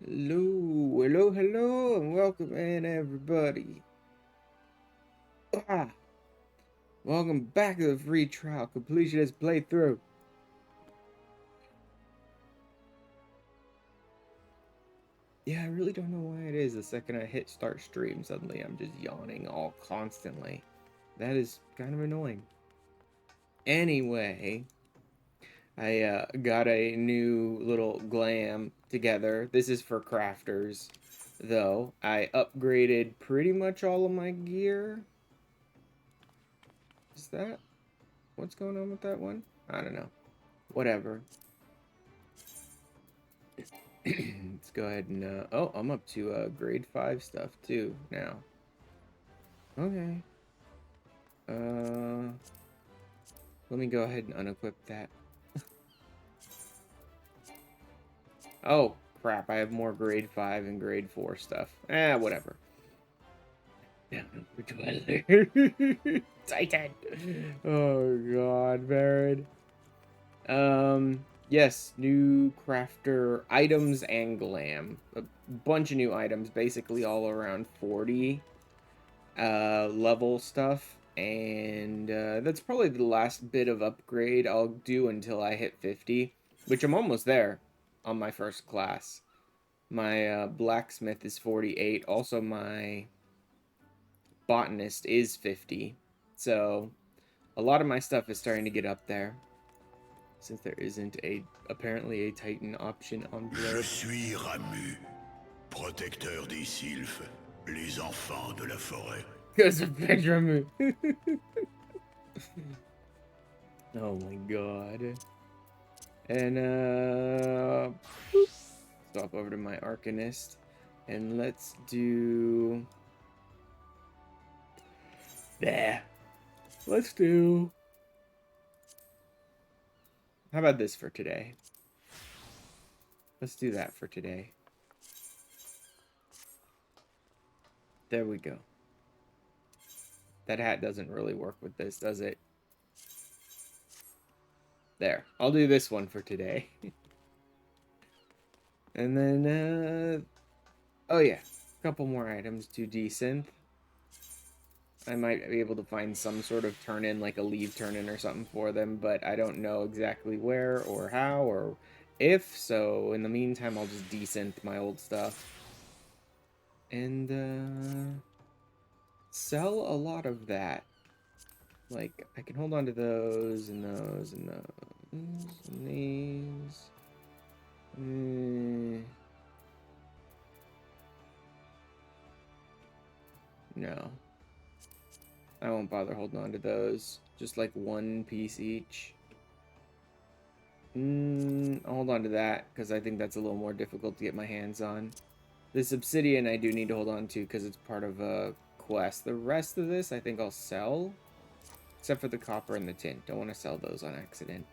Hello, and welcome in, everybody. Ah, welcome back to the free trial completionist playthrough. Yeah, I really don't know why it is. The second I hit start stream, suddenly I'm just yawning all constantly. That is kind of annoying. Anyway, I got a new little glam together. This is for crafters, though. I upgraded pretty much all of my gear. Is that what's going on with that one? I don't know. Whatever. Let's go ahead and, oh, I'm up to, grade 5 stuff, too, now. Okay. Let me go ahead and unequip that. Oh, crap, I have more grade 5 and grade 4 stuff. Whatever. Down over Dweller. Titan! Oh, God, Baron. Yes, new crafter items and glam. A bunch of new items, basically all around 40 level stuff. And that's probably the last bit of upgrade I'll do until I hit 50, which I'm almost there on my first class. My blacksmith is 48. Also, my botanist is 50. So a lot of my stuff is starting to get up there. Since there isn't apparently a Titan option on Blurb. Je suis Ramu, protecteur des sylphes, les enfants de la forêt. Because of Benjamin. Oh my god. And stop over to my Arcanist. And let's do... There. Let's do... How about this for today? Let's do that for today. There we go. That hat doesn't really work with this, does it? There. I'll do this one for today. And then, oh yeah. A couple more items to desynth. I might be able to find some sort of turn-in, like a leave turn-in or something for them, but I don't know exactly where or how or if, so in the meantime, I'll just desynth my old stuff. And, sell a lot of that. Like, I can hold on to those, and those, and those, and these. No. I won't bother holding on to those. Just like one piece each. I'll hold on to that, because I think that's a little more difficult to get my hands on. This obsidian I do need to hold on to, because it's part of a quest. The rest of this I think I'll sell. Except for the copper and the tin. Don't want to sell those on accident.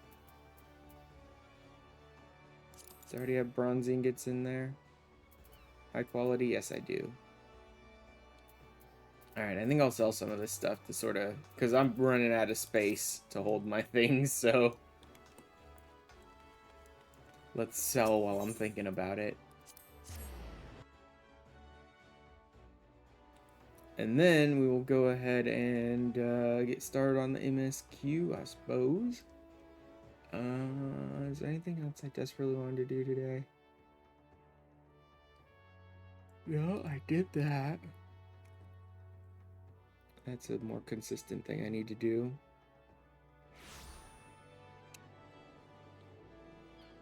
Does it already have bronze ingots in there? High quality? Yes, I do. Alright, I think I'll sell some of this stuff to sort of... Because I'm running out of space to hold my things, so... Let's sell while I'm thinking about it. And then we will go ahead and get started on the MSQ, I suppose. Is there anything else I desperately wanted to do today? No, I did that. That's a more consistent thing I need to do.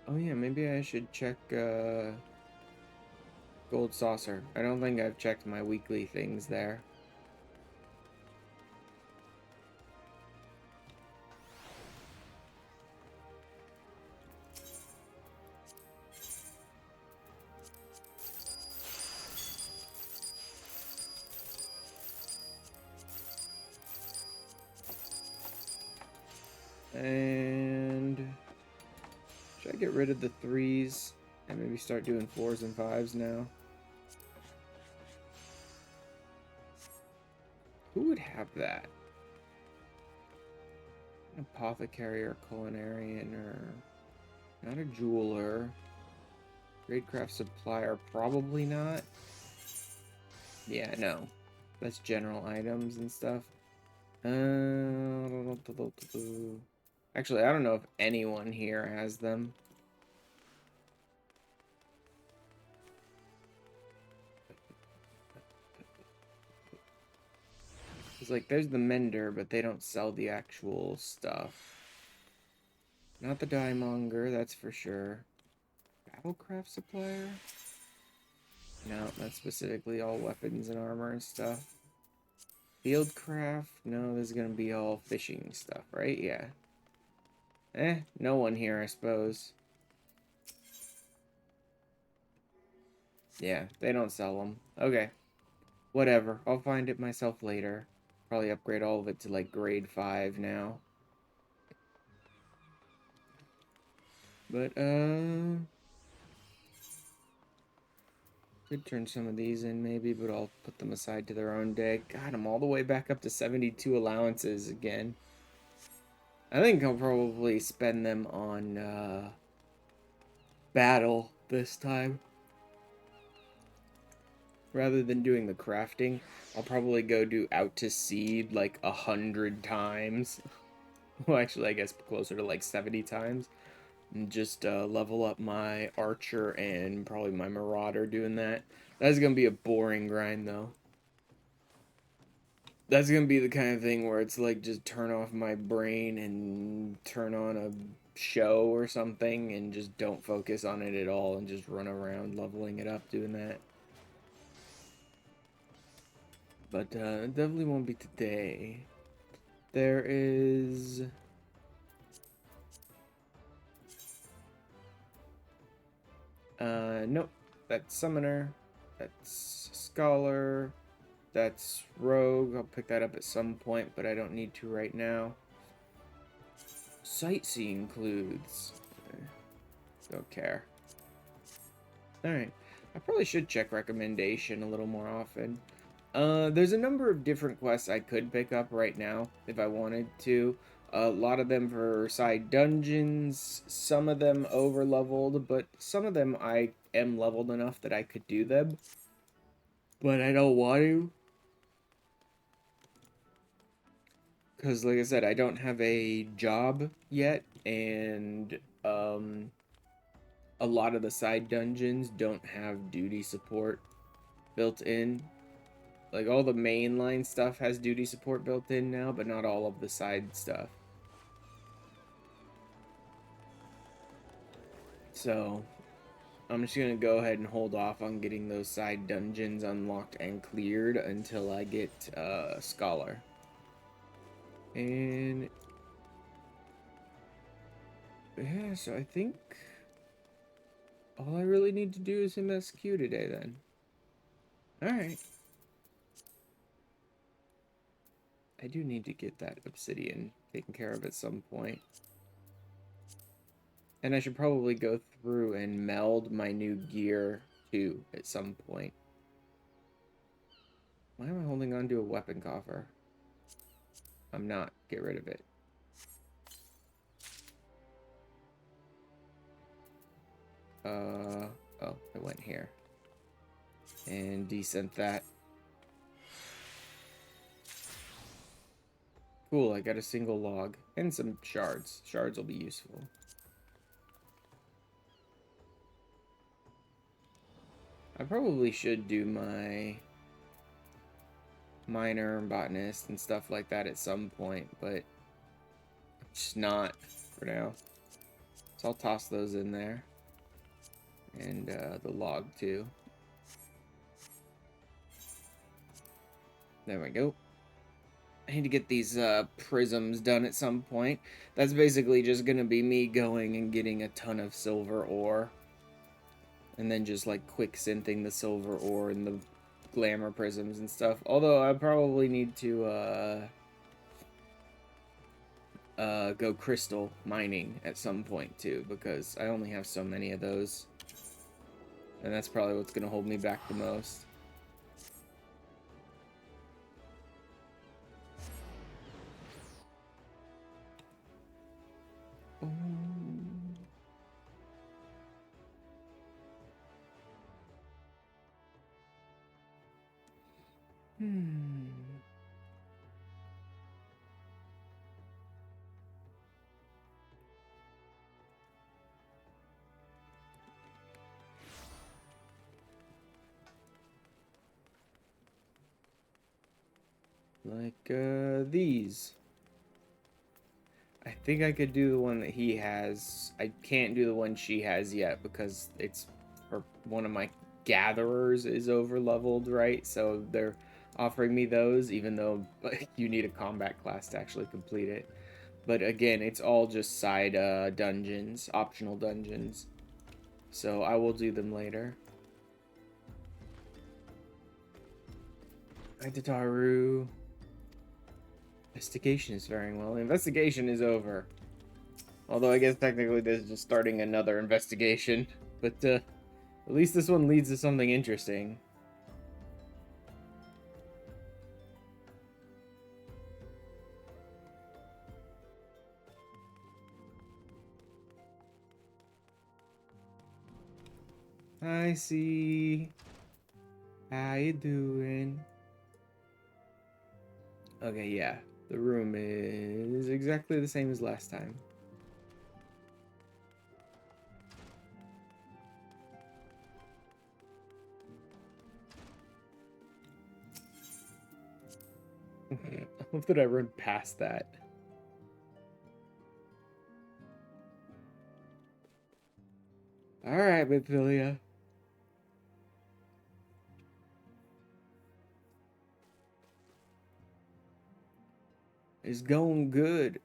Oh yeah, maybe I should check Gold Saucer. I don't think I've checked my weekly things there. And should I get rid of the 3s and maybe start doing 4s and 5s now? Who would have that? An apothecary or culinarian or not a jeweler. Tradecraft supplier, probably not. Yeah, no. That's general items and stuff. Actually, I don't know if anyone here has them. It's like, there's the mender, but they don't sell the actual stuff. Not the diemonger, that's for sure. Battlecraft supplier? No, that's specifically all weapons and armor and stuff. Fieldcraft? No, this is gonna be all fishing stuff, right? Yeah. No one here, I suppose. Yeah, they don't sell them. Okay. Whatever. I'll find it myself later. Probably upgrade all of it to, like, grade 5 now. But, could turn some of these in, maybe, but I'll put them aside to their own day. God, I'm all the way back up to 72 allowances again. I think I'll probably spend them on, battle this time. Rather than doing the crafting, I'll probably go do out to sea like 100 times. Well, actually, I guess closer to like 70 times. And just level up my archer and probably my marauder doing that. That's going to be a boring grind, though. That's going to be the kind of thing where it's like just turn off my brain and turn on a show or something and just don't focus on it at all and just run around leveling it up doing that. But it definitely won't be today. There is... nope. That's Summoner. That's Scholar. That's Rogue. I'll pick that up at some point, but I don't need to right now. Sightseeing includes. Don't care. Alright. I probably should check recommendation a little more often. There's a number of different quests I could pick up right now if I wanted to. A lot of them for side dungeons, some of them over leveled, but some of them I am leveled enough that I could do them. But I don't want to. Because, like I said, I don't have a job yet, and a lot of the side dungeons don't have duty support built in. Like, all the mainline stuff has duty support built in now, but not all of the side stuff. So, I'm just going to go ahead and hold off on getting those side dungeons unlocked and cleared until I get Scholar. And... yeah, so I think all I really need to do is MSQ today, then. Alright. I do need to get that obsidian taken care of at some point. And I should probably go through and meld my new gear, too, at some point. Why am I holding on to a weapon coffer? I'm not. Get rid of it. Oh, it went here. And descent that. Cool, I got a single log. And some shards. Shards will be useful. I probably should do my miner and botanist and stuff like that at some point, but just not for now. So I'll toss those in there. And the log too. There we go. I need to get these prisms done at some point. That's basically just going to be me going and getting a ton of silver ore. And then just like quick synthing the silver ore and the glamour prisms and stuff. Although I probably need to go crystal mining at some point too, because I only have so many of those. And that's probably what's going to hold me back the most. Like, these. I think I could do the one that he has. I can't do the one she has yet because it's one of my gatherers is over leveled, right? So they're offering me those, even though you need a combat class to actually complete it. But again, it's all just side dungeons, optional dungeons. So I will do them later. Hi, Tataru. Investigation is faring well. Investigation is over. Although I guess technically this is just starting another investigation. But at least this one leads to something interesting. I see. How you doing? Okay, yeah. The room is exactly the same as last time. I hope that I run past that. Alright, Biphilia. It's going good.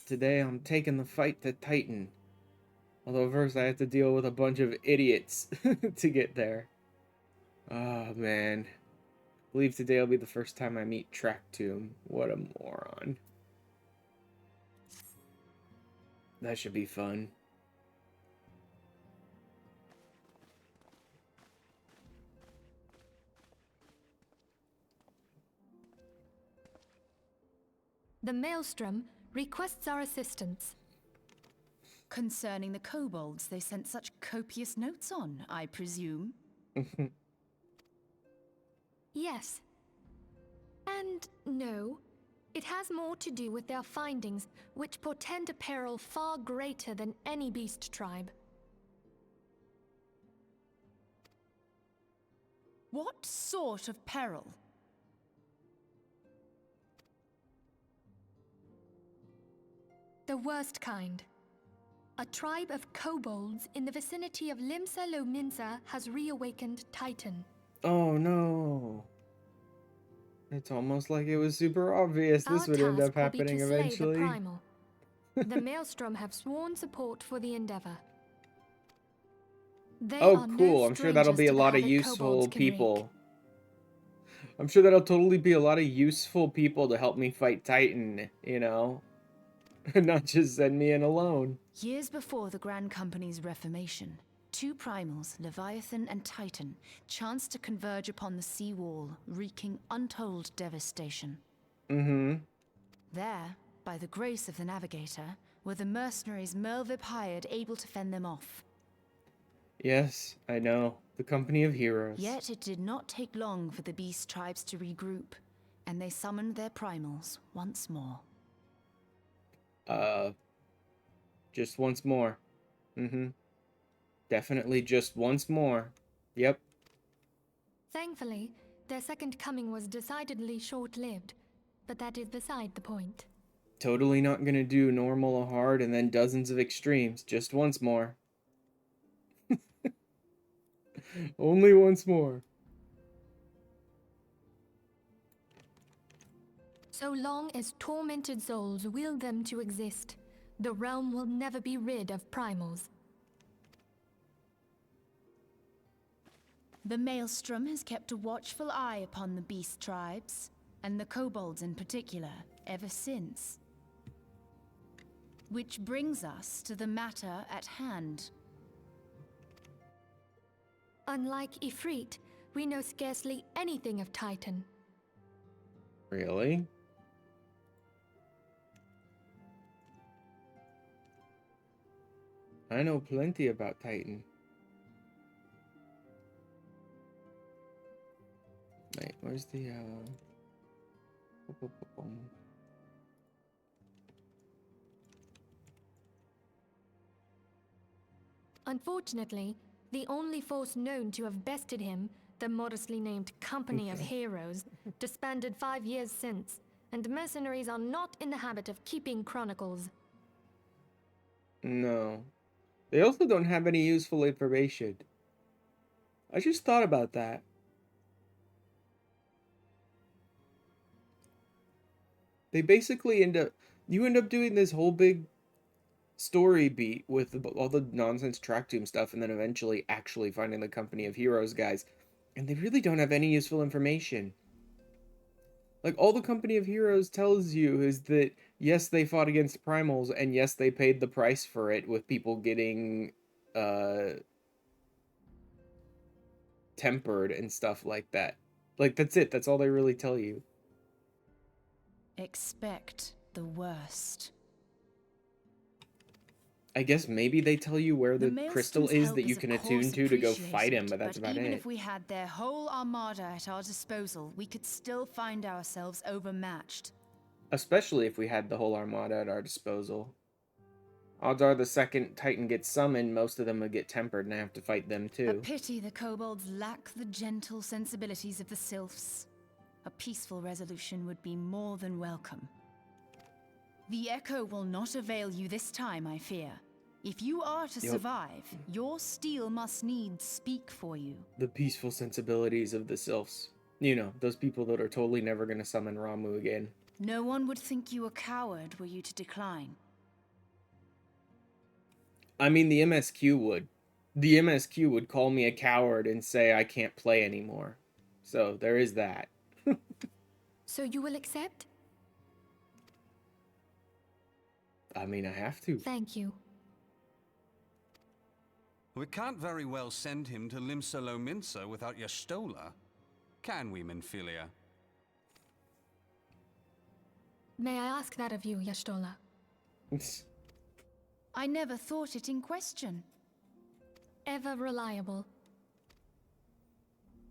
Today I'm taking the fight to Titan. Although first I have to deal with a bunch of idiots to get there. Oh man. I believe today will be the first time I meet Tractomb. What a moron. That should be fun. The Maelstrom requests our assistance. Concerning the kobolds they sent such copious notes on, I presume? Yes. And no. It has more to do with their findings, which portend a peril far greater than any beast tribe. What sort of peril? The worst kind. A tribe of kobolds in the vicinity of Limsa Lominsa has reawakened Titan. Oh no. It's almost like it was super obvious this would end up happening eventually. The Primal. The Maelstrom have sworn support for the endeavor. They oh, are cool. no I'm sure that'll be a strangers to the lot of havoc useful kobolds can wreak. people. I'm sure that'll totally be a lot of useful people to help me fight Titan, you know? Not just send me in alone. Years before the Grand Company's reformation, two primals, Leviathan and Titan, chanced to converge upon the sea wall, wreaking untold devastation. There, by the grace of the Navigator, were the mercenaries Merlvib hired able to fend them off. Yes, I know. The company of heroes. Yet it did not take long for the beast tribes to regroup, and they summoned their primals once more. Just once more. Definitely just once more. Yep. Thankfully, their second coming was decidedly short-lived, but that is beside the point. Totally not gonna do normal or hard and then dozens of extremes. Just once more. Only once more. So long as tormented souls will them to exist, the realm will never be rid of primals. The Maelstrom has kept a watchful eye upon the beast tribes, and the kobolds in particular, ever since. Which brings us to the matter at hand. Unlike Ifrit, we know scarcely anything of Titan. Really? I know plenty about Titan. Wait, where's the Unfortunately, the only force known to have bested him, the modestly named Company of Heroes, disbanded 5 years since, and mercenaries are not in the habit of keeping chronicles. No. They also don't have any useful information. I just thought about that. They basically you end up doing this whole big story beat with all the nonsense track tomb stuff, and then eventually actually finding the Company of Heroes guys, and they really don't have any useful information. Like, all the Company of Heroes tells you is that yes, they fought against primals, and yes, they paid the price for it with people getting tempered and stuff like that. Like, that's it. That's all they really tell you. Expect the worst. I guess maybe they tell you where the crystal Maelston's is help that you of can course attune to go fight him, appreciated, but that's about even it. if we had their whole armada at our disposal, we could still find ourselves overmatched. Especially if we had the whole armada at our disposal. Odds are the second Titan gets summoned, most of them would get tempered and I have to fight them A too. pity the kobolds lack the gentle sensibilities of the sylphs. A peaceful resolution would be more than welcome. The echo will not avail you this time, I fear. If you are to survive, your steel must needs speak for you. The peaceful sensibilities of the sylphs. You know, those people that are totally never going to summon Ramu again. No one would think you a coward were you to decline. I mean, the MSQ would. The MSQ would call me a coward and say I can't play anymore. So there is that. So you will accept? I mean, I have to. Thank you. We can't very well send him to Limsa without Yastola, can we, Minfilia? May I ask that of you, Yastola? I never thought it in question. Ever reliable.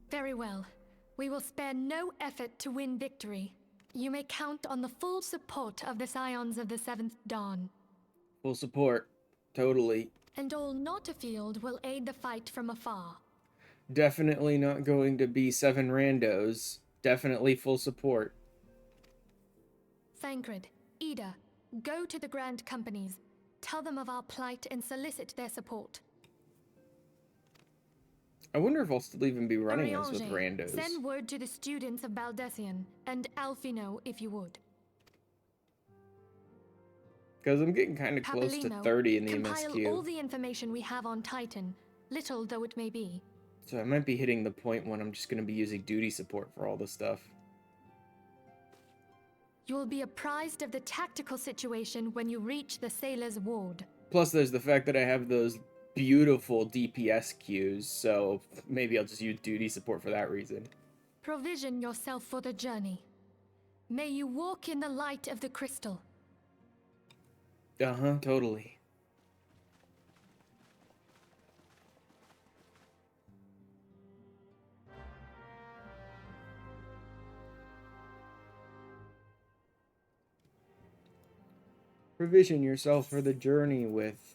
Very well. We will spare no effort to win victory. You may count on the full support of the Scions of the Seventh Dawn. Full support. Totally. And all not afield will aid the fight from afar. Definitely not going to be 7 randos. Definitely full support. Thancred, Ida, go to the Grand Companies. Tell them of our plight and solicit their support. I wonder if I'll still even be running this with Ariange, randos. send word to the students of Baldessian, and Alfino if you would. Because I'm getting kind of close to 30 in the compile MSQ. all the information we have on Titan, little though it may be. So I might be hitting the point when I'm just going to be using duty support for all this stuff. You will be apprised of the tactical situation when you reach the Sailor's Ward. Plus there's the fact that I have those beautiful DPS queues, so maybe I'll just use duty support for that reason. Provision yourself for the journey. May you walk in the light of the crystal. Uh-huh, totally. Provision yourself for the journey with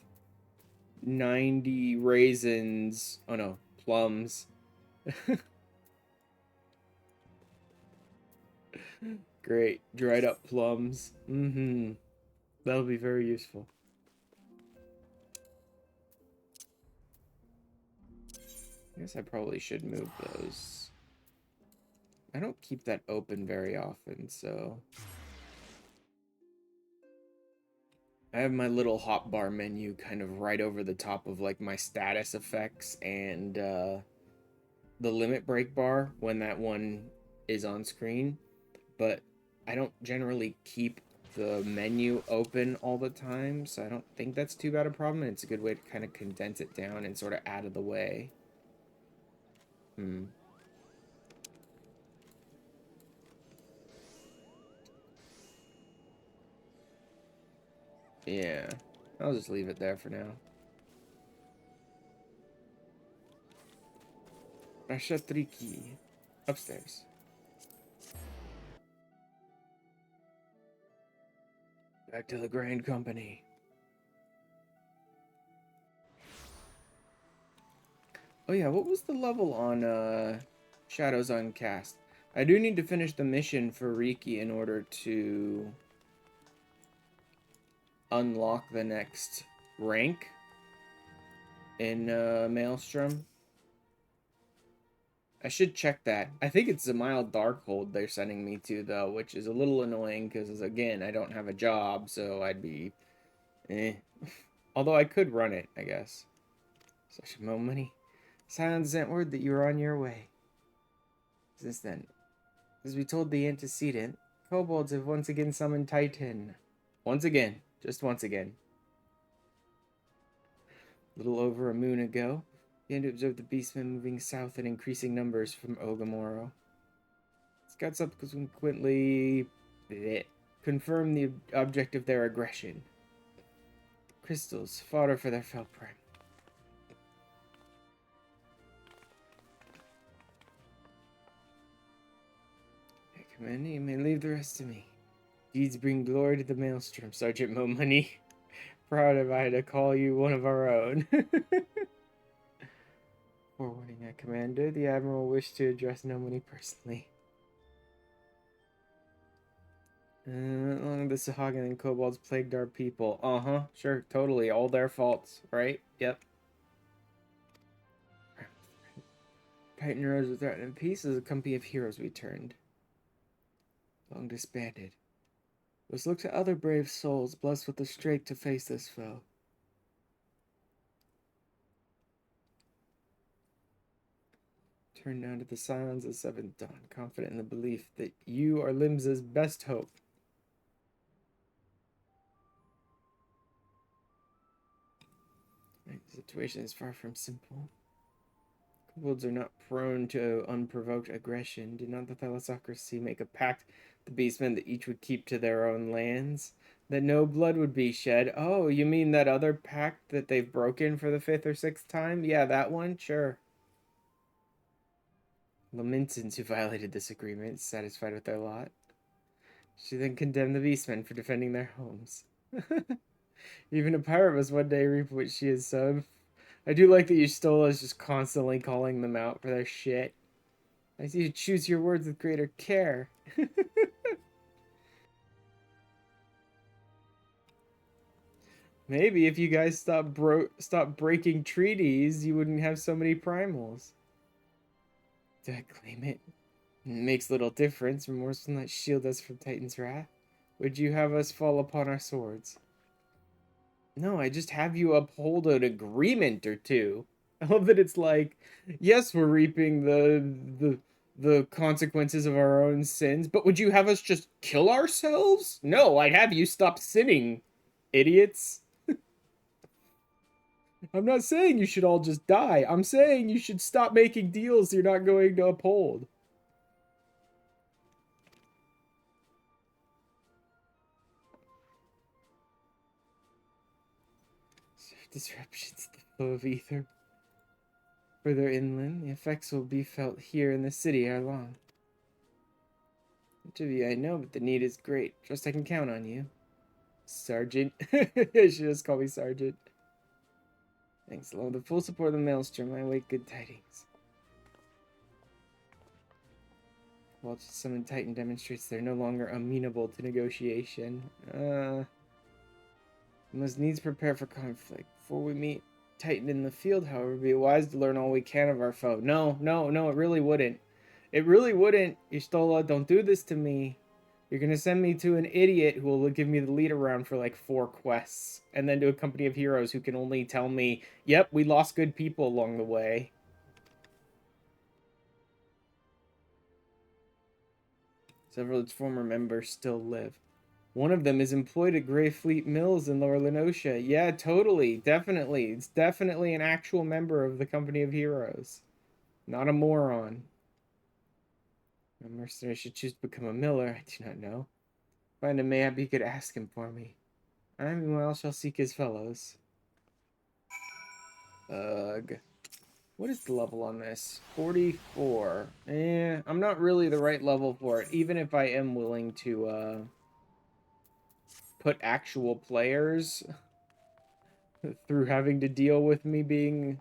90 raisins. Oh no, plums. Great, dried up plums. Mm-hmm. That'll be very useful. I guess I probably should move those. I don't keep that open very often, so... I have my little hotbar menu kind of right over the top of like my status effects and the limit break bar when that one is on screen, but I don't generally keep the menu open all the time, so I don't think that's too bad a problem, and it's a good way to kind of condense it down and sort of out of the way. Yeah, I'll just leave it there for now. Rashatriki. Upstairs. Back to the Grand Company. Oh yeah, what was the level on Shadows Uncast? I do need to finish the mission for Riki in order to unlock the next rank in Maelstrom. I should check that. I think it's a mild Darkhold they're sending me to, though, which is a little annoying because, again, I don't have a job, so I'd be Although I could run it, I guess. Such more money. Silence sent word that you were on your way. Since then, as we told the antecedent, kobolds have once again summoned Titan. Once again. Just once again. A little over a moon ago, we began to observe the beastmen moving south in increasing numbers from Ogamoro. Scouts subsequently confirmed the object of their aggression. Crystals, fodder for their fell prime. Hey, Commander, you may leave the rest to me. Deeds bring glory to the Maelstrom, Sergeant Momoni. Proud of I to call you one of our own. Forewarning, Commander, the Admiral wished to address Nomoni personally. Long the Sahagin and Kobolds plagued our people. Uh-huh, sure, totally. All their faults, right? Yep. Titan rose with threatened peace as a company of heroes returned. Long disbanded. Let's look to other brave souls blessed with the strength to face this foe. Turn now to the silence of seventh dawn, confident in the belief that you are Limsa's best hope. Right, the situation is far from simple. Kobolds are not prone to unprovoked aggression. Did not the Thalassocracy make a pact with the beastmen that each would keep to their own lands? That no blood would be shed? Oh, you mean that other pact that they've broken for the 5th or 6th time? Yeah, that one? Sure. Lamentans who violated this agreement, satisfied with their lot, should then condemn the beastmen for defending their homes. Even a pirate must one day reap what she has sown. I do like that Yustola is just constantly calling them out for their shit. I see you choose your words with greater care. Maybe if you guys stop breaking treaties, you wouldn't have so many primals. Did I claim it? It makes little difference. Remorse will not shield us from Titan's wrath. Would you have us fall upon our swords? No, I just have you uphold an agreement or two. I love that it's like, yes, we're reaping the consequences of our own sins, but would you have us just kill ourselves? No, I'd have you stop sinning, idiots. I'm not saying you should all just die. I'm saying you should stop making deals you're not going to uphold. Disruptions to the flow of ether. Further inland, the effects will be felt here in the city ere long. Much of you I know, but the need is great. Trust I can count on you. Sergeant. You should just call me Sergeant. Thanks, along with the full support of the Maelstrom, I await good tidings. Well, summoned Titan demonstrates they're no longer amenable to negotiation. We must needs prepare for conflict. Before we meet Titan in the field, however, it would be wise to learn all we can of our foe. No, it really wouldn't. It really wouldn't. Yustola, don't do this to me. You're gonna send me to an idiot who will give me the lead around for like 4 quests, and then to a company of heroes who can only tell me, yep, we lost good people along the way. Several of its former members still live. One of them is employed at Greyfleet Mills in Lower Lenosha. Yeah, totally. Definitely. It's definitely an actual member of the Company of Heroes. Not a moron. A mercenary should choose to become a miller. I do not know. Find him maybe he could ask him for me. I, meanwhile, shall seek his fellows. Ugh. What is the level on this? 44. I'm not really the right level for it, even if I am willing to, put actual players through having to deal with me being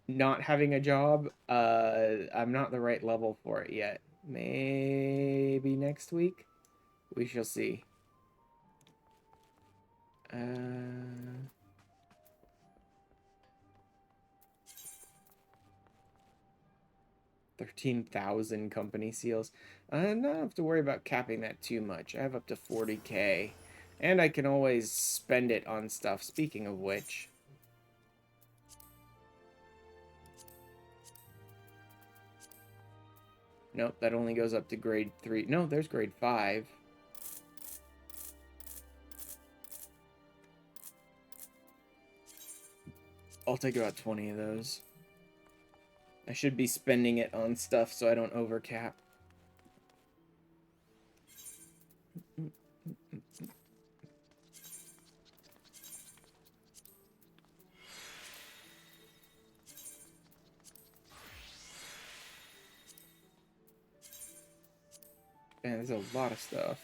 not having a job. I'm not the right level for it yet. Maybe next week? We shall see. 13,000 company seals. I don't have to worry about capping that too much. I have up to 40k. And I can always spend it on stuff. Speaking of which. Nope, that only goes up to grade 3. No, there's grade 5. I'll take about 20 of those. I should be spending it on stuff so I don't overcap. Man, there's a lot of stuff.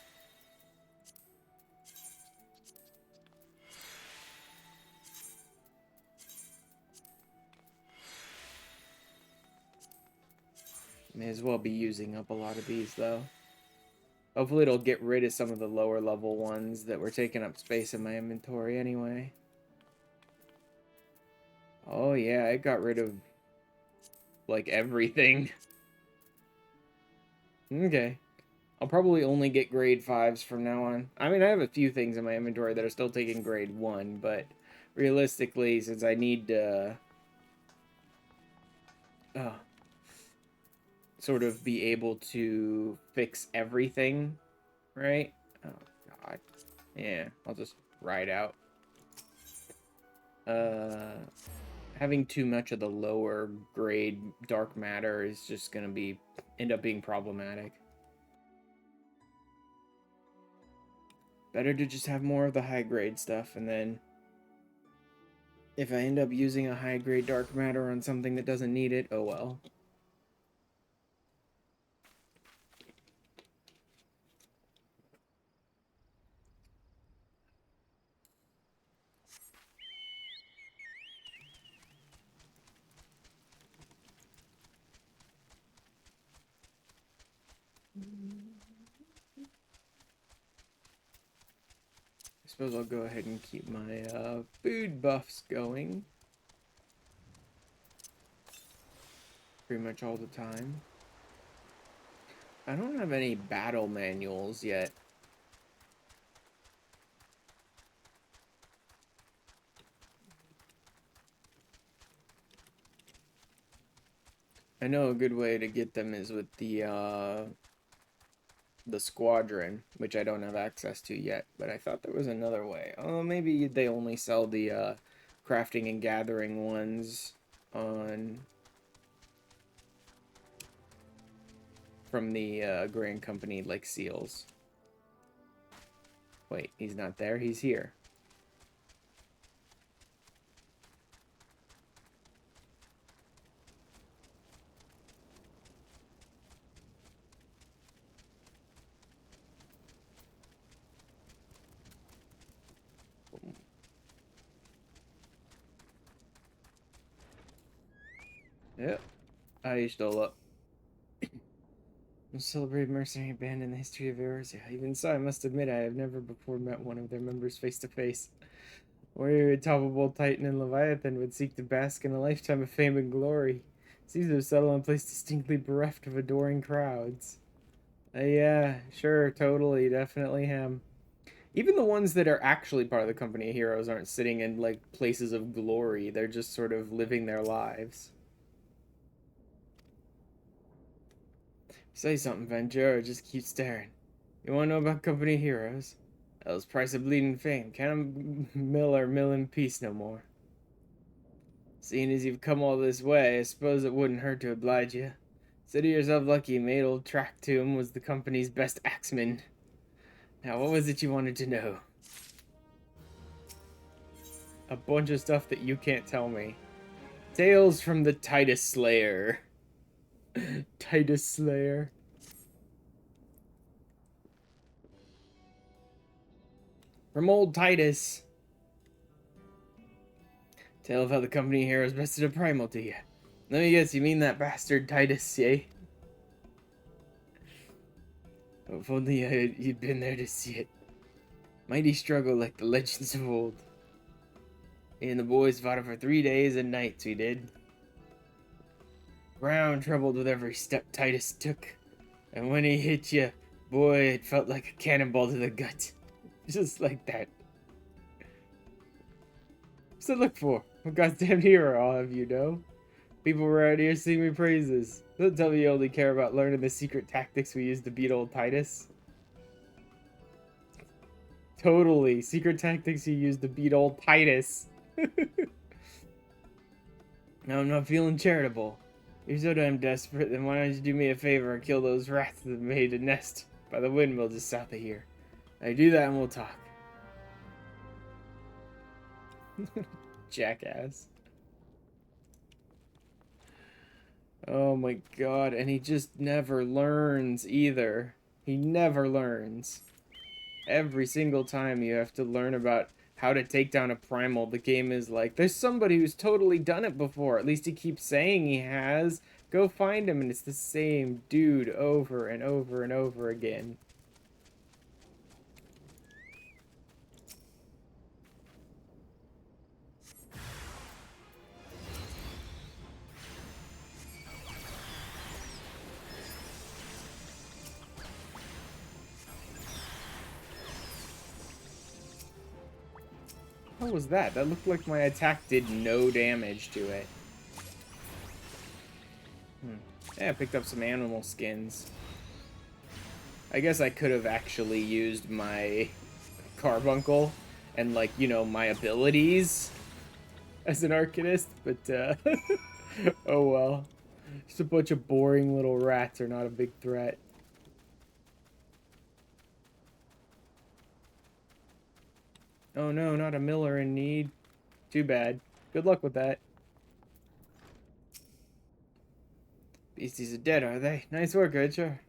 May as well be using up a lot of these, though. Hopefully it'll get rid of some of the lower level ones that were taking up space in my inventory anyway. Oh yeah, it got rid of, like, everything. Okay. I'll probably only get grade 5s from now on. I mean, I have a few things in my inventory that are still taking grade 1, but realistically, since I need to sort of be able to fix everything, right? Oh, God. Yeah, I'll just ride out. Having too much of the lower grade dark matter is just gonna end up being problematic. Better to just have more of the high grade stuff, and then if I end up using a high grade dark matter on something that doesn't need it, oh well. I suppose I'll go ahead and keep my food buffs going. Pretty much all the time. I don't have any battle manuals yet. I know a good way to get them is with the squadron, which I don't have access to yet, but I thought there was another way. Oh, maybe they only sell the crafting and gathering ones on from the Grand Company, like seals. Wait, he's not there, he's here. Yep, I stole up. Celebrate mercenary band in the history of Eorzea. Even so, I must admit I have never before met one of their members face to face. Warrior untoppable Titan and Leviathan would seek to bask in a lifetime of fame and glory. Seems to have settled in a place distinctly bereft of adoring crowds. Yeah, sure, totally, definitely him. Even the ones that are actually part of the company of heroes aren't sitting in, like, places of glory. They're just sort of living their lives. Say something, Ventura, or just keep staring. You wanna know about company heroes? Hell's price of bleeding fame. Can't mill or mill in peace no more. Seeing as you've come all this way, I suppose it wouldn't hurt to oblige you. Consider yourself lucky mate. Old Track Tomb was the company's best axeman. Now, what was it you wanted to know? A bunch of stuff that you can't tell me. Tales from the Titus Slayer. Titus Slayer. From old Titus. Tale of how the company heroes bested a Primal to you. Let me guess, you mean that bastard Titus, eh? If only you'd been there to see it. Mighty struggle like the legends of old. Me and the boys fought it for 3 days and nights, we did. Ground troubled with every step Titus took. And when he hit you, boy, it felt like a cannonball to the gut. Just like that. What's to look for? I'm a goddamn hero, I'll have you know. People around here sing me praises. Don't tell me you only care about learning the secret tactics we used to beat old Titus. Totally. Secret tactics you used to beat old Titus. Now I'm not feeling charitable. You're so damn desperate, then why don't you do me a favor and kill those rats that made a nest by the windmill just south of here. Now do that and we'll talk. Jackass. Oh my god, and he just never learns either. He never learns. Every single time you have to learn about how to take down a Primal, the game is like, there's somebody who's totally done it before. At least he keeps saying he has. Go find him, and it's the same dude over and over and over again. What was that? That looked like my attack did no damage to it. Yeah, I picked up some animal skins. I guess I could have actually used my carbuncle and, like, you know, my abilities as an Arcanist, but, oh well. Just a bunch of boring little rats are not a big threat. Oh no, not a miller in need. Too bad. Good luck with that. Beasties are dead, are they? Nice work, Archer.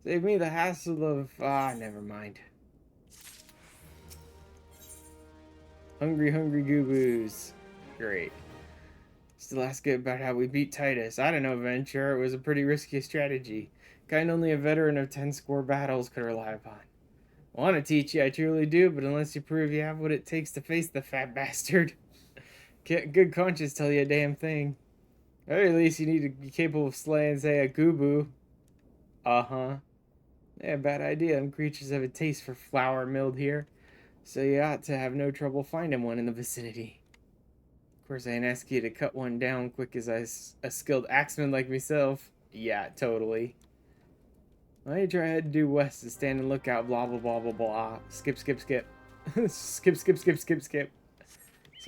Save me the hassle of... never mind. Hungry goobos. Great. Still asking about how we beat Titus. I don't know, Venture. It was a pretty risky strategy. Kind only a veteran of 10 score battles could rely upon. I want to teach you, I truly do, but unless you prove you have what it takes to face the fat bastard, can't good conscience tell you a damn thing. Or at least you need to be capable of slaying, say, a gooboo. Uh-huh. Yeah, bad idea. Them creatures have a taste for flour milled here, so you ought to have no trouble finding one in the vicinity. Of course, I ain't ask you to cut one down quick as a skilled axeman like myself. Yeah, totally. Why don't you try head due west and stand and look out, blah, blah, blah, blah, blah. Skip. skip. It's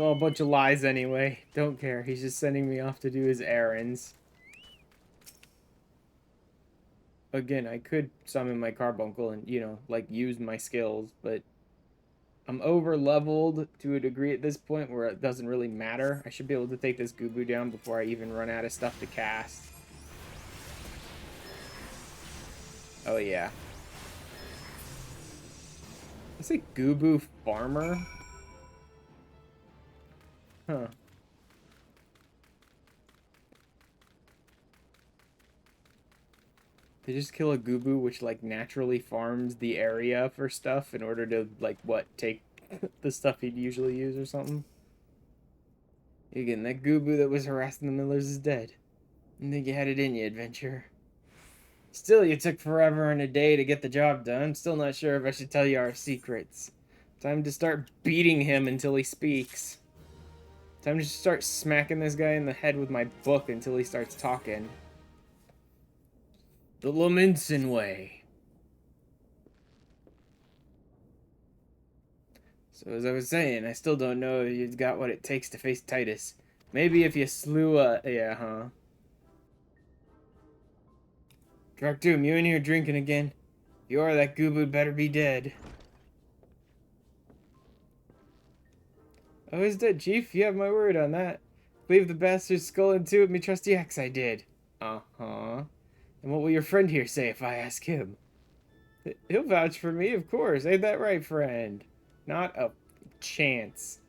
all a bunch of lies anyway. Don't care. He's just sending me off to do his errands. Again, I could summon my carbuncle and, you know, like, use my skills, but I'm over-leveled to a degree at this point where it doesn't really matter. I should be able to take this gooboo down before I even run out of stuff to cast. Oh, yeah. I say gooboo farmer? Huh. They just kill a gooboo which, like, naturally farms the area for stuff in order to, like, what, take the stuff he'd usually use or something? Again, that gooboo that was harassing the millers is dead. I think you had it in you, Adventure. Still, you took forever and a day to get the job done. Still not sure if I should tell you our secrets. Time to start beating him until he speaks. Time to start smacking this guy in the head with my book until he starts talking. The Laminson way. So as I was saying, I still don't know if you've got what it takes to face Titus. Maybe if you slew a... Yeah, huh? Drakdoom, you in here drinking again? If you are, that gooboo better be dead. Oh, he's dead, Chief. You have my word on that. Leave the bastard's skull into it, me trusty axe I did. Uh-huh. And what will your friend here say if I ask him? He'll vouch for me, of course. Ain't that right, friend? Not a chance.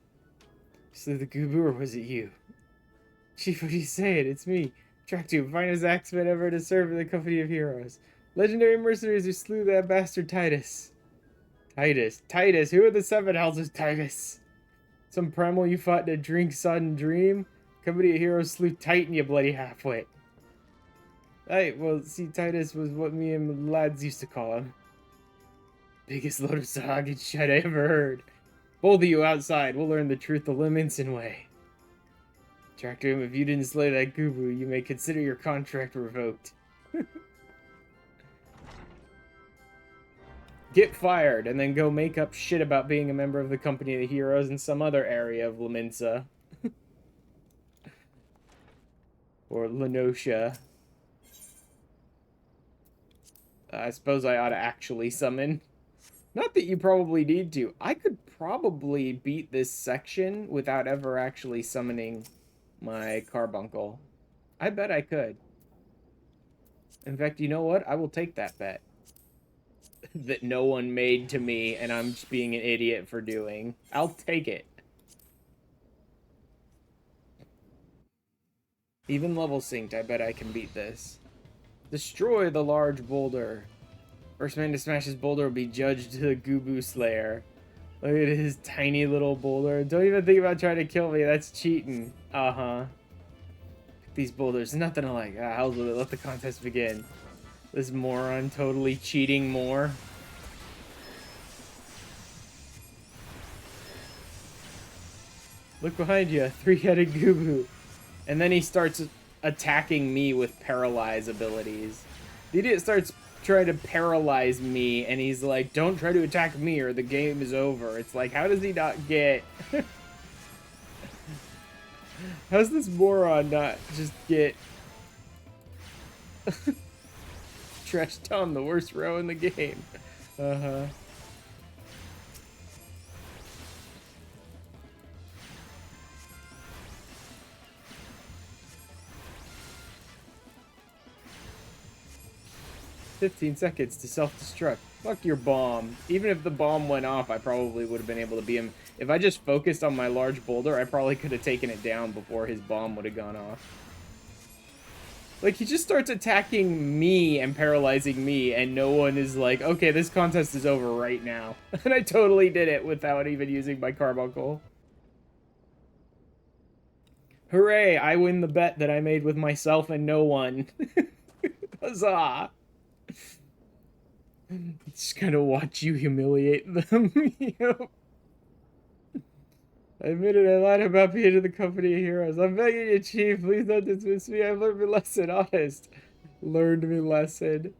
So the Goobu, or was it you? Chief, what are you saying? It's me. Track 2, finest axeman ever to serve in the company of heroes. Legendary mercenaries who slew that bastard Titus. Titus, who are the seven hells is Titus? Some primal you fought in a drink-sodden dream? Company of heroes slew Titan, you bloody halfwit. Right, well, see, Titus was what me and lads used to call him. Biggest load of sog and shit I ever heard. Both of you outside, we'll learn the truth the Liminson way. Track to him, if you didn't slay that Goobu, you may consider your contract revoked. Get fired, and then go make up shit about being a member of the Company of the Heroes in some other area of Laminsa. Or Lenosha. I suppose I ought to actually summon. Not that you probably need to. I could probably beat this section without ever actually summoning my carbuncle. I bet I could. In fact, you know what? I will take that bet. That no one made to me and I'm just being an idiot for doing. I'll take it. Even level synced, I bet I can beat this. Destroy the large boulder. First man to smash his boulder will be judged to the Goobu Slayer. Look at his tiny little boulder. Don't even think about trying to kill me. That's cheating. Uh-huh. These boulders, nothing to like. Ah, hell with it. Let the contest begin. This moron totally cheating more. Look behind you. Three-headed Goobu. And then he starts attacking me with paralyze abilities. The idiot starts trying to paralyze me, and he's like, don't try to attack me or the game is over. It's like, how does he not get... How's this moron not just get... Trash Tom, the worst row in the game. Uh-huh. "15 seconds to self-destruct." Fuck your bomb. Even if the bomb went off, I probably would have been able to beat him. If I just focused on my large boulder, I probably could have taken it down before his bomb would have gone off. Like, he just starts attacking me and paralyzing me, and no one is like, okay, this contest is over right now. And I totally did it without even using my carbuncle. Hooray, I win the bet that I made with myself and no one. Huzzah! Just gonna watch you humiliate them. Yep. I admitted I lied about being in the company of heroes. I'm begging you, Chief, please don't dismiss me. I've learned my lesson, honest. Learned me lesson.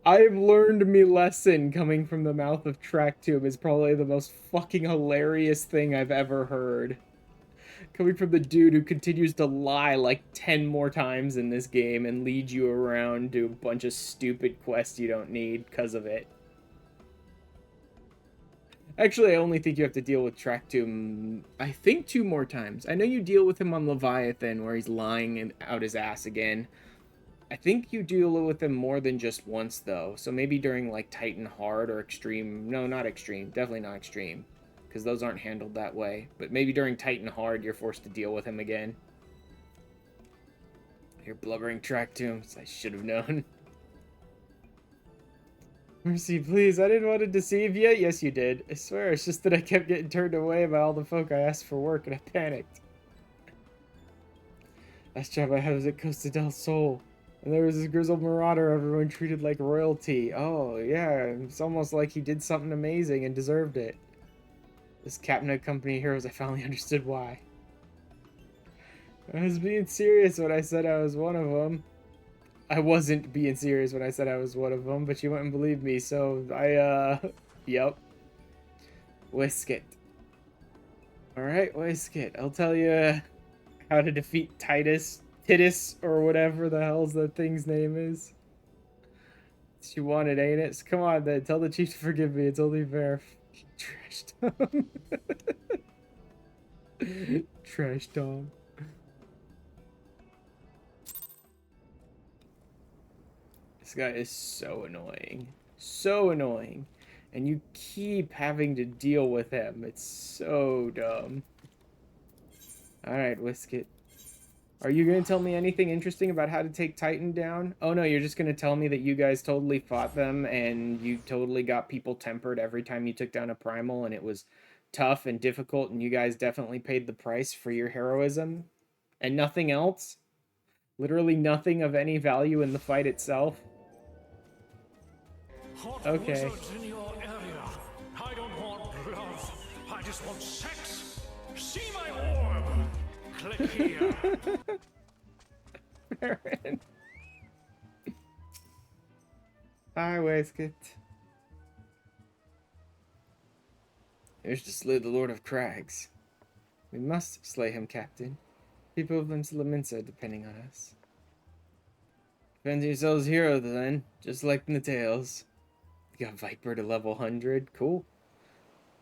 I've learned me lesson coming from the mouth of Tracktube is probably the most fucking hilarious thing I've ever heard. Coming from the dude who continues to lie like 10 more times in this game and lead you around to a bunch of stupid quests you don't need because of it. Actually, I only think you have to deal with Tracktube, I think 2 more times. I know you deal with him on Leviathan where he's lying out his ass again. I think you deal with him more than just once though. So maybe during like Titan Hard or Extreme. No, not Extreme. Definitely not Extreme. Because those aren't handled that way. But maybe during Titan Hard, you're forced to deal with him again. You're blubbering Tracktube. I should have known. Mercy, please. I didn't want to deceive you. Yes, you did. I swear, it's just that I kept getting turned away by all the folk I asked for work, and I panicked. Last job I had was at Costa del Sol. And there was this grizzled marauder everyone treated like royalty. Oh, yeah. It's almost like he did something amazing and deserved it. This captain of company of heroes, I finally understood why. I was being serious when I said I was one of them. I wasn't being serious when I said I was one of them, but you wouldn't believe me, so yep. Whisket. Alright, Whisket. I'll tell you how to defeat Titus, or whatever the hell's that thing's name is. She wanted, ain't it? So come on then, tell the chief to forgive me, it's only fair. Trash Tom. Trash Tom. This guy is so annoying. So annoying. and you keep having to deal with him. It's so dumb. Alright, Whisket. Are you going to tell me anything interesting about how to take Titan down? Oh no, you're just going to tell me that you guys totally fought them and you totally got people tempered every time you took down a Primal and it was tough and difficult and you guys definitely paid the price for your heroism? And nothing else? Literally nothing of any value in the fight itself? Hot Okay. wizards in your area. I don't want love. I just want sex. See my orb. Click here. Baron. Hi, Whisket. Here's to slay the Lord of Crags. We must slay him, Captain. People of Limsa depending on us. Defend yourselves hero then, just like in the tales. You got Viper to level 100, cool.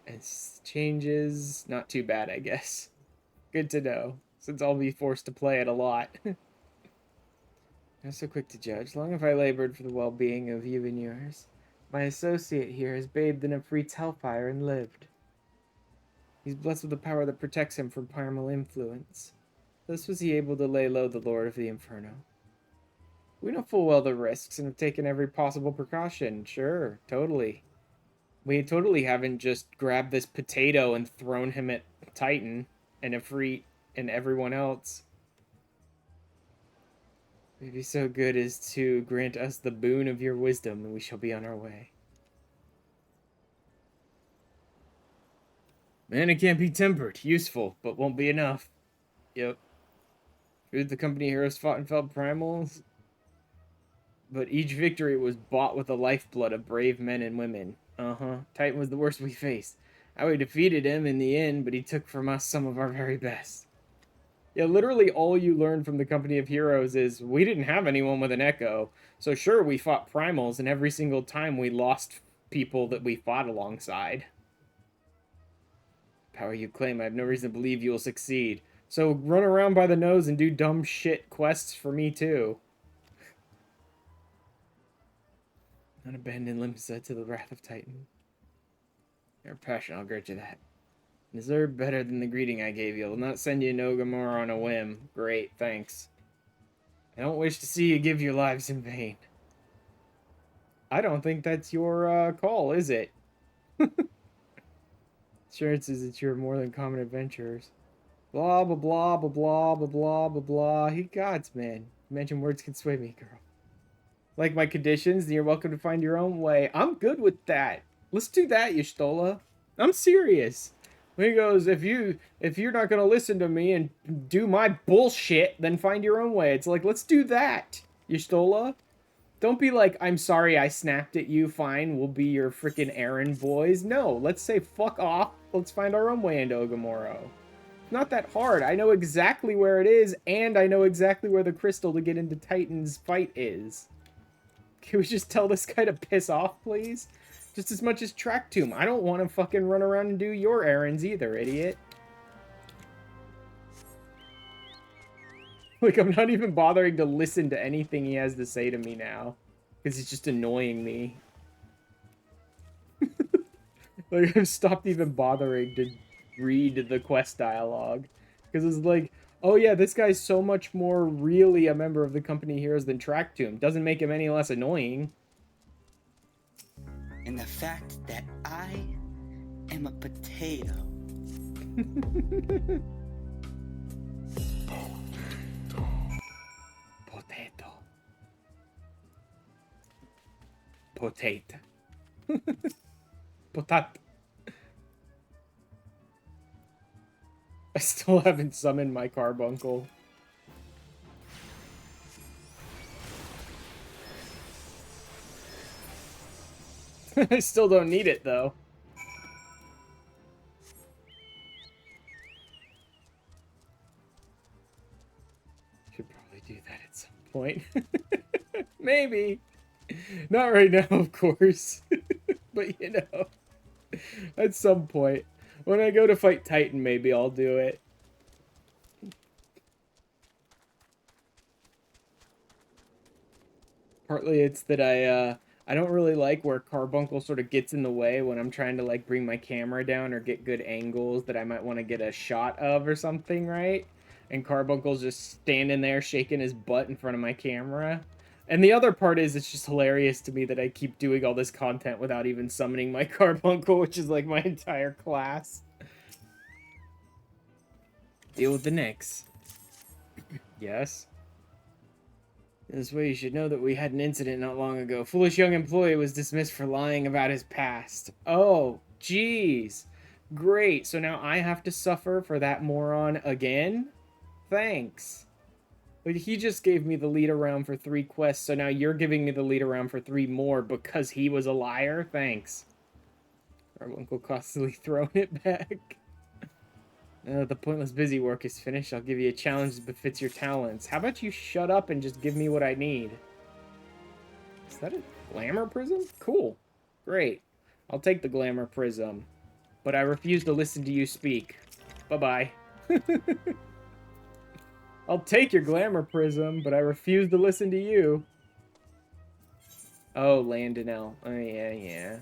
And changes, not too bad, I guess. Good to know, since I'll be forced to play it a lot. Not so quick to judge. Long have I labored for the well-being of you and yours. My associate here has bathed in a Freet's hellfire and lived. He's blessed with the power that protects him from primal influence. Thus was he able to lay low the Lord of the Inferno. We know full well the risks and have taken every possible precaution. Sure, totally. We totally haven't just grabbed this potato and thrown him at Titan and Ifrit and everyone else. Be so good as to grant us the boon of your wisdom, and we shall be on our way. Man, it can't be tempered. Useful, but won't be enough. Yep. True, the company heroes fought and felt primals, but each victory was bought with the lifeblood of brave men and women. Titan was the worst we faced. We defeated him in the end, but he took from us some of our very best. Yeah, literally all you learn from the Company of Heroes is we didn't have anyone with an Echo. So sure, we fought Primals, and every single time we lost people that we fought alongside. Power you claim, I have no reason to believe you will succeed. So run around by the nose and do dumb shit quests for me too. Not abandon Limsa to the wrath of Titan. Your passion, I'll grant you that. Deserve better than the greeting I gave you. I'll not send you no Gamora on a whim. Great, thanks. I don't wish to see you give your lives in vain. I don't think that's your call, is it? Assurances that you're more than common adventurers. Blah, blah, blah, blah, blah, blah, blah, blah, blah. He gods, man. Mention words can sway me, girl. Like my conditions, then you're welcome to find your own way. I'm good with that. Let's do that, Y'shtola. I'm serious. He goes, if you're not gonna listen to me and do my bullshit, then find your own way. It's like, let's do that, Y'shtola. Don't be like, I'm sorry I snapped at you, fine, we'll be your freaking errand boys. No, let's say fuck off. Let's find our own way into Ogamoro. Not that hard. I know exactly where it is, and I know exactly where the crystal to get into Titan's fight is. Can we just tell this guy to piss off, please? Just as much as Track Tomb. I don't want to fucking run around and do your errands either, idiot. Like, I'm not even bothering to listen to anything he has to say to me now. Because he's just annoying me. Like, I've stopped even bothering to read the quest dialogue. Because it's like, oh yeah, this guy's so much more really a member of the Company Heroes than Track Tomb. Doesn't make him any less annoying. And the fact that I am a potato. Potato. Potato. Potat. I still haven't summoned my carbuncle. I still don't need it, though. Should probably do that at some point. Maybe. Not right now, of course. But, you know, at some point. When I go to fight Titan, maybe I'll do it. Partly it's that I don't really like where Carbuncle sort of gets in the way when I'm trying to, like, bring my camera down or get good angles that I might want to get a shot of or something, right? And Carbuncle's just standing there shaking his butt in front of my camera. And the other part is, it's just hilarious to me that I keep doing all this content without even summoning my Carbuncle, which is, like, my entire class. Deal with the Nyx. Yes? This way, you should know that we had an incident not long ago. Foolish young employee was dismissed for lying about his past. Oh, jeez. Great, so now I have to suffer for that moron again? Thanks. But he just gave me the lead around for 3 quests, so now you're giving me the lead around for 3 more because he was a liar? Thanks. Our uncle constantly throwing it back. The pointless busy work is finished. I'll give you a challenge that befits your talents. How about you shut up and just give me what I need? Is that a glamour prism? Cool. Great. I'll take the glamour prism. But I refuse to listen to you speak. Bye-bye. I'll take your glamour prism, but I refuse to listen to you. Oh, Landonell. Oh, yeah.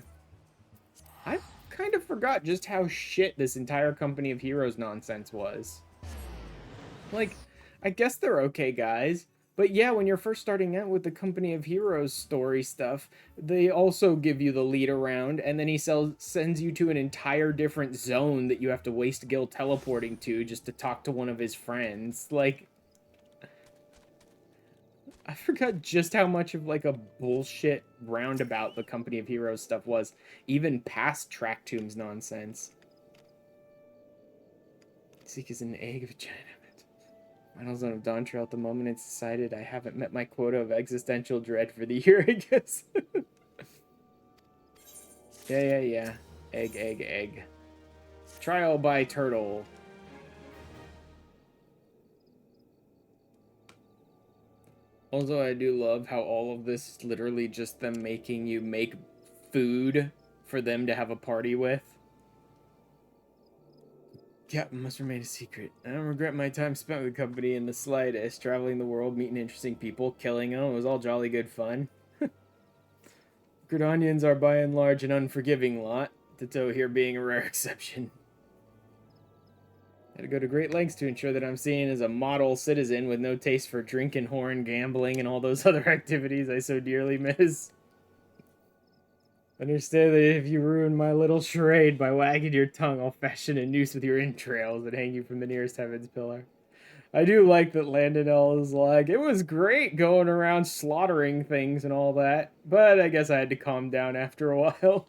I kind of forgot just how shit this entire Company of Heroes nonsense was. Like, I guess they're okay guys, but yeah, when you're first starting out with the Company of Heroes story stuff, they also give you the lead around, and then he sends you to an entire different zone that you have to waste Gil teleporting to just to talk to one of his friends. Like, I forgot just how much of, like, a bullshit roundabout the Company of Heroes stuff was, even past Track Tomb's nonsense. Seek is an egg vagina. Final zone of Dawntrail at the moment it's decided I haven't met my quota of existential dread for the year, I guess. Yeah. Egg. Trial by turtle. Also, I do love how all of this is literally just them making you make food for them to have a party with. Yeah, it must remain a secret. I don't regret my time spent with the company in the slightest. Traveling the world, meeting interesting people, killing them. It was all jolly good fun. Gridanians are by and large an unforgiving lot. Tato here being a rare exception. I had to go to great lengths to ensure that I'm seen as a model citizen with no taste for drinking, whoring, gambling, and all those other activities I so dearly miss. Understand that if you ruin my little charade by wagging your tongue, I'll fashion a noose with your entrails and hang you from the nearest heaven's pillar. I do like that Landonell is like, it was great going around slaughtering things and all that, but I guess I had to calm down after a while.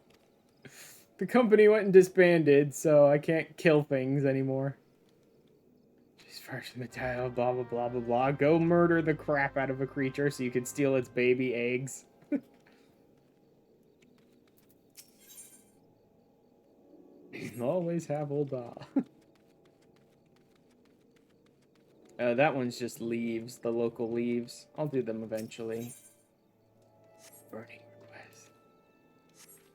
The company went and disbanded, so I can't kill things anymore. Just first material, blah, blah, blah, blah, blah. Go murder the crap out of a creature so you can steal its baby eggs. Always have old that one's just leaves, the local leaves. I'll do them eventually. Burning request.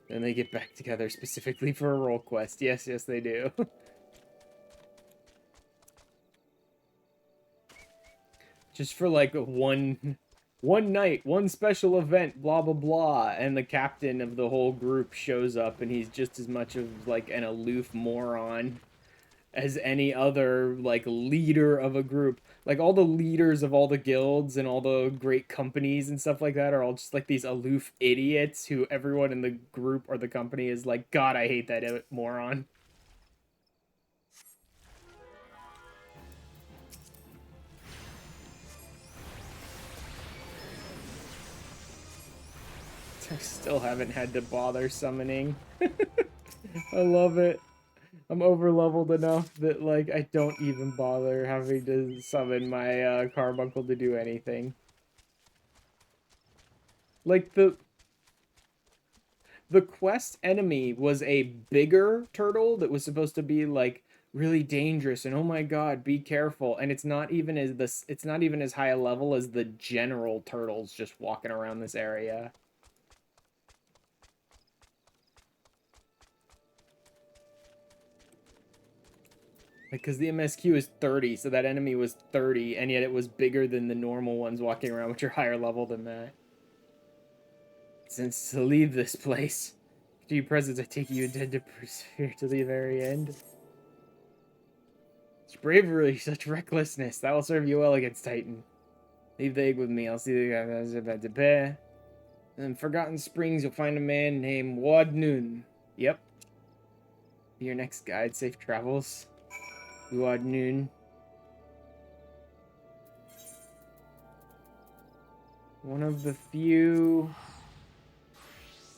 Then they get back together specifically for a role quest. Yes, they do. Just for like one night, one special event, blah blah blah, and the captain of the whole group shows up and he's just as much of like an aloof moron as any other, like, leader of a group. Like, all the leaders of all the guilds and all the great companies and stuff like that are all just, like, these aloof idiots who everyone in the group or the company is like, God, I hate that moron. I still haven't had to bother summoning. I love it. I'm over-leveled enough that, like, I don't even bother having to summon my Carbuncle to do anything. Like, the quest enemy was a bigger turtle that was supposed to be, like, really dangerous, and oh my god, be careful, and it's not even as high a level as the general turtles just walking around this area. Because the MSQ is 30, so that enemy was 30, and yet it was bigger than the normal ones walking around, which are higher level than that. Since to leave this place. To you presents, I take it you intend to persevere to the very end. Such bravery, such recklessness. That will serve you well against Titan. Leave the egg with me. I'll see the guy that's about to bear. In Forgotten Springs, you'll find a man named Wad Noon. Yep. Be your next guide. Safe travels. Wad Noon. One of the few,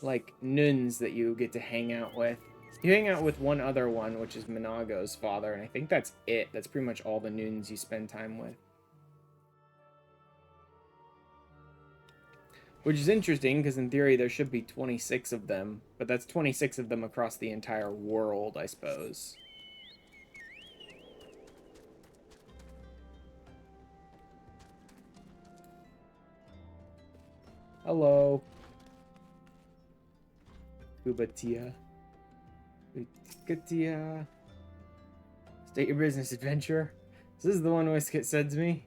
like, nuns that you get to hang out with. You hang out with one other one, which is Minago's father, and I think that's it. That's pretty much all the nuns you spend time with. Which is interesting, because in theory there should be 26 of them. But that's 26 of them across the entire world, I suppose. Hello. Kubatia. Kubatia. State your business, adventurer. This is the one Whisket said to me.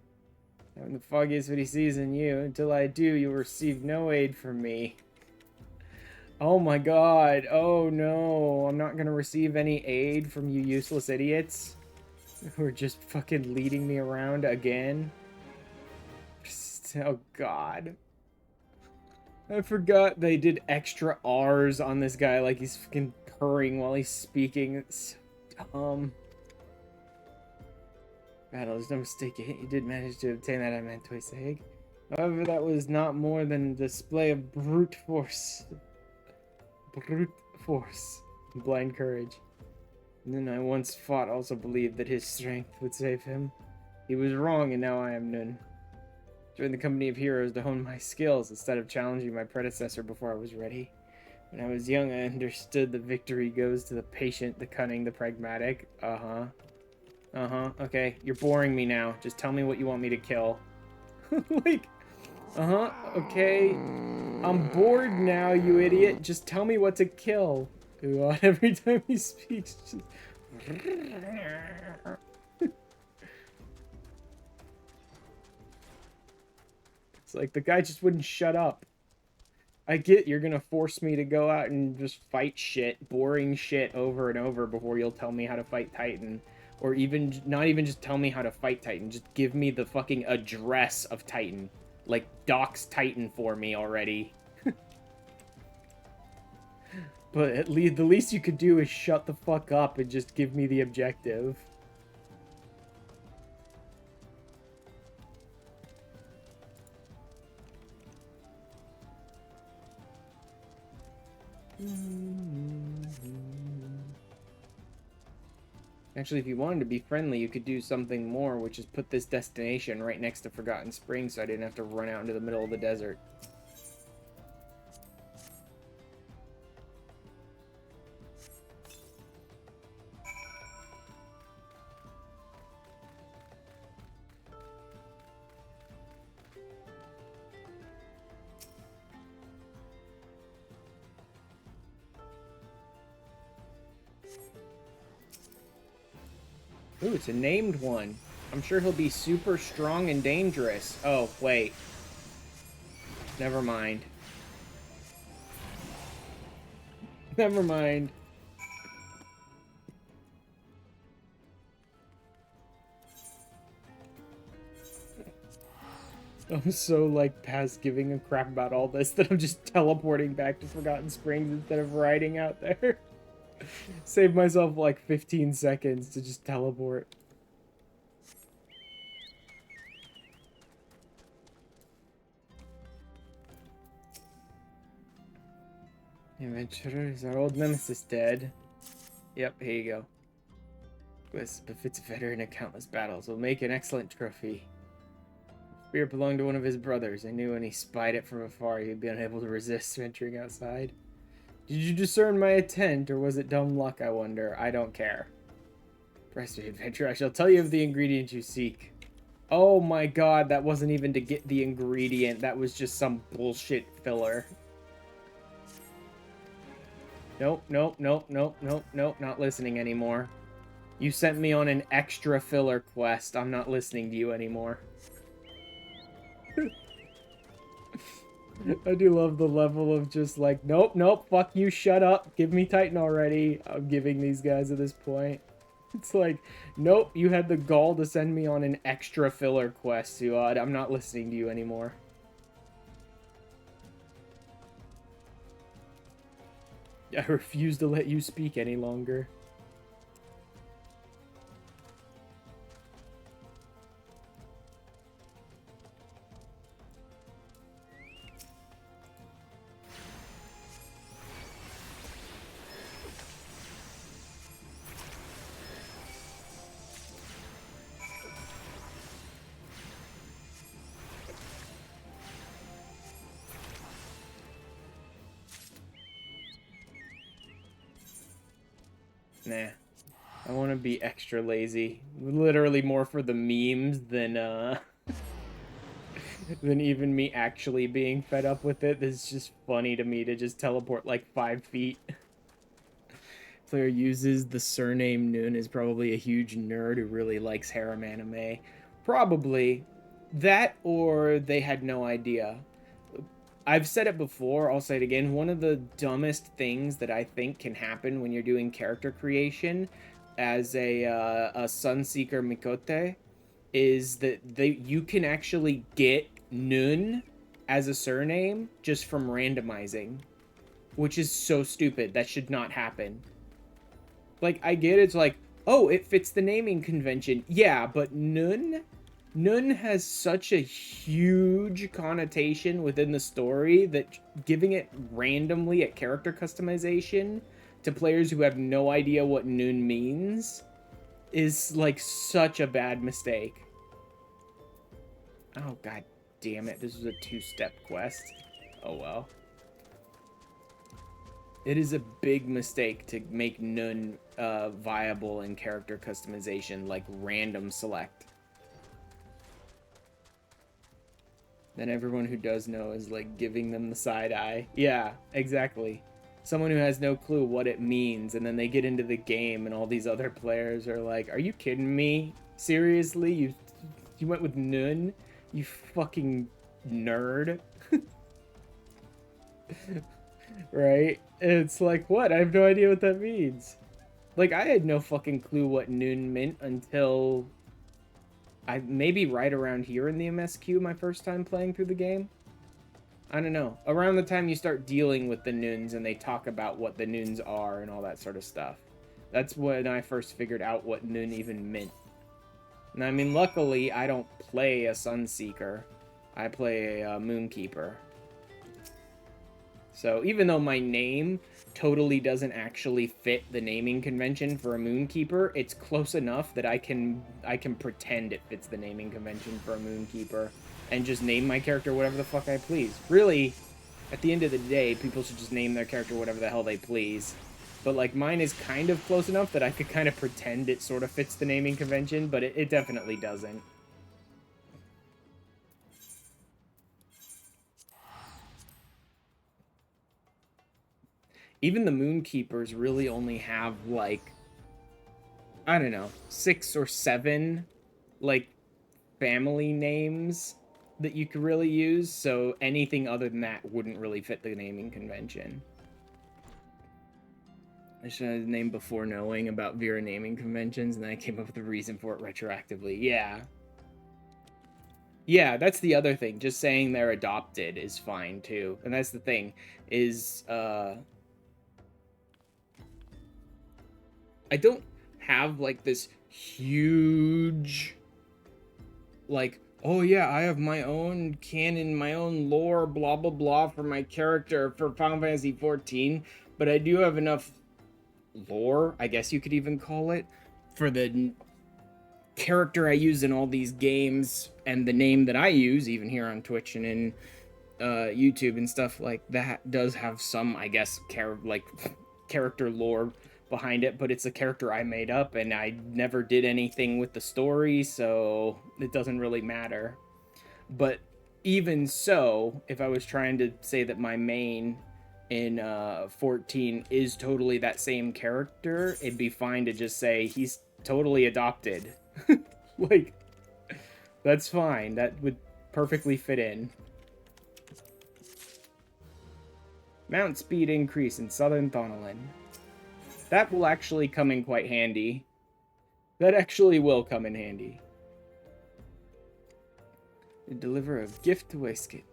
I haven't the foggiest what he sees in you. Until I do, you'll receive no aid from me. Oh my god. Oh no. I'm not gonna receive any aid from you useless idiots who are just fucking leading me around again. Oh god. I forgot they did extra R's on this guy like he's fucking purring while he's speaking. It's so dumb. Battle, there's no mistake. You did manage to obtain that Amantoise egg. However, that was not more than a display of brute force. Brute force. And blind courage. And then I once fought also believed that his strength would save him. He was wrong, and now I am none. Joined the company of heroes to hone my skills instead of challenging my predecessor before I was ready. When I was young, I understood that victory goes to the patient, the cunning, the pragmatic. Okay, you're boring me now. Just tell me what you want me to kill. Like, okay. I'm bored now, you idiot. Just tell me what to kill. God, every time he speaks, just... It's like the guy just wouldn't shut up. I get you're gonna force me to go out and just fight shit, boring shit over and over before you'll tell me how to fight Titan. Or even, not even just tell me how to fight Titan, just give me the fucking address of Titan. Like, dox Titan for me already. But at least, the least you could do is shut the fuck up and just give me the objective. Actually, if you wanted to be friendly, you could do something more, which is put this destination right next to Forgotten Springs so I didn't have to run out into the middle of the desert. Ooh, it's a named one. I'm sure he'll be super strong and dangerous. Oh, wait. Never mind. Never mind. I'm so, like, past giving a crap about all this that I'm just teleporting back to Forgotten Springs instead of riding out there. Save myself like 15 seconds to just teleport. Adventurer, is our old nemesis dead? Yep, here you go. This befits a veteran in countless battles. Will make an excellent trophy. Spear belonged to one of his brothers. I knew when he spied it from afar he'd be unable to resist venturing outside. Did you discern my intent, or was it dumb luck, I wonder? I don't care. Press me, adventure. I shall tell you of the ingredient you seek. Oh my god, that wasn't even to get the ingredient. That was just some bullshit filler. Nope, nope, nope, nope, nope, nope. Not listening anymore. You sent me on an extra filler quest. I'm not listening to you anymore. I do love the level of just like, nope, nope, fuck you, shut up, give me Titan already. I'm giving these guys at this point. It's like, nope, you had the gall to send me on an extra filler quest, Suad. I'm not listening to you anymore. I refuse to let you speak any longer. Nah. I want to be extra lazy. Literally more for the memes than than even me actually being fed up with it. It's just funny to me to just teleport like 5 feet. Player uses the surname Noon is probably a huge nerd who really likes harem anime. Probably. That or they had no idea. I've said it before, I'll say it again. One of the dumbest things that I think can happen when you're doing character creation as a Sunseeker Mikote is that you can actually get Nun as a surname just from randomizing, which is so stupid. That should not happen. Like, I get it's like, oh, it fits the naming convention. Yeah, but Nun has such a huge connotation within the story that giving it randomly at character customization to players who have no idea what Nun means is like such a bad mistake. Oh, god damn it. This was a 2-step quest. Oh, well. It is a big mistake to make Nun viable in character customization, like random select. Then everyone who does know is like giving them the side eye. Yeah, exactly. Someone who has no clue what it means, and then they get into the game and all these other players are like, are you kidding me? Seriously? You went with Nun? You fucking nerd. Right? It's like, what? I have no idea what that means. Like, I had no fucking clue what Nun meant until maybe right around here in the MSQ, my first time playing through the game. I don't know. Around the time you start dealing with the Nuns and they talk about what the Nuns are and all that sort of stuff. That's when I first figured out what Nun even meant. And I mean, luckily, I don't play a Sunseeker. I play a Moonkeeper. So even though my name totally doesn't actually fit the naming convention for a Moonkeeper, it's close enough that I can pretend it fits the naming convention for a Moonkeeper and just name my character whatever the fuck I please. Really, at the end of the day, people should just name their character whatever the hell they please. But like mine is kind of close enough that I could kind of pretend it sort of fits the naming convention, but it definitely doesn't. Even the Moonkeepers really only have, like, I don't know, 6 or 7, like, family names that you could really use, so anything other than that wouldn't really fit the naming convention. I should have named before knowing about Vera naming conventions, and then I came up with a reason for it retroactively. Yeah. Yeah, that's the other thing. Just saying they're adopted is fine, too. And that's the thing, is, I don't have, like, this huge, like, oh yeah, I have my own canon, my own lore, blah, blah, blah, for my character for Final Fantasy XIV, but I do have enough lore, I guess you could even call it, for the character I use in all these games, and the name that I use, even here on Twitch and in YouTube and stuff like that, does have some, I guess, character lore behind it, but it's a character I made up, and I never did anything with the story, so it doesn't really matter. But even so, if I was trying to say that my main in 14 is totally that same character, it'd be fine to just say he's totally adopted. Like, that's fine. That would perfectly fit in. Mount speed increase in southern Thonolin. That will actually come in quite handy. That actually will come in handy. Deliver a gift to Waistcoat.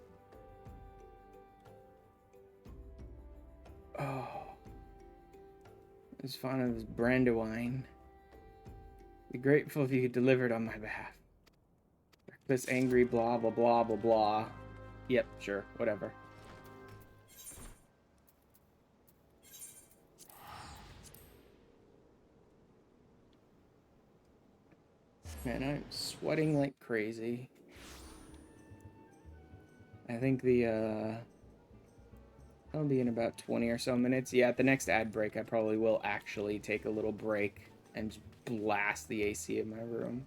Oh. It's fond of this Brandywine. Be grateful if you could deliver it on my behalf. Breakfast angry, blah, blah, blah, blah, blah. Yep, sure, whatever. Man, I'm sweating like crazy. I think I'll be in about 20 or so minutes. Yeah, at the next ad break, I probably will actually take a little break and just blast the AC in my room.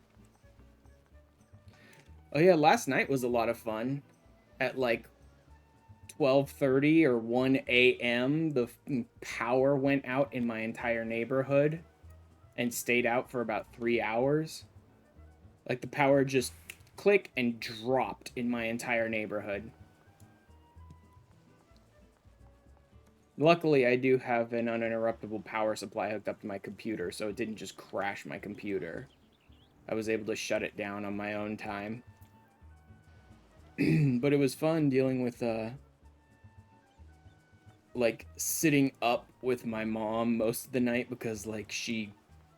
Oh yeah, last night was a lot of fun. At like 12:30 or 1 a.m., the power went out in my entire neighborhood and stayed out for about 3 hours. Like, the power just click and dropped in my entire neighborhood. Luckily, I do have an uninterruptible power supply hooked up to my computer, so it didn't just crash my computer. I was able to shut it down on my own time. But it was fun dealing with, like, sitting up with my mom most of the night because, like, she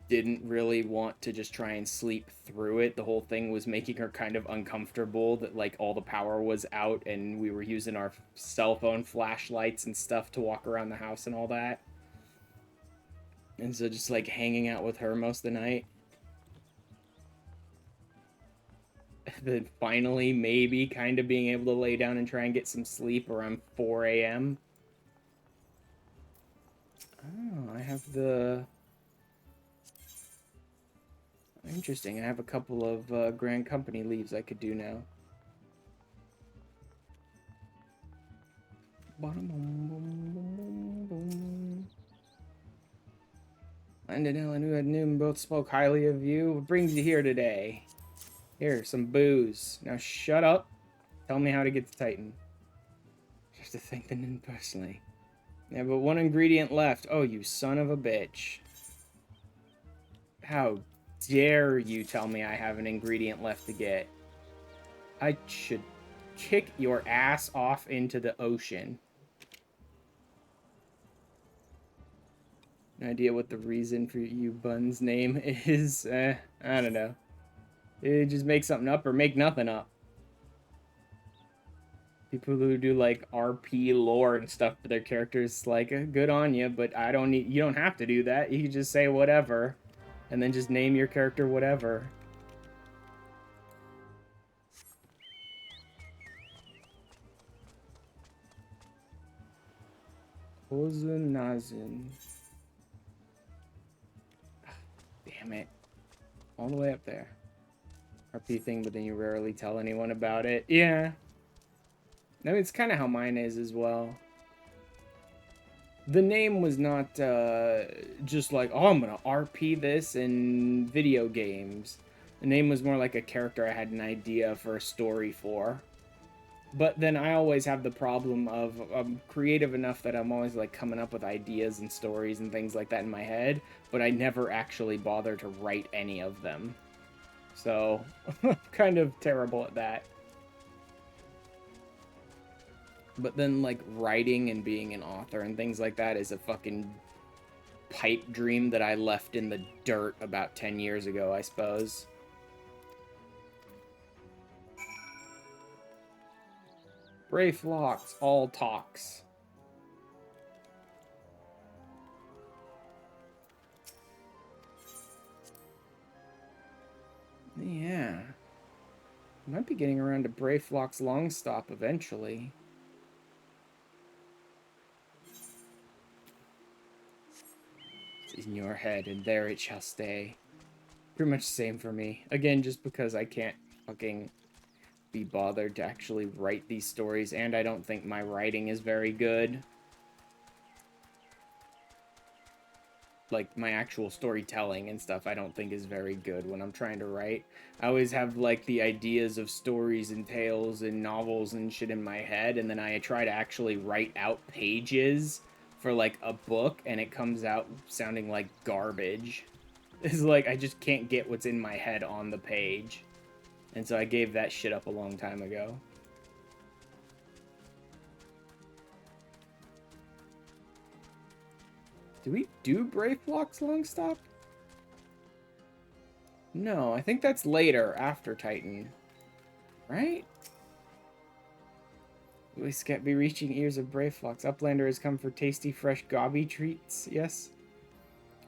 didn't really want to just try and sleep through it. The whole thing was making her kind of uncomfortable that, like, all the power was out and we were using our cell phone flashlights and stuff to walk around the house and all that. And so just, like, hanging out with her most of the night. Then finally, maybe, kind of being able to lay down and try and get some sleep around 4 a.m. Oh, I have the... Interesting, I have a couple of Grand Company leaves I could do now. Landon and Noon both spoke highly of you. What brings you here today? Here, some booze. Now shut up. Tell me how to get to Titan. I have to thank the Noon personally. Yeah, but one ingredient left. Oh, you son of a bitch. How dare you tell me I have an ingredient left to get? I should kick your ass off into the ocean. No idea what the reason for you Bun's name is. I don't know. Just make something up or make nothing up. People who do like RP lore and stuff for their characters, like, good on you, but I don't need. You don't have to do that. You can just say whatever, and then just name your character whatever. Ozunazun. Damn it. All the way up there. RP thing, but then you rarely tell anyone about it. Yeah. I mean, it's kind of how mine is as well. The name was not just like, oh, I'm going to RP this in video games. The name was more like a character I had an idea for a story for. But then I always have the problem of I'm creative enough that I'm always like coming up with ideas and stories and things like that in my head, but I never actually bother to write any of them. So, I'm kind of terrible at that. But then, like, writing and being an author and things like that is a fucking pipe dream that I left in the dirt about 10 years ago, I suppose. Brave Locks, all talks. Yeah. Might be getting around to Brayflock's long stop eventually. It's in your head, and there it shall stay. Pretty much the same for me. Again, just because I can't fucking be bothered to actually write these stories, and I don't think my writing is very good. like my actual storytelling and stuff I don't think is very good when I'm trying to write. I always have like the ideas of stories and tales and novels and shit in my head, and then I try to actually write out pages for like a book, and it comes out sounding like garbage. It's like I just can't get what's in my head on the page. And so I gave that shit up a long time ago. Do we do Brayflock's long stop? No, I think that's later, after Titan. Right? We can't be reaching ears of Brayflox. Uplander has come for tasty, fresh gobby treats. Yes.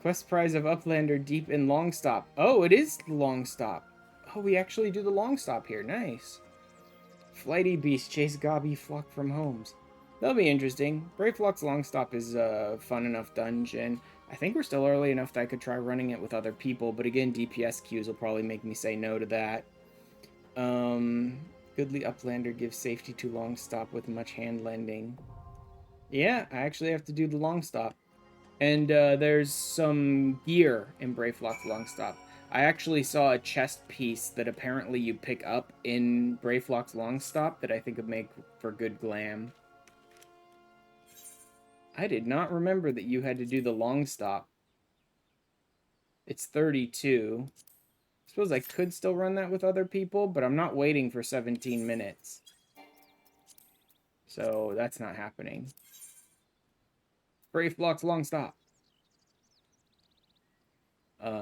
Quest prize of Uplander deep in long stop. Oh, it is long stop. Oh, we actually do the long stop here. Nice. Flighty beasts chase gobby flock from homes. That'll be interesting. Brayflock's long stop is a fun enough dungeon. I think we're still early enough that I could try running it with other people, but again, DPS queues will probably make me say no to that. Goodly Uplander gives safety to long stop with much hand lending. Yeah, I actually have to do the long stop. And there's some gear in Brayflock's long stop. I actually saw a chest piece that apparently you pick up in Brayflock's long stop that I think would make for good glam. I did not remember that you had to do the long stop. It's 32. I suppose I could still run that with other people, but I'm not waiting for 17 minutes. So that's not happening. Brayflock's long stop.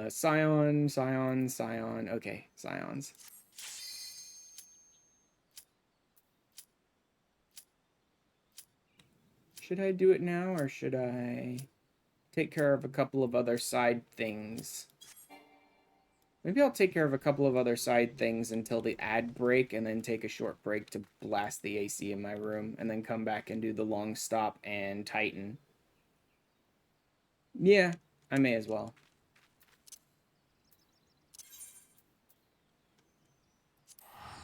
Scion. Okay, Scions. Should I do it now, or should I take care of a couple of other side things? Maybe I'll take care of a couple of other side things until the ad break, and then take a short break to blast the AC in my room, and then come back and do the long stop and Titan. Yeah, I may as well.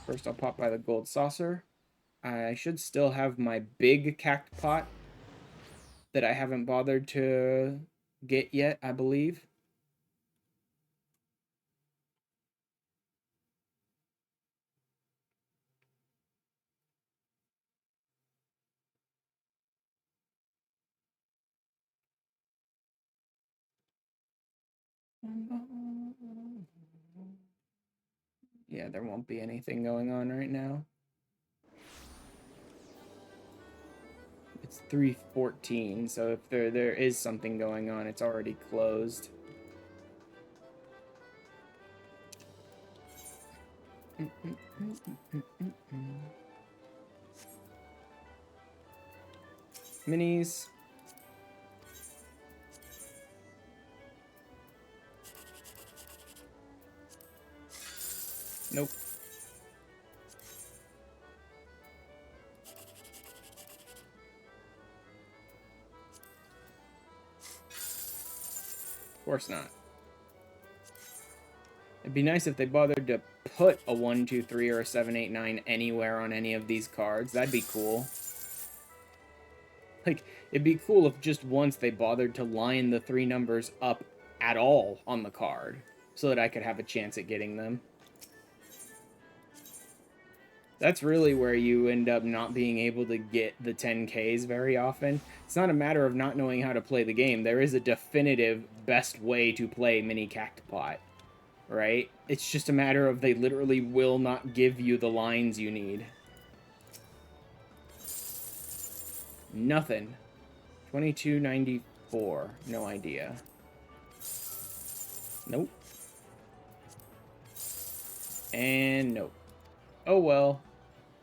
First, I'll pop by the gold saucer. I should still have my big cact pot that I haven't bothered to get yet, I believe. Yeah, there won't be anything going on right now. It's 3:14, so if there is something going on, it's already closed. Minis. Nope. Of course not. It'd be nice if they bothered to put a 1, 2, 3 or a 7, 8, 9 anywhere on any of these cards. That'd be cool. Like, it'd be cool if just once they bothered to line the 3 numbers up at all on the card, so that I could have a chance at getting them. That's really where you end up not being able to get the 10Ks very often. It's not a matter of not knowing how to play the game. There is a definitive best way to play Mini Cactopot, right? It's just a matter of they literally will not give you the lines you need. Nothing. 2294. No idea. Nope. And nope. Oh well.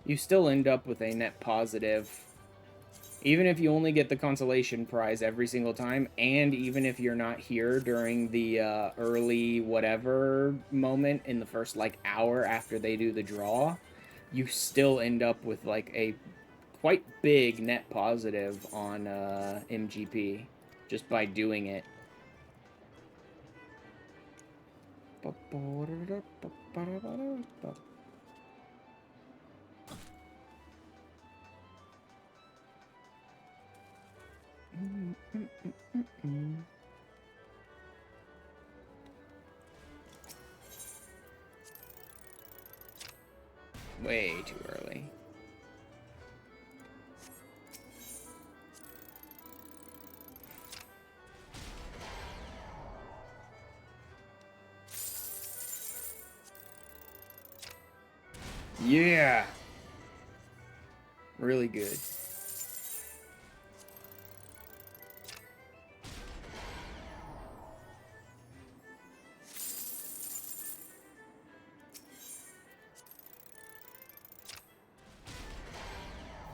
You still end up with a net positive. Even if you only get the consolation prize every single time, and even if you're not here during the early whatever moment in the first, like, hour after they do the draw, you still end up with, like, a quite big net positive on MGP just by doing it. Way too early. Yeah. Really good.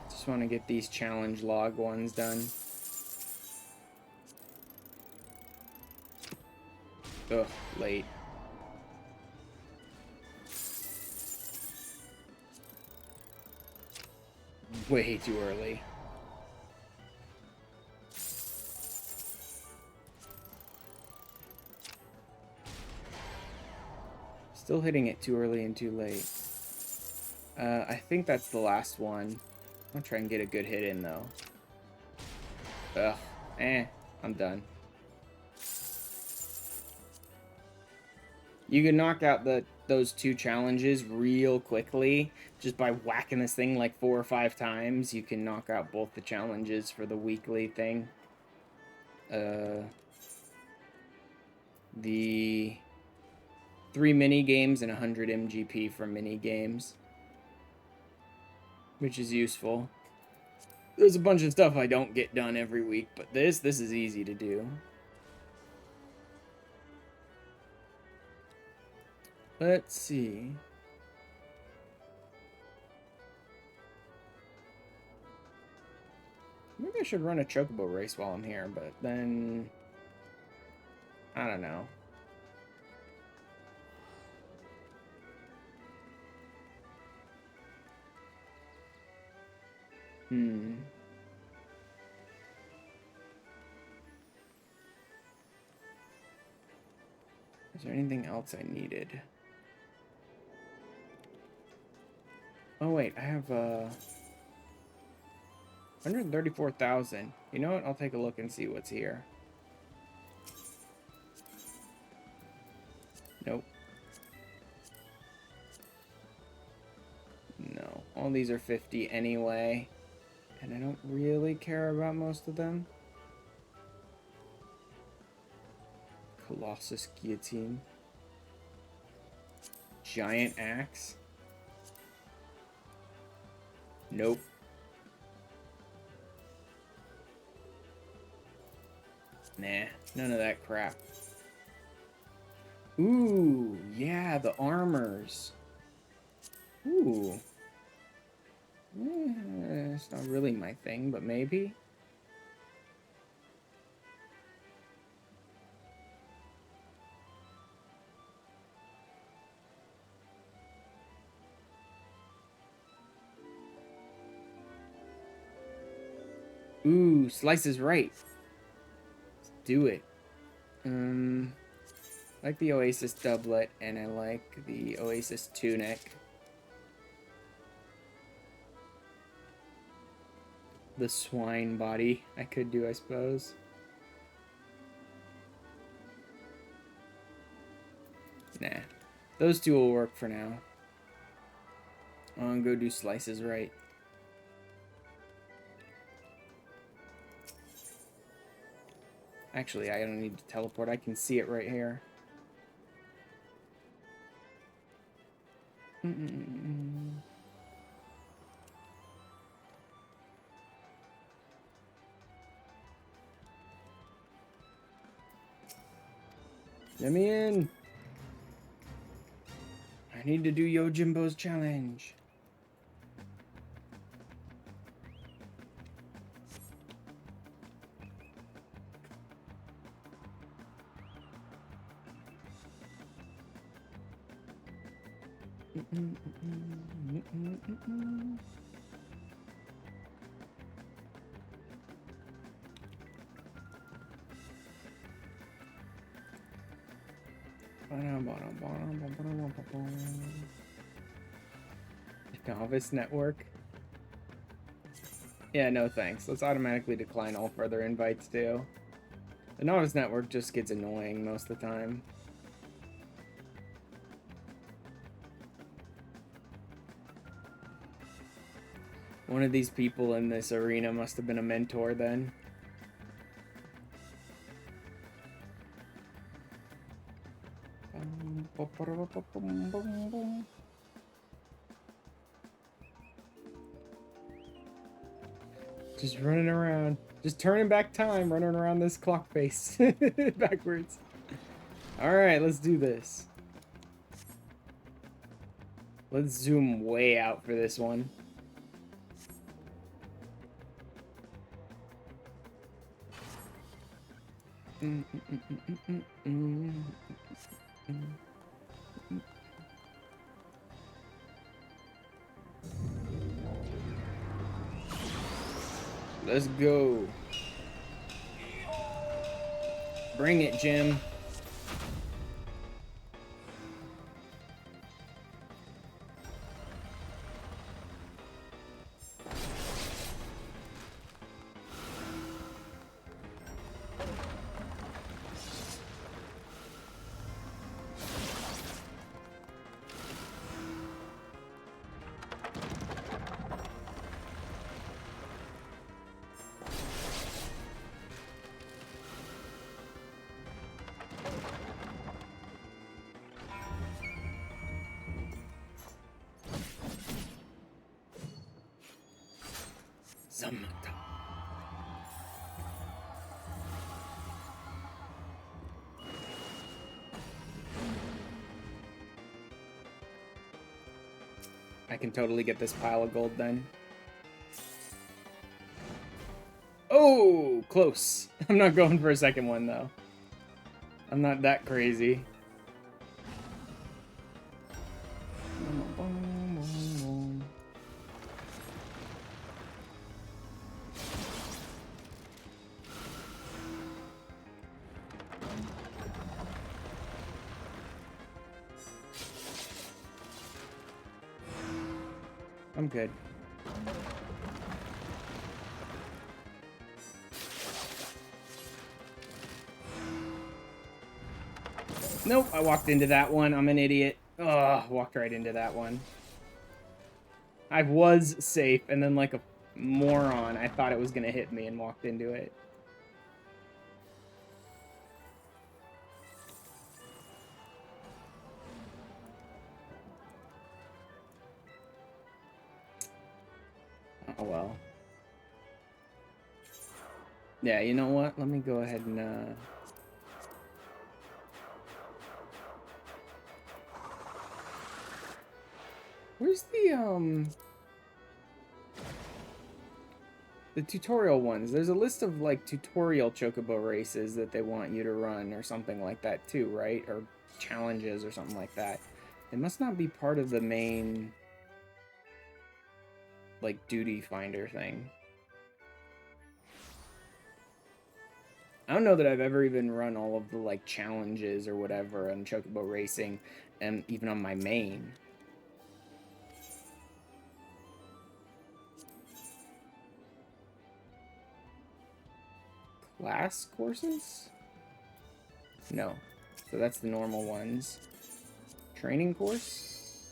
Just want to get these challenge log ones done. Ugh, late. Way too early. Still hitting it too early and too late. I think that's the last one. I'll try and get a good hit in, though. Ugh. I'm done. You can knock out those two challenges real quickly. Just by whacking this thing like 4 or 5 times, you can knock out both the challenges for the weekly thing. The 3 mini games and 100 MGP for mini games, which is useful. There's a bunch of stuff I don't get done every week, but this is easy to do. Let's see. Maybe I should run a chocobo race while I'm here, but then I don't know. Is there anything else I needed? Oh wait, I have 134,000. You know what? I'll take a look and see what's here. Nope. No. All these are 50 anyway. And I don't really care about most of them. Colossus Guillotine. Giant Axe. Nope. Nah, none of that crap. Ooh, yeah, the armors. Ooh. It's not really my thing, but maybe. Ooh, Slice is right. Let's do it. I like the Oasis doublet, and I like the Oasis tunic. The swine body I could do, I suppose. Nah. Those two will work for now. I'm gonna go do Slices right. Actually, I don't need to teleport. I can see it right here. Let me in. I need to do Yojimbo's challenge. Novice network. Yeah, no thanks. Let's automatically decline all further invites too. The novice network just gets annoying most of the time. One of these people in this arena must have been a mentor then. Just running around. Just turning back time, running around this clock face. Backwards. Alright, let's do this. Let's zoom way out for this one. Let's go. Bring it, Jim. I can totally get this pile of gold then. Oh, close. I'm not going for a second one though. I'm not that crazy. I'm good. Nope, I walked into that one. I'm an idiot. Ugh, walked right into that one. I was safe, and then like a moron, I thought it was gonna hit me and walked into it. Oh well. Yeah, you know what? Let me go ahead and where's the tutorial ones? There's a list of like tutorial chocobo races that they want you to run or something like that too, right? Or challenges or something like that. They must not be part of the main like duty finder thing. I don't know that I've ever even run all of the like challenges or whatever on chocobo racing, and even on my main. Class courses? No. So that's the normal ones. Training course?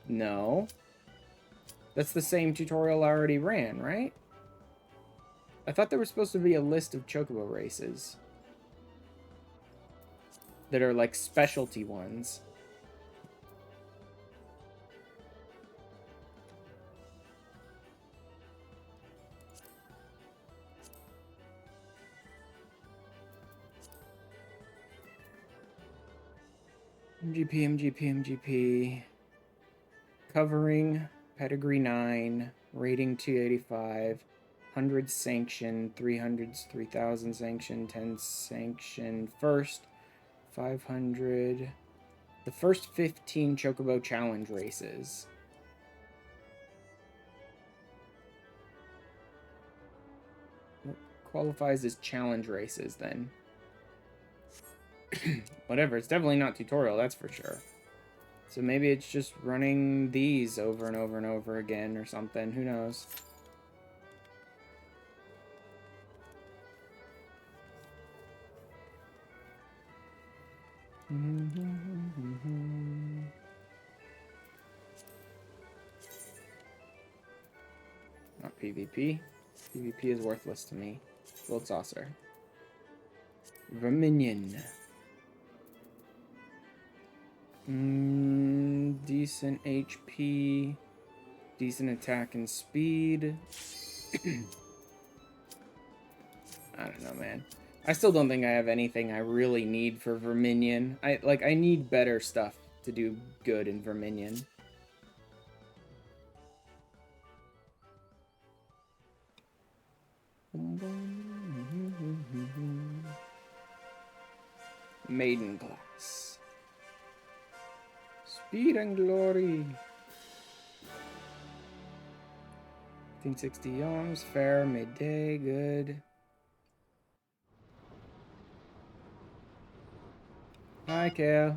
No. That's the same tutorial I already ran, right? I thought there was supposed to be a list of chocobo races that are like specialty ones. MGP. Covering, Pedigree 9, Rating 285, 100 Sanction, 300s, 3000 Sanction, 10 Sanction, First, 500... The first 15 Chocobo Challenge races. What qualifies as challenge races, then? Whatever, it's definitely not tutorial, that's for sure. So maybe it's just running these over and over and over again or something. Who knows? PvP. PvP is worthless to me. Gold saucer. Verminion. Decent HP. Decent attack and speed. I don't know, man. I still don't think I have anything I really need for Verminion. I need better stuff to do good in Verminion. Maiden class. Speed and glory. 1560 arms, fair, midday, good. Hi, Kale.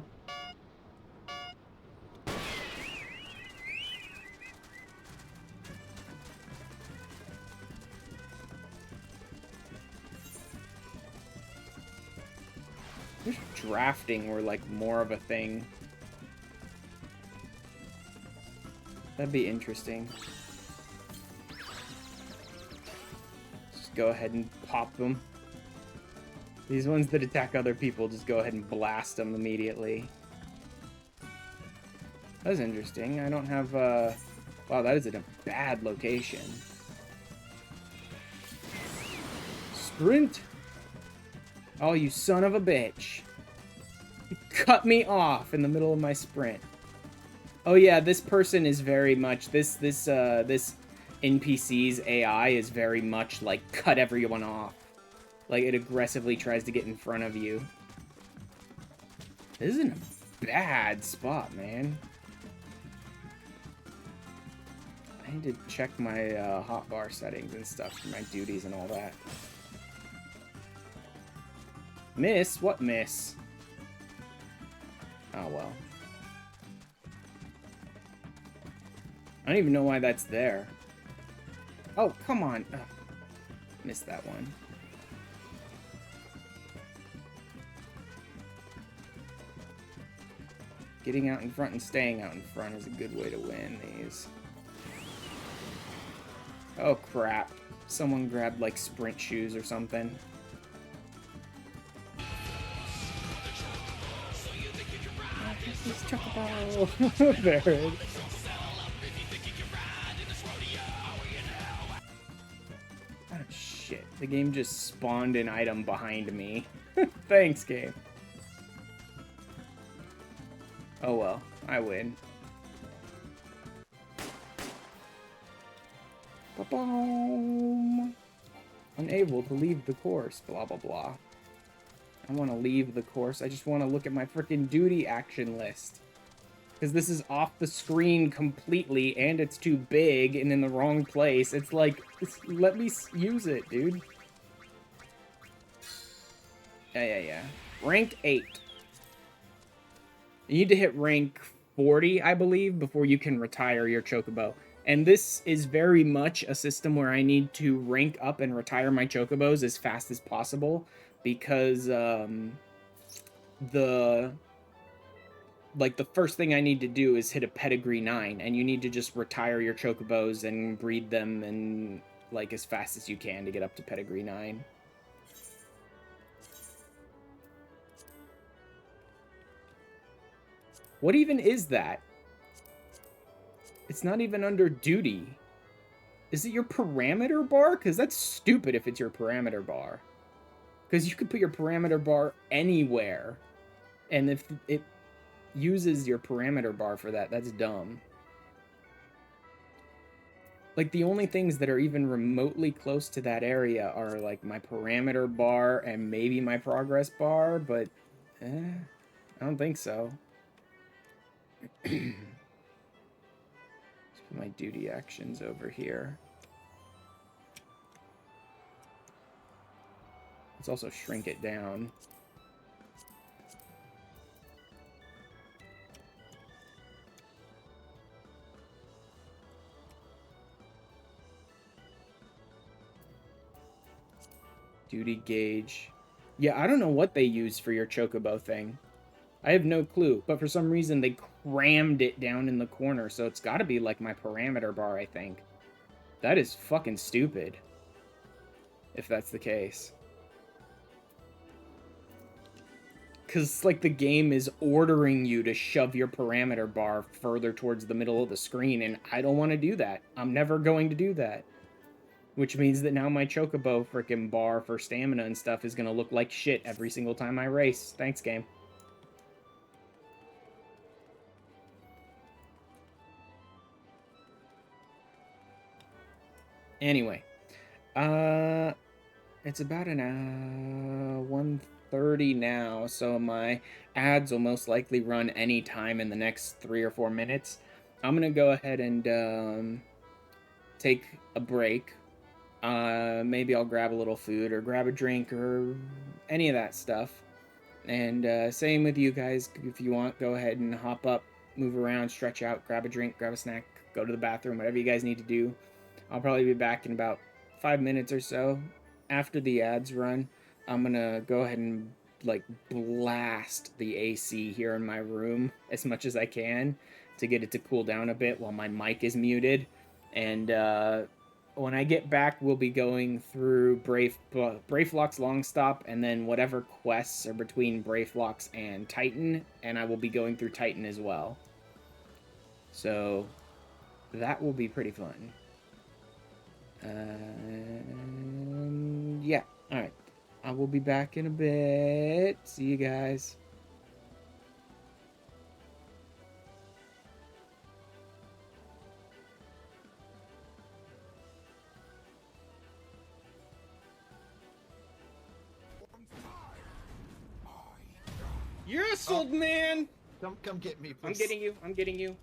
Wish drafting were like more of a thing. That'd be interesting. Just go ahead and pop them. These ones that attack other people, just go ahead and blast them immediately. That's interesting. I don't have, wow, that is in a bad location. Sprint! Oh, you son of a bitch. You cut me off in the middle of my sprint. Oh yeah, this person is very much, this NPC's AI is very much like cut everyone off. Like it aggressively tries to get in front of you. This is in a bad spot, man. I need to check my hotbar settings and stuff for my duties and all that. Miss? What miss? Oh, well. I don't even know why that's there. Oh, come on. Ugh. Missed that one. Getting out in front and staying out in front is a good way to win these. Oh, crap. Someone grabbed, like, sprint shoes or something. Let's chocobo. There it is. Oh, shit. The game just spawned an item behind me. Thanks, game. Oh well, I win. Ba-boom. Unable to leave the course, blah blah blah. I want to leave the course. I just want to look at my freaking duty action list. Because this is off the screen completely, and it's too big and in the wrong place. It's like, let me use it, dude. Yeah. Rank 8. You need to hit rank 40, I believe, before you can retire your chocobo. And this is very much a system where I need to rank up and retire my chocobos as fast as possible. Because, the first thing I need to do is hit a pedigree 9, and you need to just retire your chocobos and breed them and, like, as fast as you can to get up to pedigree 9. What even is that? It's not even under duty. Is it your parameter bar? Because that's stupid if it's your parameter bar. Because you could put your parameter bar anywhere. And if it uses your parameter bar for that, that's dumb. Like, the only things that are even remotely close to that area are, like, my parameter bar and maybe my progress bar, but, I don't think so. Let's put my duty actions over here. Let's also shrink it down. Duty gauge. Yeah, I don't know what they used for your chocobo thing. I have no clue, but for some reason they crammed it down in the corner, so it's got to be like my parameter bar, I think. That is fucking stupid. If that's the case. Because, like, the game is ordering you to shove your parameter bar further towards the middle of the screen, and I don't want to do that. I'm never going to do that. Which means that now my Chocobo frickin' bar for stamina and stuff is going to look like shit every single time I race. Thanks, game. Anyway. It's about an hour, 1:30 now, so my ads will most likely run any time in the next 3 or 4 minutes. I'm gonna go ahead and take a break. Maybe I'll grab a little food or grab a drink or any of that stuff. And same with you guys. If you want, go ahead and hop up, move around, stretch out, grab a drink, grab a snack, go to the bathroom, whatever you guys need to do. I'll probably be back in about 5 minutes or so. After the ads run, I'm gonna go ahead and like blast the AC here in my room as much as I can to get it to cool down a bit while my mic is muted. And when I get back, we'll be going through Brayflock's Long Stop and then whatever quests are between Brayflock's and Titan, and I will be going through Titan as well. So that will be pretty fun. Yeah, alright. I will be back in a bit. See you guys. Yes, old man! Come get me, please. I'm getting you.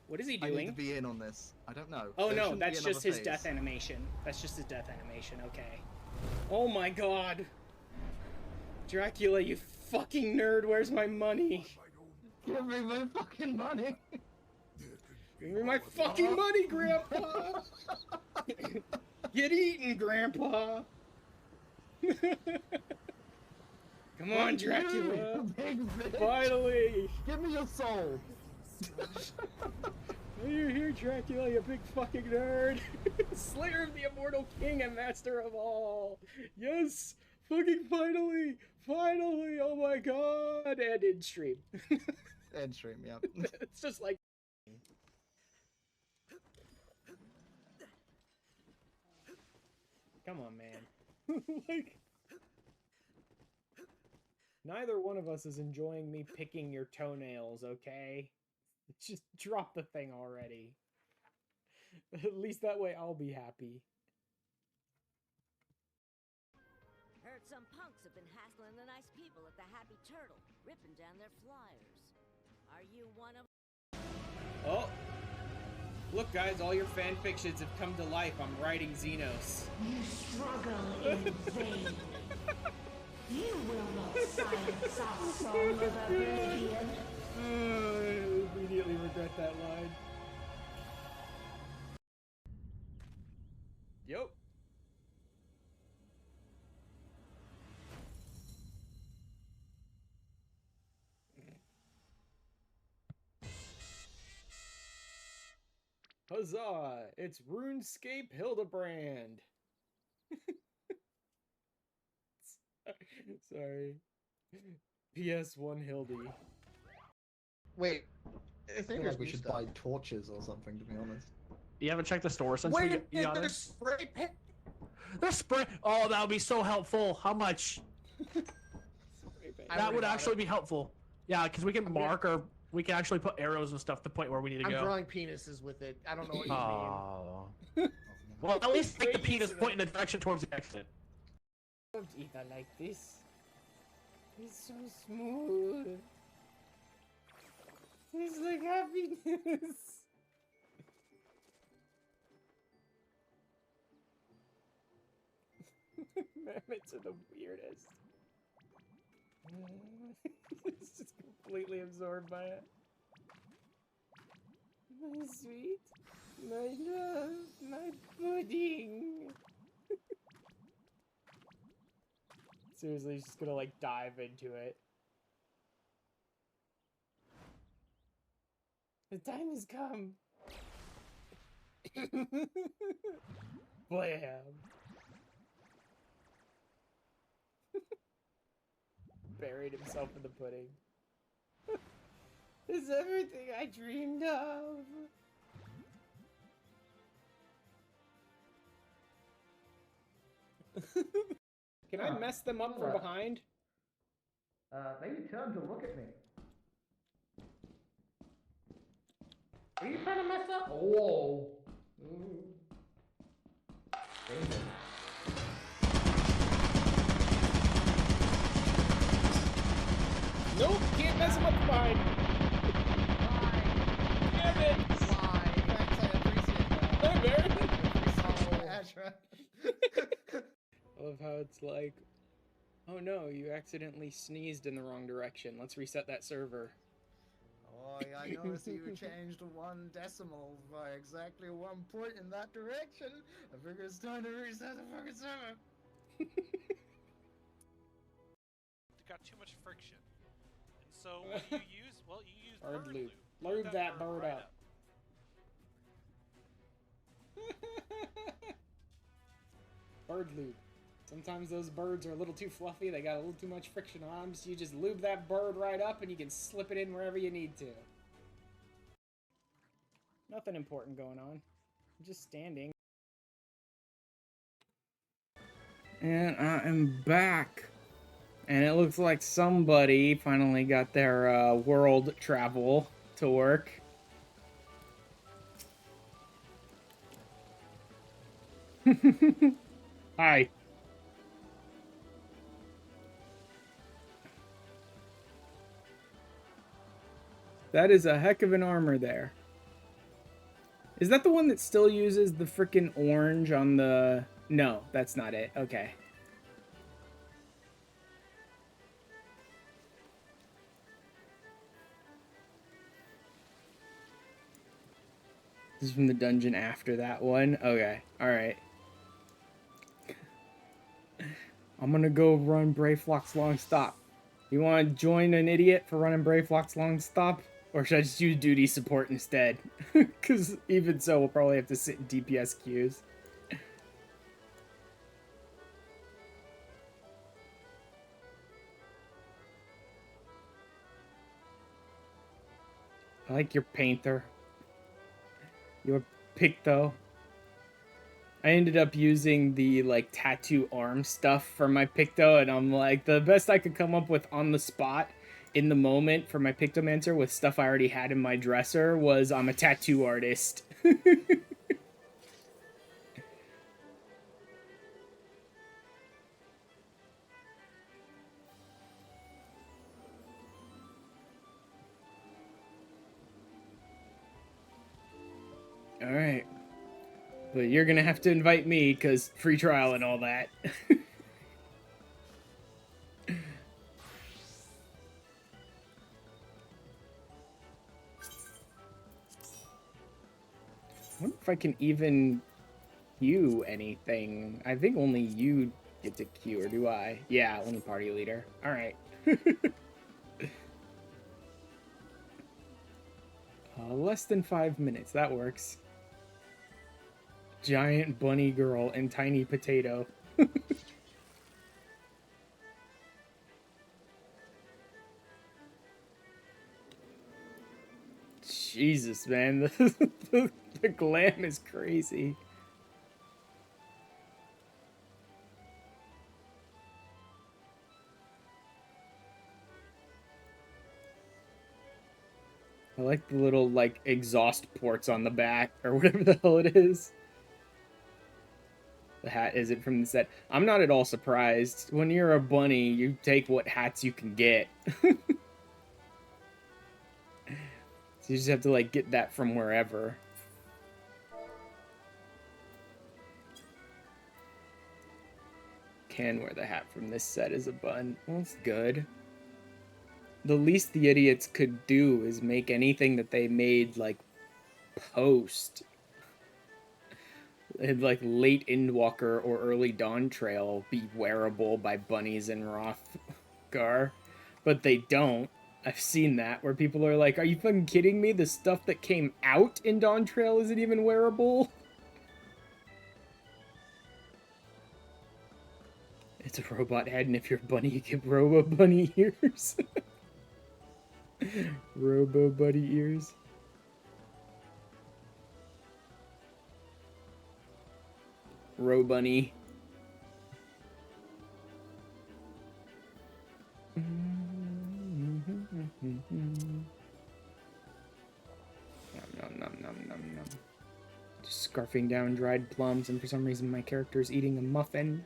What is he doing? I need to be in on this. I don't know. Oh no, that's just his death animation. That's just his death animation, okay. Oh my god. Dracula, you fucking nerd, where's my money? Give me my fucking money! Give me my fucking money, Grandpa! Get eaten, Grandpa! Come on, Dracula! Finally! Give me your soul! Are you here, Dracula, you big fucking nerd? Slayer of the Immortal King and Master of all! Yes! Fucking finally! Finally! Oh my god! And in stream. End stream, yeah. It's just like... Come on, man. Like... Neither one of us is enjoying me picking your toenails, okay? Just drop the thing already. At least that way I'll be happy. Heard some punks have been hassling the nice people at the Happy Turtle, ripping down their flyers. Are you one of... Oh! Look, guys, all your fan fictions have come to life. I'm writing Xenos. You struggle in vain. You will not silence our song of oblivion. I immediately regret that line. Yup. Huzzah! It's RuneScape Hildebrand! Sorry. PS1 Hildy. Wait, I I feel like we should buy torches or something, to be honest. You haven't checked the store since Wait, we got there's it? spray paint? There's spray. Oh, that would be so helpful. How much? That would actually be helpful. Yeah, because we can mark or we can actually put arrows and stuff to point where we need to go. I'm drawing penises with it. I don't know what you mean. Well, at least make the penis point in the direction towards the exit. Don't eat that like this. It's so smooth. It's like happiness. Mammoths are the weirdest. It's just completely absorbed by it. My sweet, my love, my pudding. Seriously, he's just gonna like dive into it. The time has come. Blam. Buried himself in the pudding. This is everything I dreamed of. Can I mess them up from behind? Maybe tell him to look at me. Are you trying to mess up? Whoa. David. Nope, can't mess them up from behind. Damn it. Why? Thanks, I appreciate that. Hey, Barry. I love how it's like, oh no, you accidentally sneezed in the wrong direction. Let's reset that server. Oh, I noticed you changed 1 decimal by exactly 1 point in that direction. I figure it's time to reset the fucking server. Got too much friction. And so what do you use? Well, you use Bird bird loop. loop. Lube that bird right up. Bird lube. Sometimes those birds are a little too fluffy, they got a little too much friction on them, so you just lube that bird right up and you can slip it in wherever you need to. Nothing important going on. I'm just standing. And I am back. And it looks like somebody finally got their world travel to work. Hi. That is a heck of an armor there. Is that the one that still uses the frickin' orange on the... No, that's not it. Okay. This is from the dungeon after that one? Okay, alright. I'm gonna go run Brayflock's Long Stop. You wanna join an idiot for running Brayflock's Long Stop? Or should I just use duty support instead? Because even so, we'll probably have to sit in DPS queues. I like your painter. Your Picto. I ended up using the, like, tattoo arm stuff for my Picto, and I'm like, the best I could come up with on the spot, in the moment, for my Pictomancer with stuff I already had in my dresser was, I'm a tattoo artist. Alright. But you're gonna have to invite me, because free trial and all that. I wonder if I can even queue anything. I think only you get to queue, or do I? Yeah, only party leader. Alright. Less than 5 minutes. That works. Giant bunny girl and tiny potato. Jesus, man. The glam is crazy. I like the little, like, exhaust ports on the back, or whatever the hell it is. The hat isn't from the set. I'm not at all surprised. When you're a bunny, you take what hats you can get. So you just have to, like, get that from wherever. Can wear the hat from this set as a bun. Well, that's good. The least the idiots could do is make anything that they made, like, post. Like, late Endwalker or early Dawn Trail be wearable by bunnies in Rothgar. But they don't. I've seen that, where people are like, are you fucking kidding me? The stuff that came out in Dawn Trail isn't even wearable? It's a robot head, and if you're a bunny, you get Robo Bunny ears. Robo Bunny ears. Bunny. Nom nom nom nom nom. Just scarfing down dried plums, and for some reason my character is eating a muffin.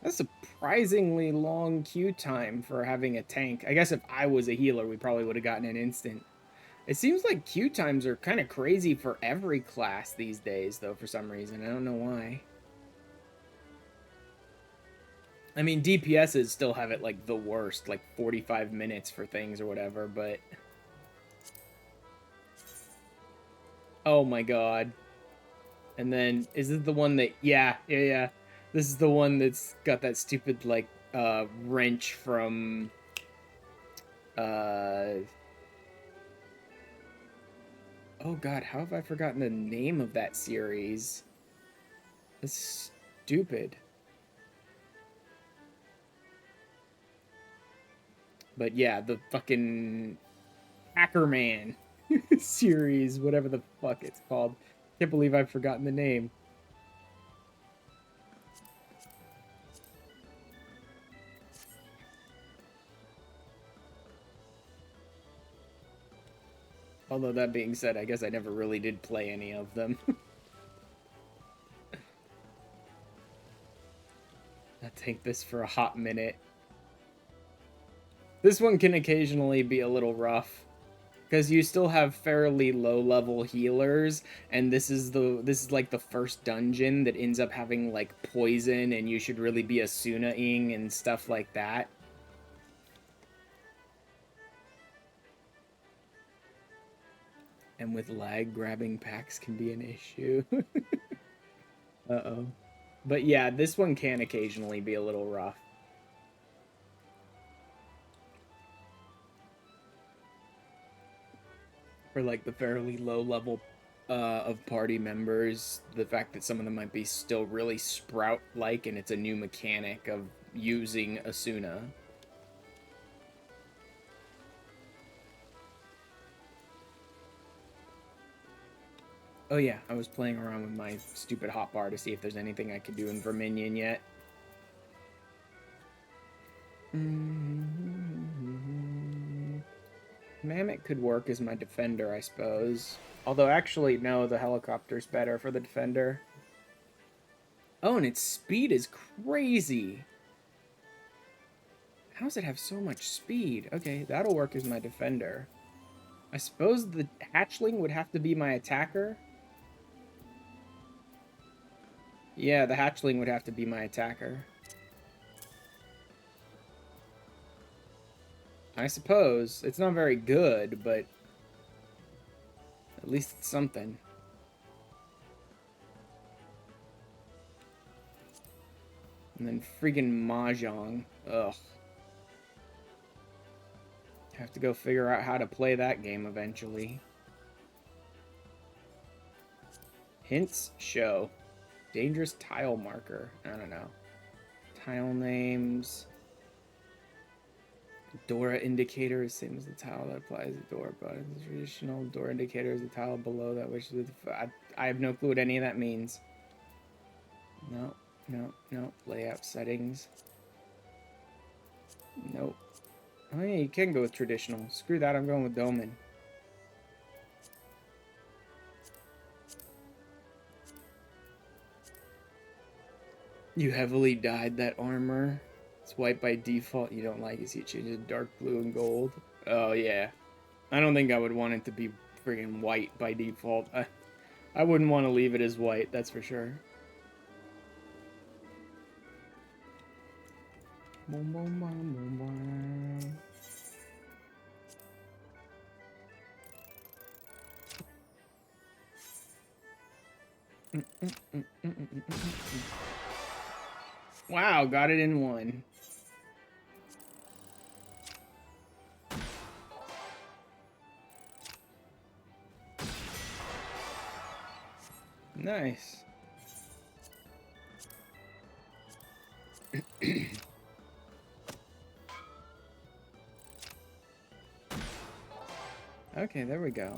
That's a surprisingly long queue time for having a tank. I guess if I was a healer, we probably would have gotten an instant. It seems like queue times are kind of crazy for every class these days, though, for some reason. I don't know why. I mean, DPSs still have it, like, the worst, like 45 minutes for things or whatever, but... Oh my god. And then, is it the one that... Yeah. This is the one that's got that stupid, like, wrench from... Oh god, how have I forgotten the name of that series? That's stupid. But yeah, the fucking Hacker Man series, whatever the fuck it's called. Can't believe I've forgotten the name. Although that being said, I guess I never really did play any of them. I'll take this for a hot minute. This one can occasionally be a little rough, because you still have fairly low-level healers, and this is like the first dungeon that ends up having like poison, and you should really be Asuna-ing and stuff like that. And with lag, grabbing packs can be an issue. Uh-oh. But yeah, this one can occasionally be a little rough. For like the fairly low level of party members, the fact that some of them might be still really Sprout-like, and it's a new mechanic of using Asuna. Oh yeah, I was playing around with my stupid hotbar to see if there's anything I could do in Verminion yet. Mammoth could work as my defender, I suppose. Although, actually, no, the helicopter's better for the defender. Oh, and its speed is crazy. How does it have so much speed? Okay, that'll work as my defender. I suppose the hatchling would have to be my attacker. Yeah, the hatchling would have to be my attacker. I suppose. It's not very good, but at least it's something. And then freaking Mahjong. Ugh. Have to go figure out how to play that game eventually. Hints show. Dangerous tile marker. I don't know. Tile names. Door indicator is the same as the tile that applies the door, but the traditional door indicator is the tile below that, which is I have no clue what any of that means. No. Layout settings. Nope. Oh yeah, you can go with traditional. Screw that, I'm going with Doman. You heavily dyed that armor. It's white by default. You don't like it, so you change it to dark blue and gold. Oh yeah. I don't think I would want it to be friggin' white by default. I wouldn't want to leave it as white, that's for sure. Boom, boom, boom, boom, boom. Wow, got it in one. Nice. Okay, there we go.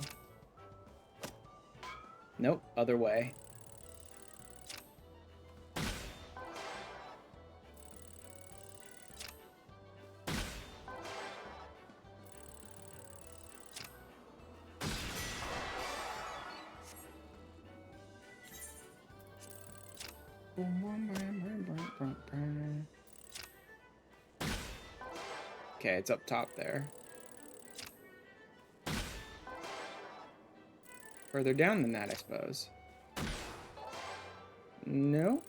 Nope, other way. Okay, it's up top there. Further down than that, I suppose. No?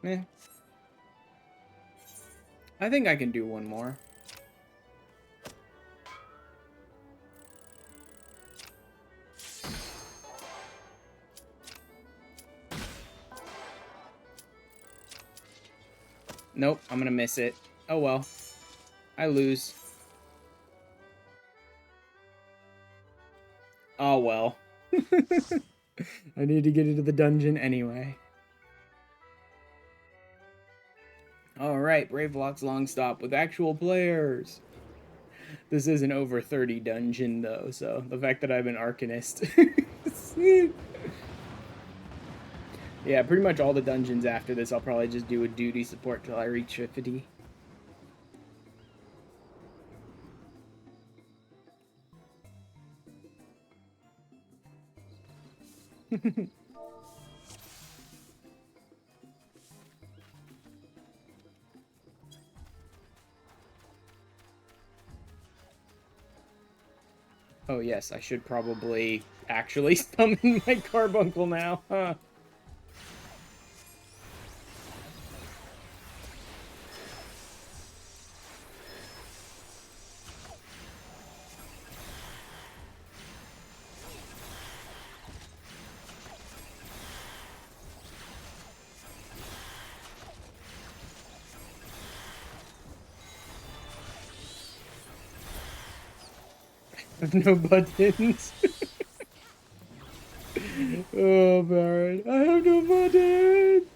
Eh. I think I can do one more. Nope, I'm gonna miss it. Oh well. I lose. Oh well. I need to get into the dungeon anyway. Alright, Brave Lock's Long Stop with actual players. This is an over 30 dungeon though, so the fact that I'm an Arcanist. Yeah, pretty much all the dungeons after this I'll probably just do a duty support till I reach 50. Oh yes, I should probably actually summon my carbuncle now, huh? I have no buttons. Oh, Baron. I have no buttons.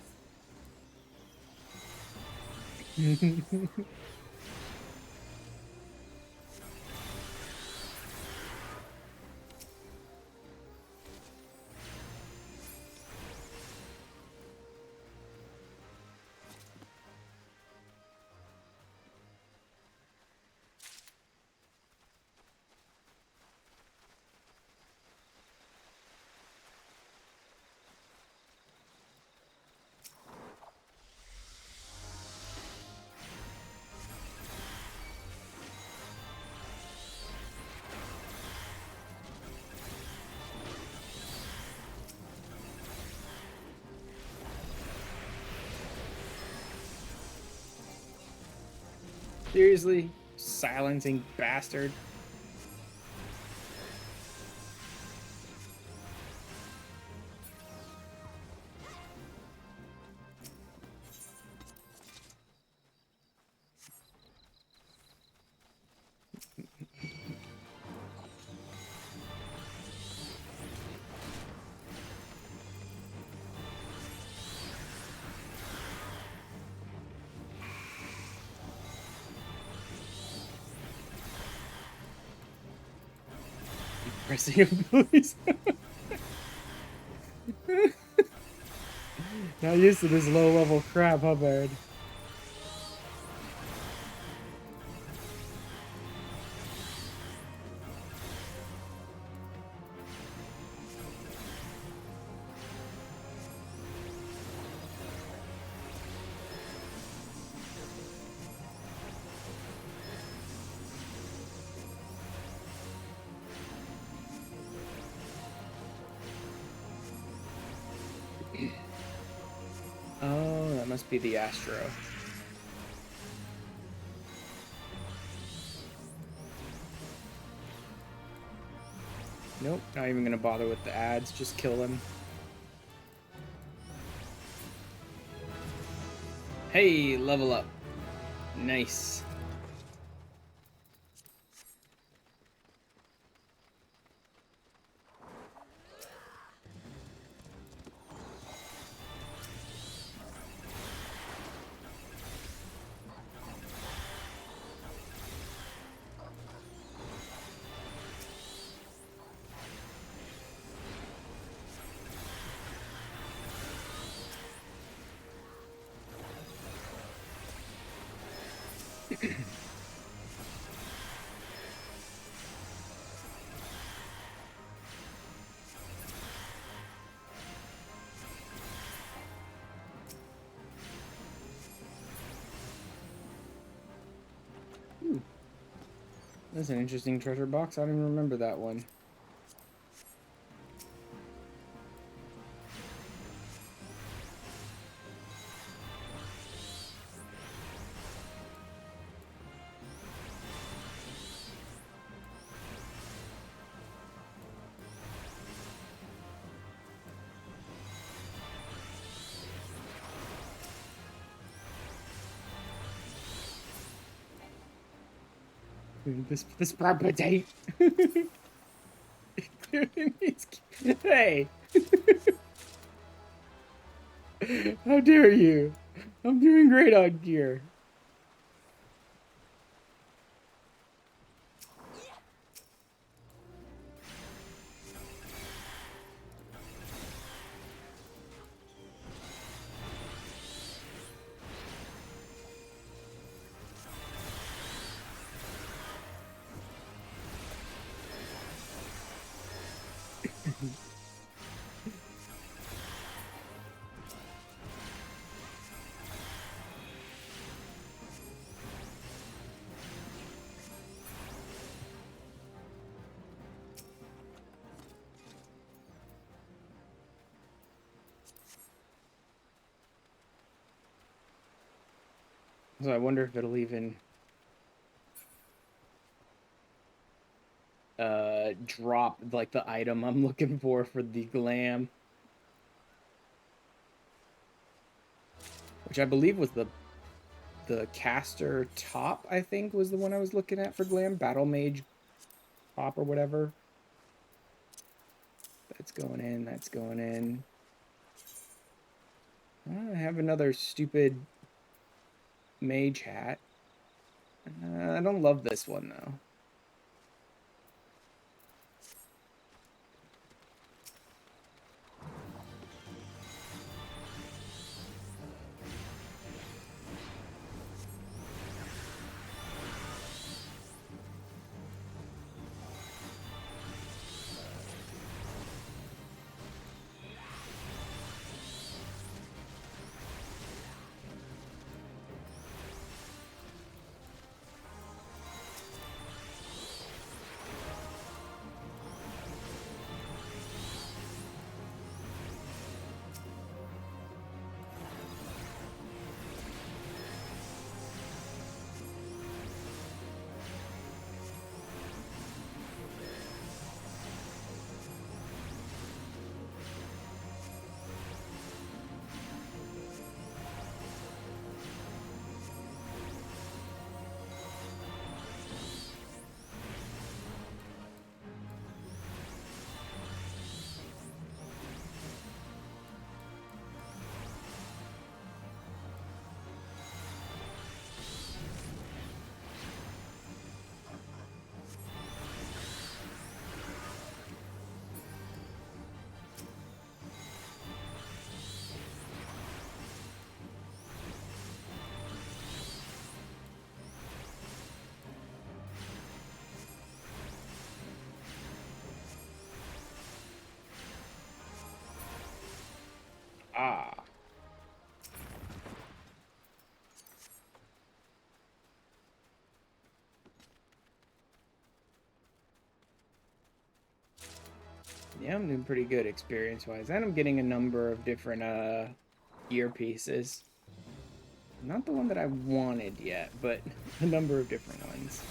Seriously? Silencing bastard. Pressing abilities. Not used to this low level crap, huh, Baron? Oh, that must be the Astro. Nope, not even gonna bother with the ads, just kill him. Hey, level up. Nice. That's an interesting treasure box. I don't even remember that one. This property. Hey. How dare you? I'm doing great on gear. So I wonder if it'll even drop like the item I'm looking for the glam, which I believe was the caster top. I think was the one I was looking at for glam, battle mage top or whatever. That's going in. That's going in. I have another stupid mage hat. I don't love this one though. Ah. Yeah, I'm doing pretty good experience-wise. And I'm getting a number of different earpieces. Not the one that I wanted yet, but a number of different ones.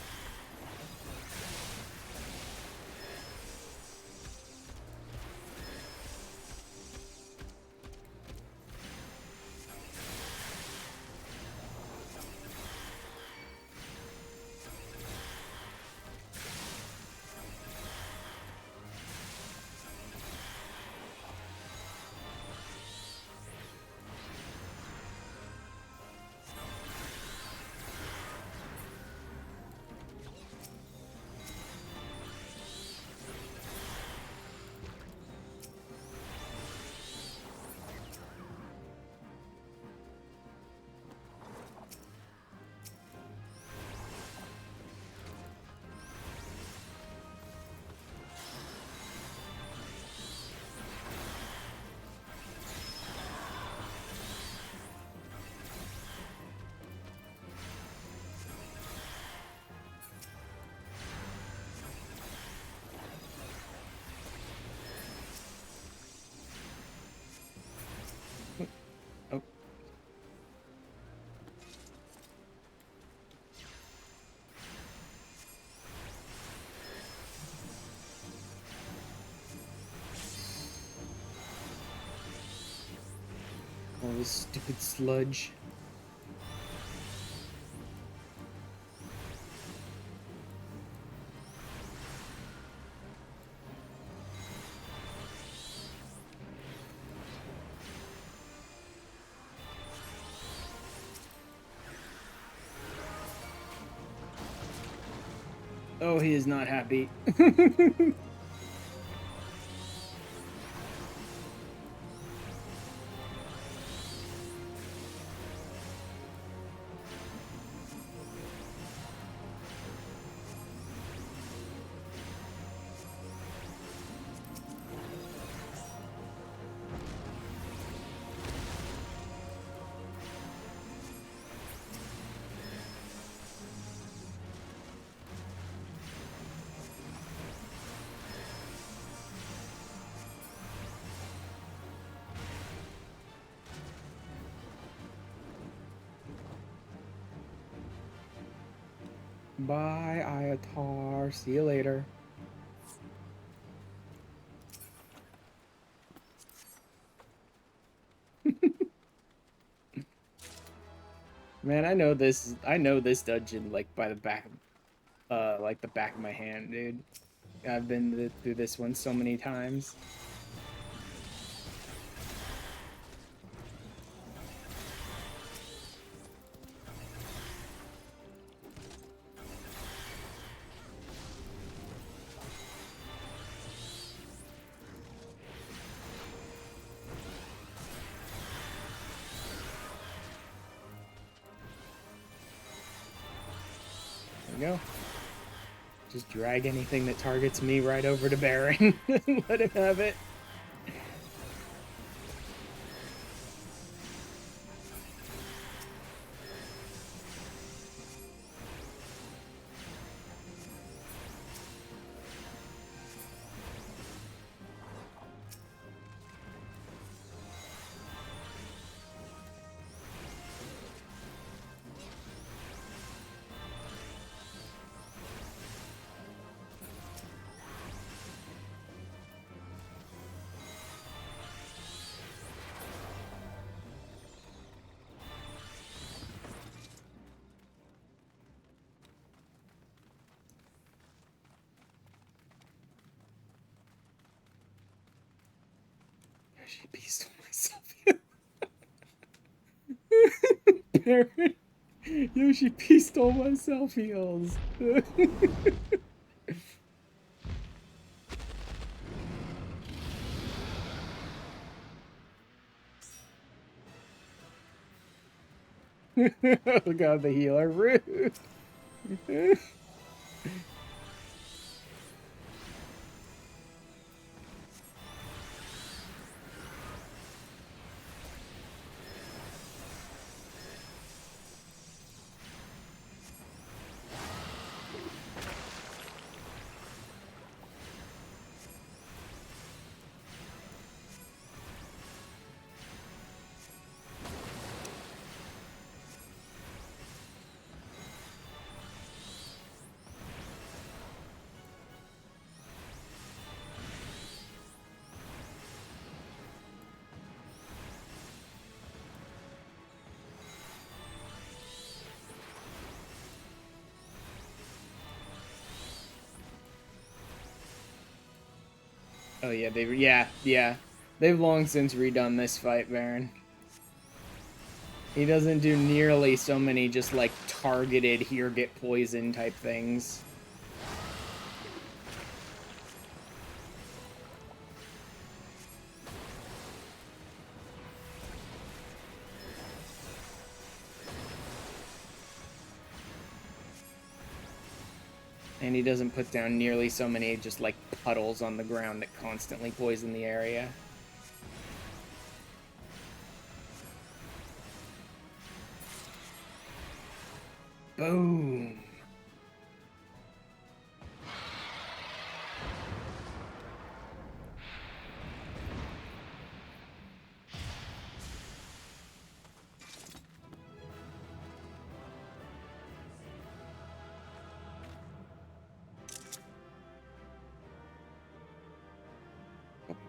All this stupid sludge. Oh, he is not happy. Bye, Ayatar. See you later. Man, I know this dungeon like by the back like the back of my hand, dude. I've been through this one so many times. There we go. Just drag anything that targets me right over to Baron and let him have it. Yoshi stole my selfie. Baron. Yoshi P stole my selfie heals. Oh god, the healer. Rude. Oh yeah, they've long since redone this fight, Baron. He doesn't do nearly so many just like targeted here get poison type things. And he doesn't put down nearly so many just like puddles on the ground that constantly poison the area. Boom.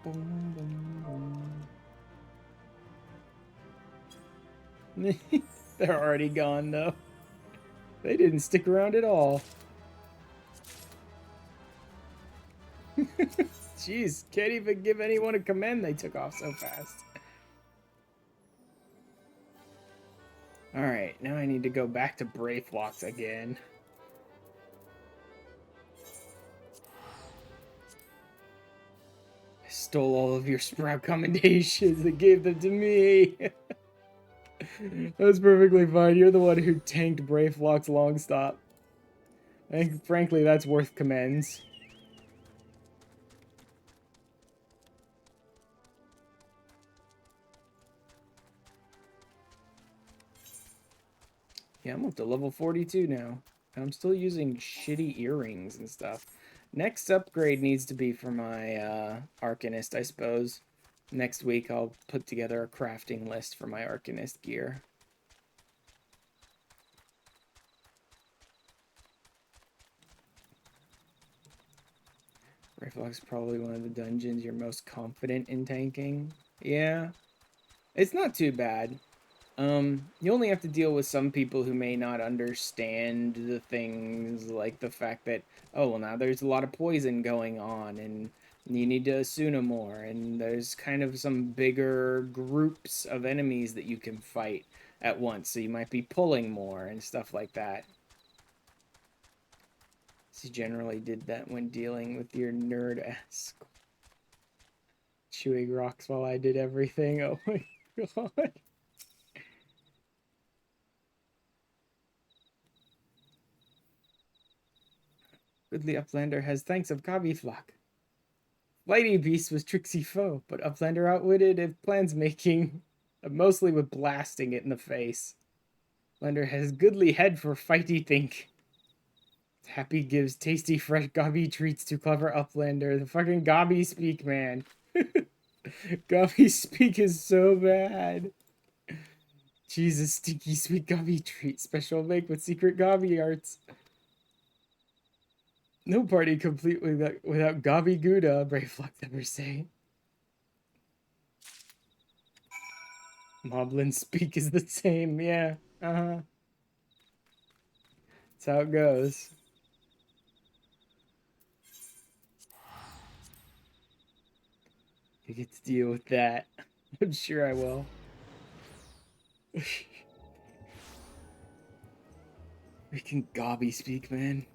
Boom, boom, boom. They're already gone, though. They didn't stick around at all. Jeez, can't even give anyone a command. They took off so fast. Alright, now I need to go back to Brayflox again. I stole all of your sprout commendations and gave them to me. That's perfectly fine. You're the one who tanked Brayflox long stop. I think, frankly, that's worth commends. Yeah, I'm up to level 42 now. And I'm still using shitty earrings and stuff. Next upgrade needs to be for my Arcanist, I suppose. Next week I'll put together a crafting list for my Arcanist gear. Riflox is probably one of the dungeons you're most confident in tanking. Yeah. It's not too bad. You only have to deal with some people who may not understand the things, like the fact that, oh, well, now there's a lot of poison going on, and you need to Asuna more, and there's kind of some bigger groups of enemies that you can fight at once, so you might be pulling more and stuff like that. So you generally did that when dealing with your nerd-ass chewing rocks while I did everything. Oh my god. Ridley Uplander has thanks of Gabi Flock. Flighty Beast was tricksy foe, but Uplander outwitted it plans making, mostly with blasting it in the face. Uplander has goodly head for fighty think. Happy gives tasty fresh Gabi treats to clever Uplander. The fucking Gabi speak, man. Gabi speak is so bad. Jesus, stinky sweet Gabi treat. Special make with secret Gabi arts. No party complete without Gabi Gouda, Brayflock never say. Moblin speak is the same, yeah. That's how it goes. You get to deal with that. I'm sure I will. Freaking Gabi speak, man.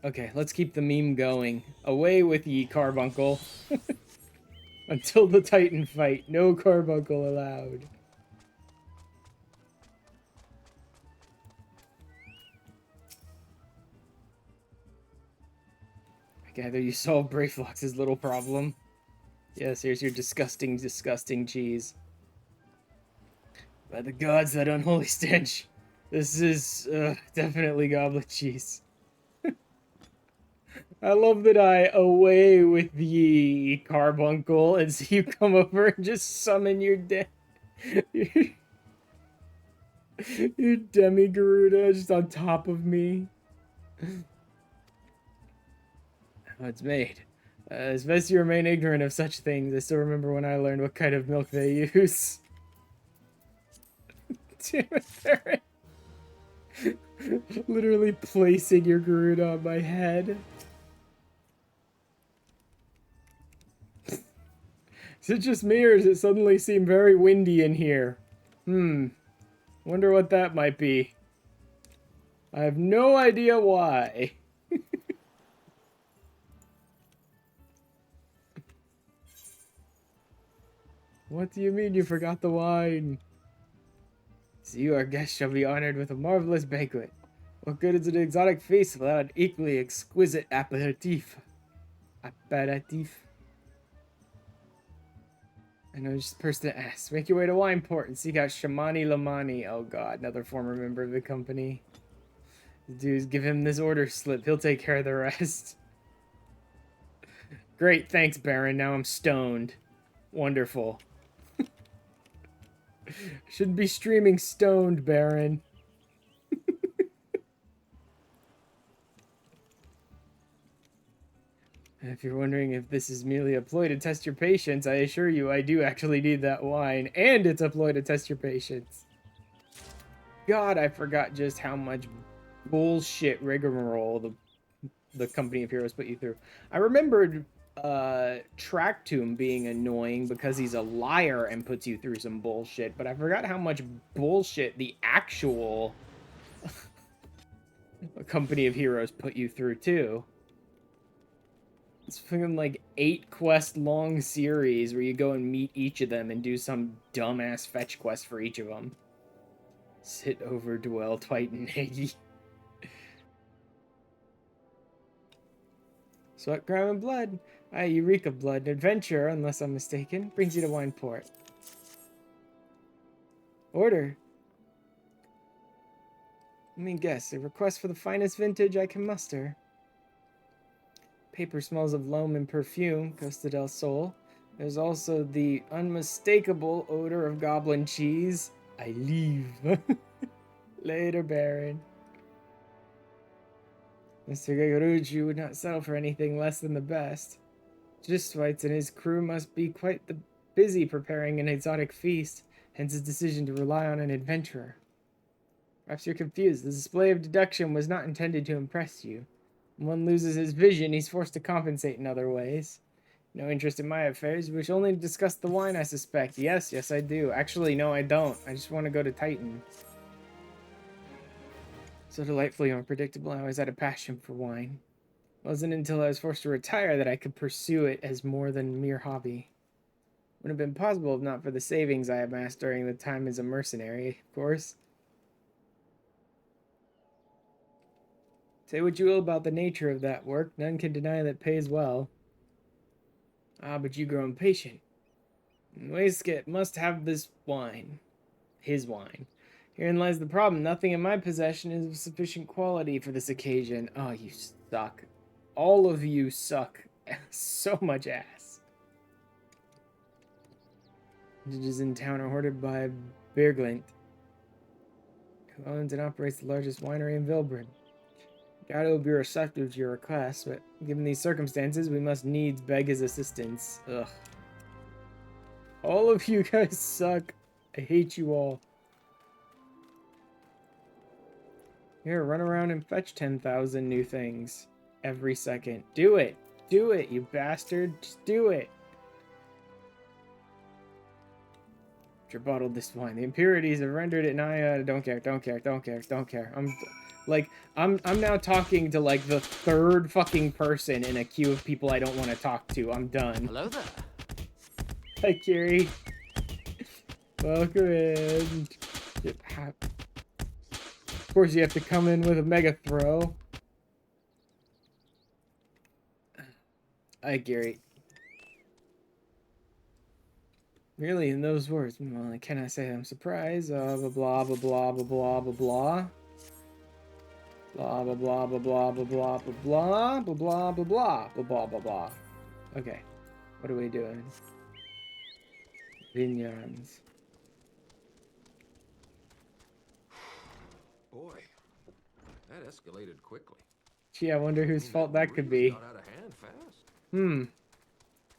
Okay, let's keep the meme going. Away with ye, Carbuncle. Until the Titan fight, no Carbuncle allowed. I gather you solved Brayflox's little problem. Yes, here's your disgusting, disgusting cheese. By the gods, that unholy stench. This is definitely goblet cheese. I love that I away with the Carbuncle and see you come over and just summon your your Demi-Garuda just on top of me. How it's made. As best you remain ignorant of such things, I still remember when I learned what kind of milk they use. Damn it, Theron. Literally placing your Garuda on my head. Is it just me, or does it suddenly seem very windy in here? Wonder what that might be. I have no idea why. What do you mean you forgot the wine? So you, our guest, shall be honored with a marvelous banquet. What good is an exotic feast without an equally exquisite aperitif? Aperitif? I know just the person to ask. Make your way to Wineport and seek out Shamani Lamani. Oh god, another former member of the company. Dudes, give him this order slip. He'll take care of the rest. Great, thanks, Baron. Now I'm stoned. Wonderful. Shouldn't be streaming stoned, Baron. If you're wondering if this is merely a ploy to test your patience, I assure you I do actually need that wine, and it's a ploy to test your patience. God, I forgot just how much bullshit rigmarole the Company of Heroes put you through. I remembered Tractum being annoying because he's a liar and puts you through some bullshit, but I forgot how much bullshit the actual Company of Heroes put you through too. It's fucking like 8 quest long series where you go and meet each of them and do some dumbass fetch quest for each of them. Sit over, dwell, Titan, Haggy. Sweat, crime, and blood. Eureka blood. Adventure, unless I'm mistaken, brings you to Wine Port. Order. Let me guess. A request for the finest vintage I can muster. Paper smells of loam and perfume, Costa del Sol. There's also the unmistakable odor of goblin cheese. I leave. Later, Baron. Mr. Gregorucci would not settle for anything less than the best. Giswites and his crew must be quite busy preparing an exotic feast, hence his decision to rely on an adventurer. Perhaps you're confused. The display of deduction was not intended to impress you. When one loses his vision, he's forced to compensate in other ways. No interest in my affairs. You wish only to discuss the wine, I suspect. Yes, I do. Actually, no, I don't. I just want to go to Titan. So delightfully unpredictable, I always had a passion for wine. It wasn't until I was forced to retire that I could pursue it as more than a mere hobby. Wouldn't have been possible if not for the savings I amassed during the time as a mercenary, of course. Say what you will about the nature of that work, none can deny that it pays well. Ah, but you grow impatient. Waistcoat must have this wine. His wine. Herein lies the problem. Nothing in my possession is of sufficient quality for this occasion. Oh, you suck. All of you suck so much ass. Vintages in town are hoarded by Berglint, who owns and operates the largest winery in Vilbred. Doubt it will be receptive to your request, but given these circumstances, we must needs beg his assistance. Ugh. All of you guys suck. I hate you all. Here, run around and fetch 10,000 new things every second. Do it. Do it, you bastard. Just do it. After bottled this wine, the impurities have rendered it nigh. Don't care. I'm now talking to like the 3rd fucking person in a queue of people I don't want to talk to. I'm done. Hello there. Hi, Kiri. Welcome in. Of course, you have to come in with a mega throw. Hi, Gary. Really, in those words, well, can I say I'm surprised? Blah, blah, blah, blah, blah, blah, blah, blah. Blah, blah, blah, blah, blah, blah, blah, blah, blah, blah, blah, blah, blah, blah, blah, blah, blah. Okay. What are we doing? Vineyards. Boy, that escalated quickly. Gee, I wonder whose fault that could be. Got out of hand fast.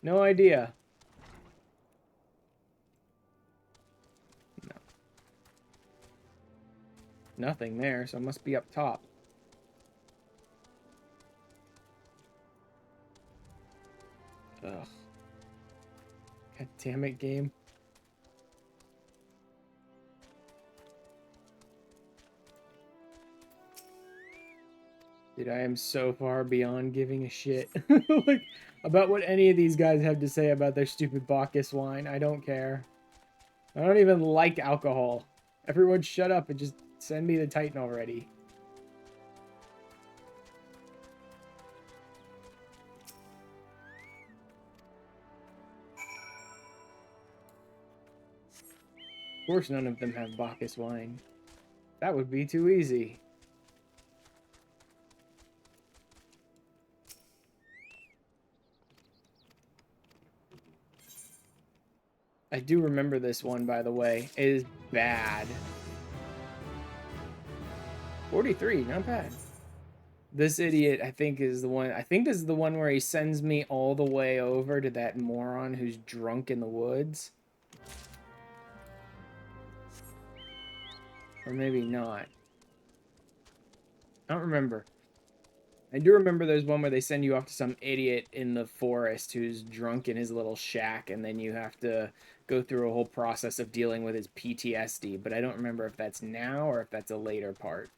No idea. No. Nothing there, so it must be up top. Ugh. God damn it, game. Dude, I am so far beyond giving a shit like about what any of these guys have to say about their stupid Bacchus wine. I don't care. I don't even like alcohol. Everyone shut up and just send me the Titan already. Of course none of them have Bacchus wine. That would be too easy. I do remember this one, by the way. It is bad. 43, not bad. This idiot, I think, is the one. I think this is the one where he sends me all the way over to that moron who's drunk in the woods. Or maybe not. I don't remember. I do remember there's one where they send you off to some idiot in the forest who's drunk in his little shack, and then you have to go through a whole process of dealing with his PTSD, but I don't remember if that's now or if that's a later part.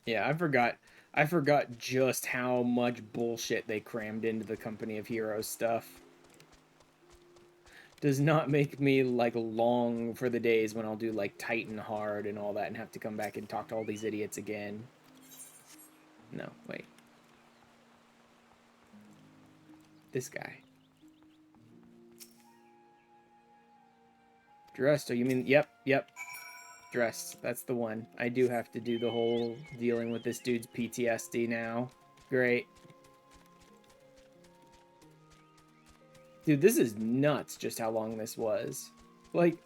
Yeah, I forgot just how much bullshit they crammed into the Company of Heroes stuff. Does not make me, like, long for the days when I'll do, like, Titan Hard and all that and have to come back and talk to all these idiots again. No, wait. This guy. Dressed, oh, you mean, yep. Dressed, that's the one. I do have to do the whole dealing with this dude's PTSD now. Great. Dude, this is nuts just how long this was. Like,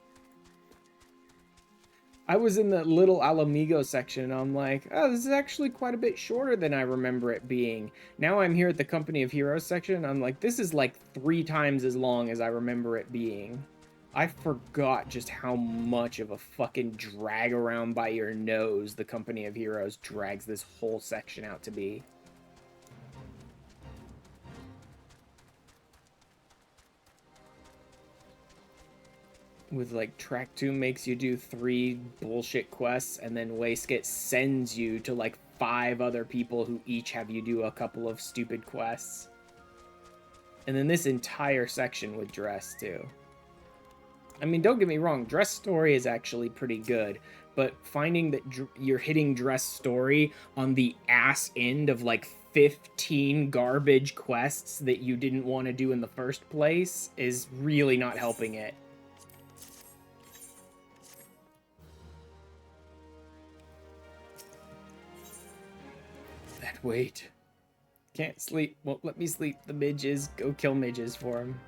I was in the little Alamigo section, and I'm like, oh, this is actually quite a bit shorter than I remember it being. Now I'm here at the Company of Heroes section, and I'm like, this is like 3 times as long as I remember it being. I forgot just how much of a fucking drag around by your nose the Company of Heroes drags this whole section out to be. With, like, track 2 makes you do 3 bullshit quests, and then Wastegate sends you to, like, 5 other people who each have you do a couple of stupid quests. And then this entire section with Dress, too. I mean, don't get me wrong, Dress story is actually pretty good, but finding that you're hitting Dress story on the ass end of, like, 15 garbage quests that you didn't want to do in the first place is really not helping it. Wait. Can't sleep. Won't let me sleep. The midges. Go kill midges for him.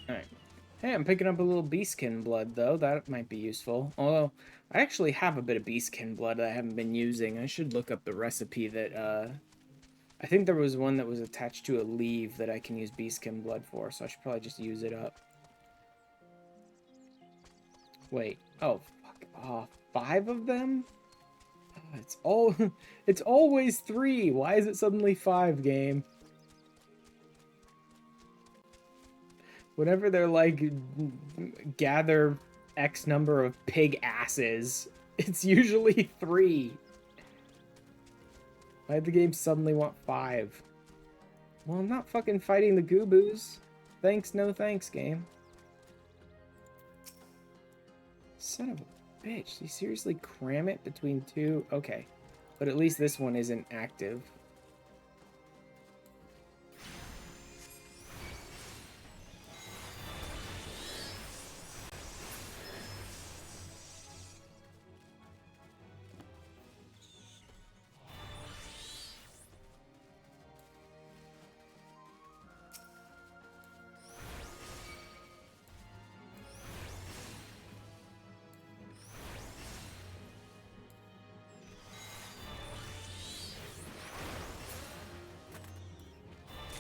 Alright. Hey, I'm picking up a little beastkin blood, though. That might be useful. Although, I actually have a bit of beastkin blood that I haven't been using. I should look up the recipe that, I think there was one that was attached to a leaf that I can use beastkin blood for, so I should probably just use it up. Wait. Oh, fuck. 5 of them? Oh, it's always 3. Why is it suddenly 5, game? Whenever they're like, gather X number of pig asses, it's usually 3. Why'd the game suddenly want 5? Well, I'm not fucking fighting the Gooboos. Thanks, no thanks, game. Son of a bitch. You seriously cram it between 2? Okay. But at least this one isn't active.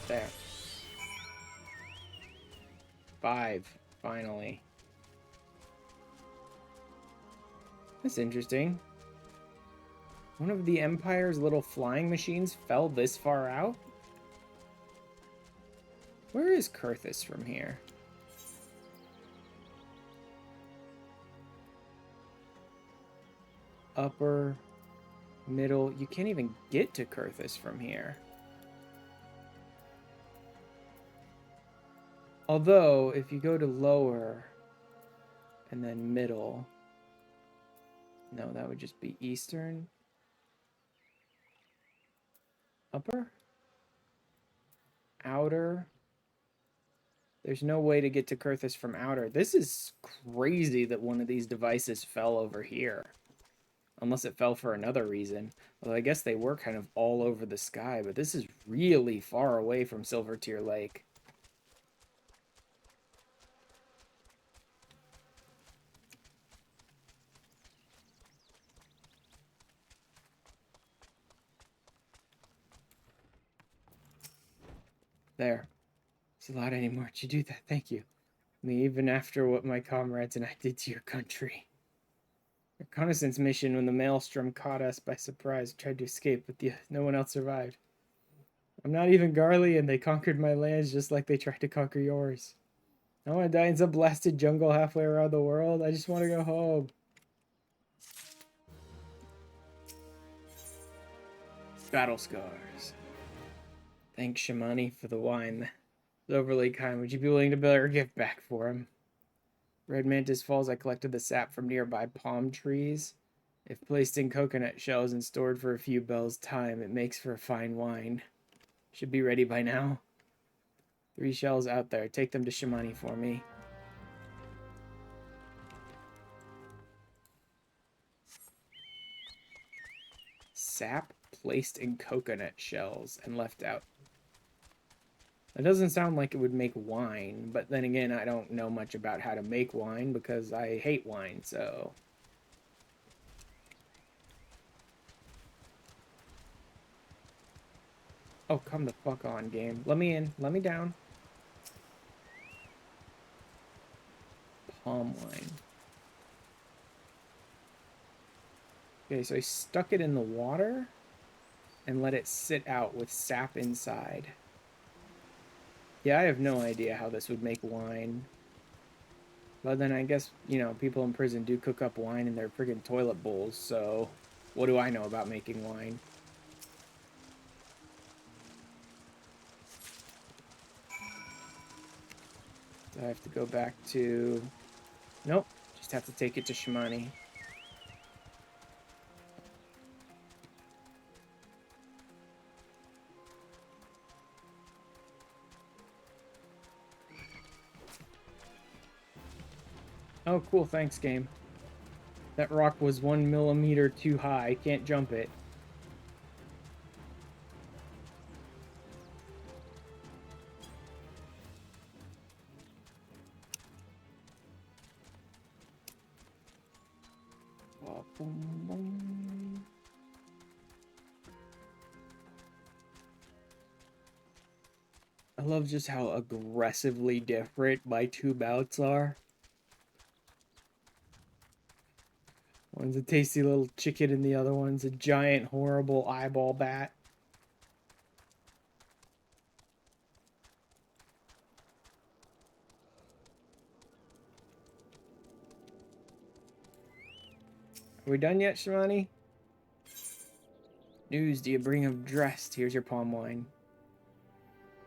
There. 5, finally. That's interesting. One of the Empire's little flying machines fell this far out? Where is Kurthus from here? Upper, middle. You can't even get to Kurthus from here. Although, if you go to lower and then middle, no, that would just be eastern. Upper? Outer? There's no way to get to Kurthus from outer. This is crazy that one of these devices fell over here. Unless it fell for another reason. Well, I guess they were kind of all over the sky, but this is really far away from Silvertear Lake. There. It's a lot anymore. Did you do that? Thank you. I mean, even after what my comrades and I did to your country. Reconnaissance mission when the Maelstrom caught us by surprise. Tried to escape, but no one else survived. I'm not even Garly, and they conquered my lands just like they tried to conquer yours. I don't want to die in some blasted jungle halfway around the world. I just want to go home. Battle scars. Thanks, Shamani, for the wine. It's overly kind. Would you be willing to build a gift back for him? Red Mantis Falls, I collected the sap from nearby palm trees. If placed in coconut shells and stored for a few bells' time, it makes for a fine wine. Should be ready by now. 3 shells out there. Take them to Shamani for me. Sap placed in coconut shells and left out. It doesn't sound like it would make wine, but then again, I don't know much about how to make wine because I hate wine, so... Oh, come the fuck on, game. Let me in. Let me down. Palm wine. Okay, so I stuck it in the water and let it sit out with sap inside. Yeah, I have no idea how this would make wine. But then I guess, you know, people in prison do cook up wine in their friggin' toilet bowls, so what do I know about making wine? Do I have to go back to... Nope, just have to take it to Shamani. Oh, cool, thanks, game. That rock was 1 millimeter too high. Can't jump it. I love just how aggressively different my 2 bouts are. One's a tasty little chicken and the other one's a giant, horrible eyeball bat. Are we done yet, Shimani? News do you bring of Dressed? Here's your palm wine.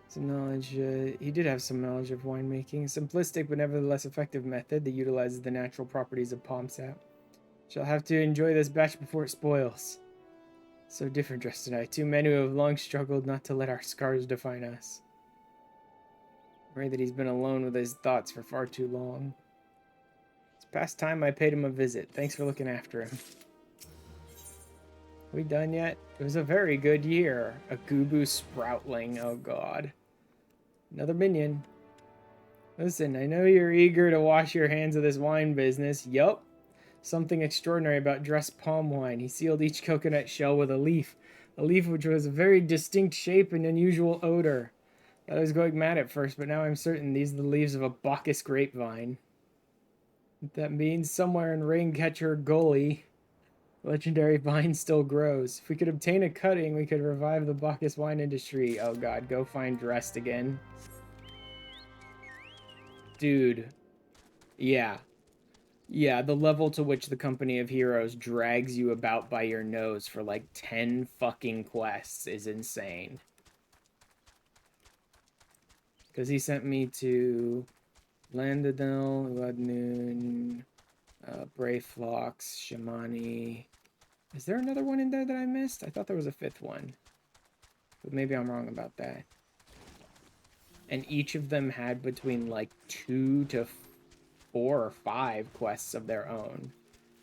Some knowledge, he did have some knowledge of winemaking. A simplistic but nevertheless effective method that utilizes the natural properties of palm sap. Shall have to enjoy this batch before it spoils. So different, Dressed and I. 2 men who have long struggled not to let our scars define us. Afraid that he's been alone with his thoughts for far too long. It's past time I paid him a visit. Thanks for looking after him. We done yet? It was a very good year. A Gubu Sproutling, oh god. Another minion. Listen, I know you're eager to wash your hands of this wine business. Yup. Something extraordinary about Dressed palm wine. He sealed each coconut shell with a leaf which was a very distinct shape and unusual odor. I was going mad at first, but now I'm certain these are the leaves of a Bacchus grapevine. What that means, somewhere in Raincatcher Gully, legendary vine still grows. If we could obtain a cutting, we could revive the Bacchus wine industry. Oh god, go find Dressed again. Dude. Yeah. Yeah, the level to which the Company of Heroes drags you about by your nose for like 10 fucking quests is insane. Because he sent me to Landadel, Uadnoon, Brayflox, Shamani. Is there another one in there that I missed? I thought there was a 5th one. But maybe I'm wrong about that. And each of them had between like 2 to 4 or 5 quests of their own.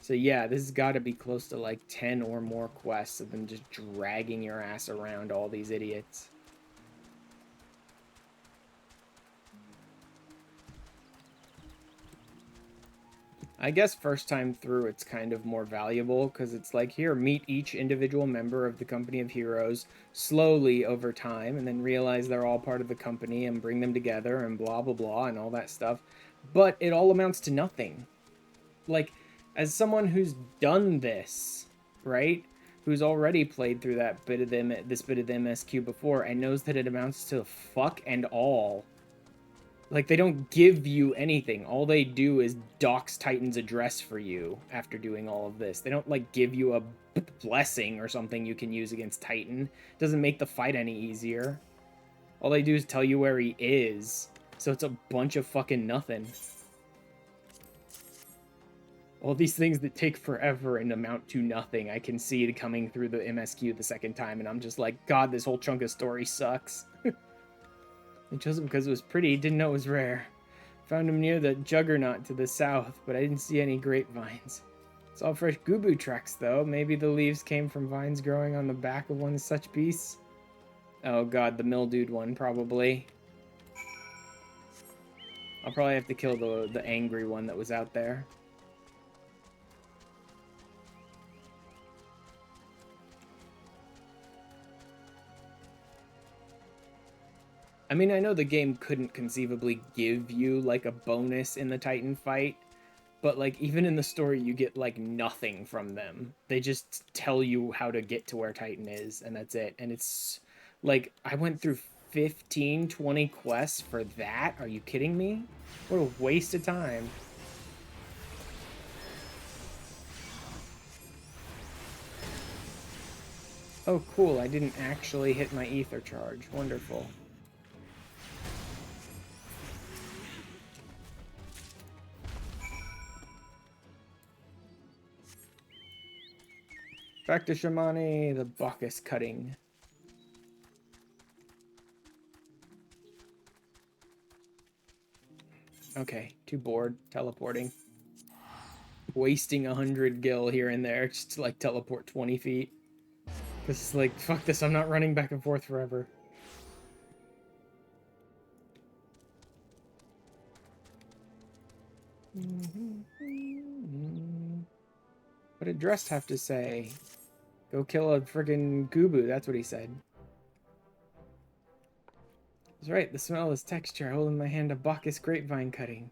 So yeah, this has got to be close to like 10 or more quests of them just dragging your ass around all these idiots. I guess first time through it's kind of more valuable because it's like, here, meet each individual member of the Company of Heroes slowly over time and then realize they're all part of the company and bring them together and blah, blah, blah and all that stuff. But it all amounts to nothing. Like, as someone who's done this, right? Who's already played through this bit of the MSQ before and knows that it amounts to fuck and all. Like, they don't give you anything. All they do is dox Titan's address for you after doing all of this. They don't, like, give you a blessing or something you can use against Titan. It doesn't make the fight any easier. All they do is tell you where he is. So it's a bunch of fucking nothing. All these things that take forever and amount to nothing, I can see it coming through the MSQ the second time, and I'm just like, God, this whole chunk of story sucks. I chose him because it was pretty, didn't know it was rare. Found him near the Juggernaut to the south, but I didn't see any grapevines. Saw fresh gubu tracks, though. Maybe the leaves came from vines growing on the back of one such beast. Oh god, the mildewed one, probably. I'll probably have to kill the angry one that was out there. I mean, I know the game couldn't conceivably give you, like, a bonus in the Titan fight, but, like, even in the story, you get, like, nothing from them. They just tell you how to get to where Titan is, and that's it. And it's, like, I went through 15, 20 quests for that? Are you kidding me? What a waste of time. Oh, cool, I didn't actually hit my ether charge. Wonderful. Back to Shamani, the Bacchus cutting. Okay, too bored. Teleporting. Wasting 100 gil here and there just to, like, teleport 20 feet. Because it's like, fuck this, I'm not running back and forth forever. What did Dressed have to say? Go kill a friggin' Gubu, that's what he said. That's right, the smell is texture. I hold in my hand a Bacchus grapevine cutting.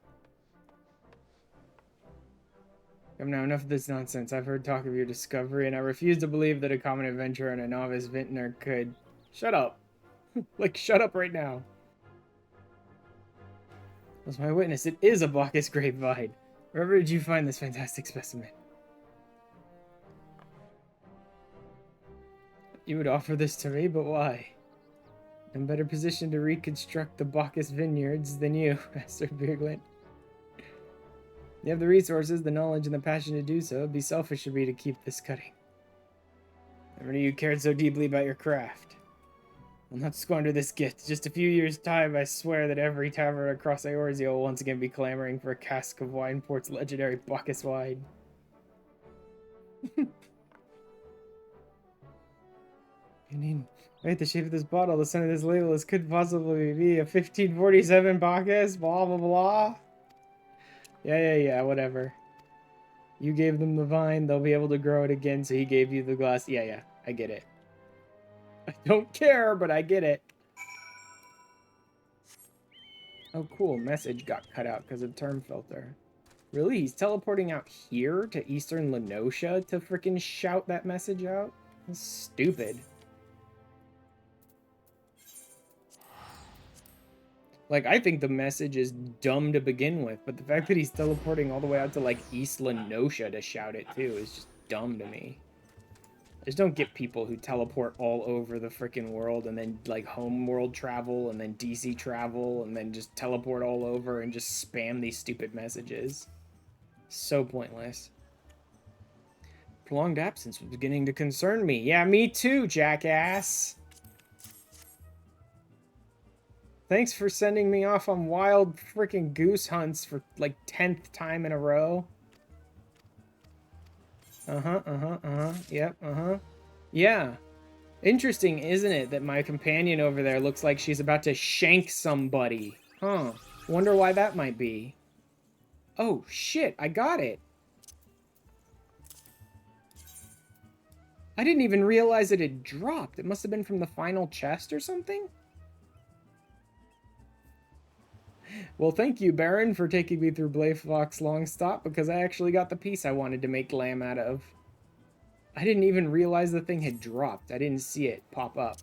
Come now, enough of this nonsense. I've heard talk of your discovery, and I refuse to believe that a common adventurer and a novice vintner could... Shut up. Like, shut up right now. As my witness, it is a Bacchus grapevine. Wherever did you find this fantastic specimen? You would offer this to me, but why? I'm better positioned to reconstruct the Bacchus vineyards than you, Master Beerglint. You have the resources, the knowledge, and the passion to do so. It'd be selfish of me to keep this cutting. Never knew you cared so deeply about your craft. I'll not squander this gift. Just a few years' time, I swear that every tavern across Eorzea will once again be clamoring for a cask of Wineport's legendary Bacchus wine. I mean, right, the shape of this bottle, the center of this label, this could possibly be a 1547 Bacchus, blah, blah, blah. Yeah, whatever. You gave them the vine, they'll be able to grow it again, so he gave you the glass. Yeah, I get it. I don't care, but I get it. Oh, cool, message got cut out because of term filter. Really? He's teleporting out here to Eastern Lenosha to freaking shout that message out? That's stupid. Like, I think the message is dumb to begin with, but the fact that he's teleporting all the way out to, like, East Lenosha to shout it, too, is just dumb to me. I just don't get people who teleport all over the freaking world and then, like, home world travel and then DC travel and then just teleport all over and just spam these stupid messages. So pointless. Prolonged absence was beginning to concern me. Yeah, me too, jackass. Thanks for sending me off on wild freaking goose hunts for, like, 10th time in a row. Yep, Yeah. Interesting, isn't it, that my companion over there looks like she's about to shank somebody? Huh. Wonder why that might be. Oh, shit, I got it. I didn't even realize it had dropped. It must have been from the final chest or something? Well, thank you, Baron, for taking me through Blayfox Longstop, because I actually got the piece I wanted to make glam out of. I didn't even realize the thing had dropped. I didn't see it pop up.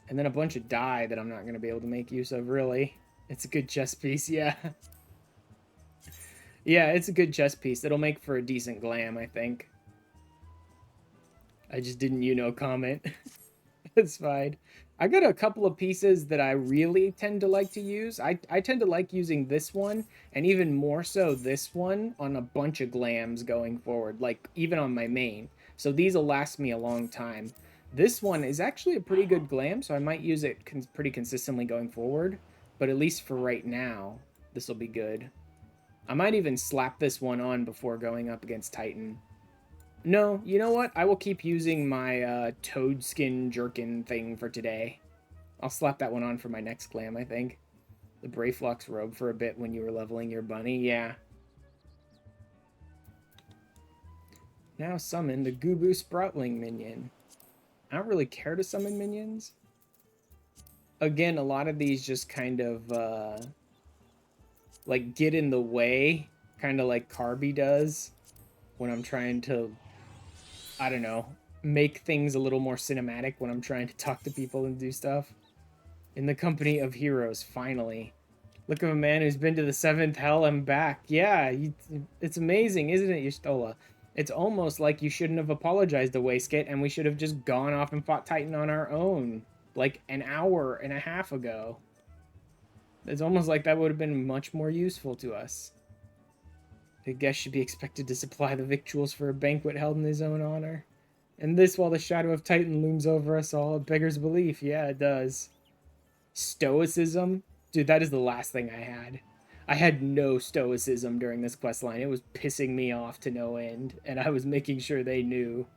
And then a bunch of dye that I'm not going to be able to make use of, really. It's a good chest piece, yeah. Yeah, it's a good chest piece. It'll make for a decent glam, I think. I just didn't, comment. It's fine. I got a couple of pieces that I really tend to like to use. I tend to like using this one, and even more so this one, on a bunch of glams going forward, like even on my main. So these will last me a long time. This one is actually a pretty good glam, so I might use it pretty consistently going forward. But at least for right now, this will be good. I might even slap this one on before going up against Titan. No, you know what? I will keep using my toad skin jerkin thing for today. I'll slap that one on for my next glam, I think. The Brayflux robe for a bit when you were leveling your bunny, yeah. Now summon the Gubu Sproutling minion. I don't really care to summon minions. Again, a lot of these just kind of, like, get in the way, kind of like Carby does when I'm trying to, I don't know, make things a little more cinematic when I'm trying to talk to people and do stuff. In the company of heroes, finally. Look at a man who's been to the 7th hell and back. Yeah, it's amazing, isn't it, Yustola? It's almost like you shouldn't have apologized to Wastegate, and we should have just gone off and fought Titan on our own, like an hour and a half ago. It's almost like that would have been much more useful to us. The guest should be expected to supply the victuals for a banquet held in his own honor. And this while the shadow of Titan looms over us all. It beggars belief. Yeah, it does. Stoicism? Dude, that is the last thing I had. I had no stoicism during this questline. It was pissing me off to no end, and I was making sure they knew.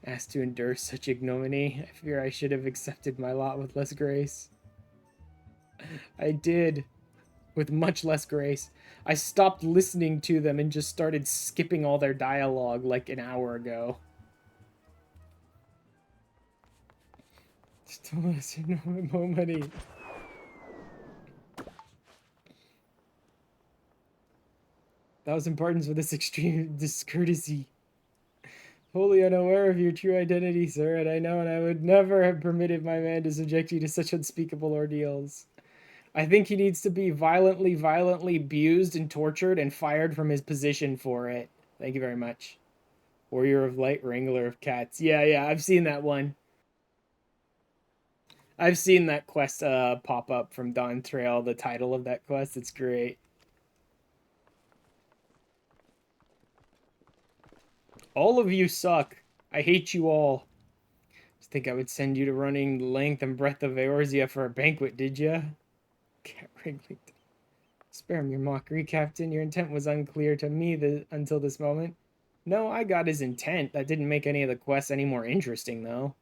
Asked to endure such ignominy, I fear I should have accepted my lot with less grace. I did, with much less grace. I stopped listening to them and just started skipping all their dialogue like an hour ago. Still listen to my money. Thousand pardons for this extreme discourtesy. Wholly unaware of your true identity, sir, and I would never have permitted my man to subject you to such unspeakable ordeals. I think he needs to be violently abused and tortured and fired from his position for it. Thank you very much. Warrior of Light, Wrangler of Cats. Yeah, I've seen that one. I've seen that quest pop up from Dawn Trail, the title of that quest. It's great. All of you suck. I hate you all. Just think I would send you to running the length and breadth of Eorzea for a banquet, did ya? Cat Wrigley. Spare me your mockery, Captain. Your intent was unclear to me until this moment. No, I got his intent. That didn't make any of the quests any more interesting, though.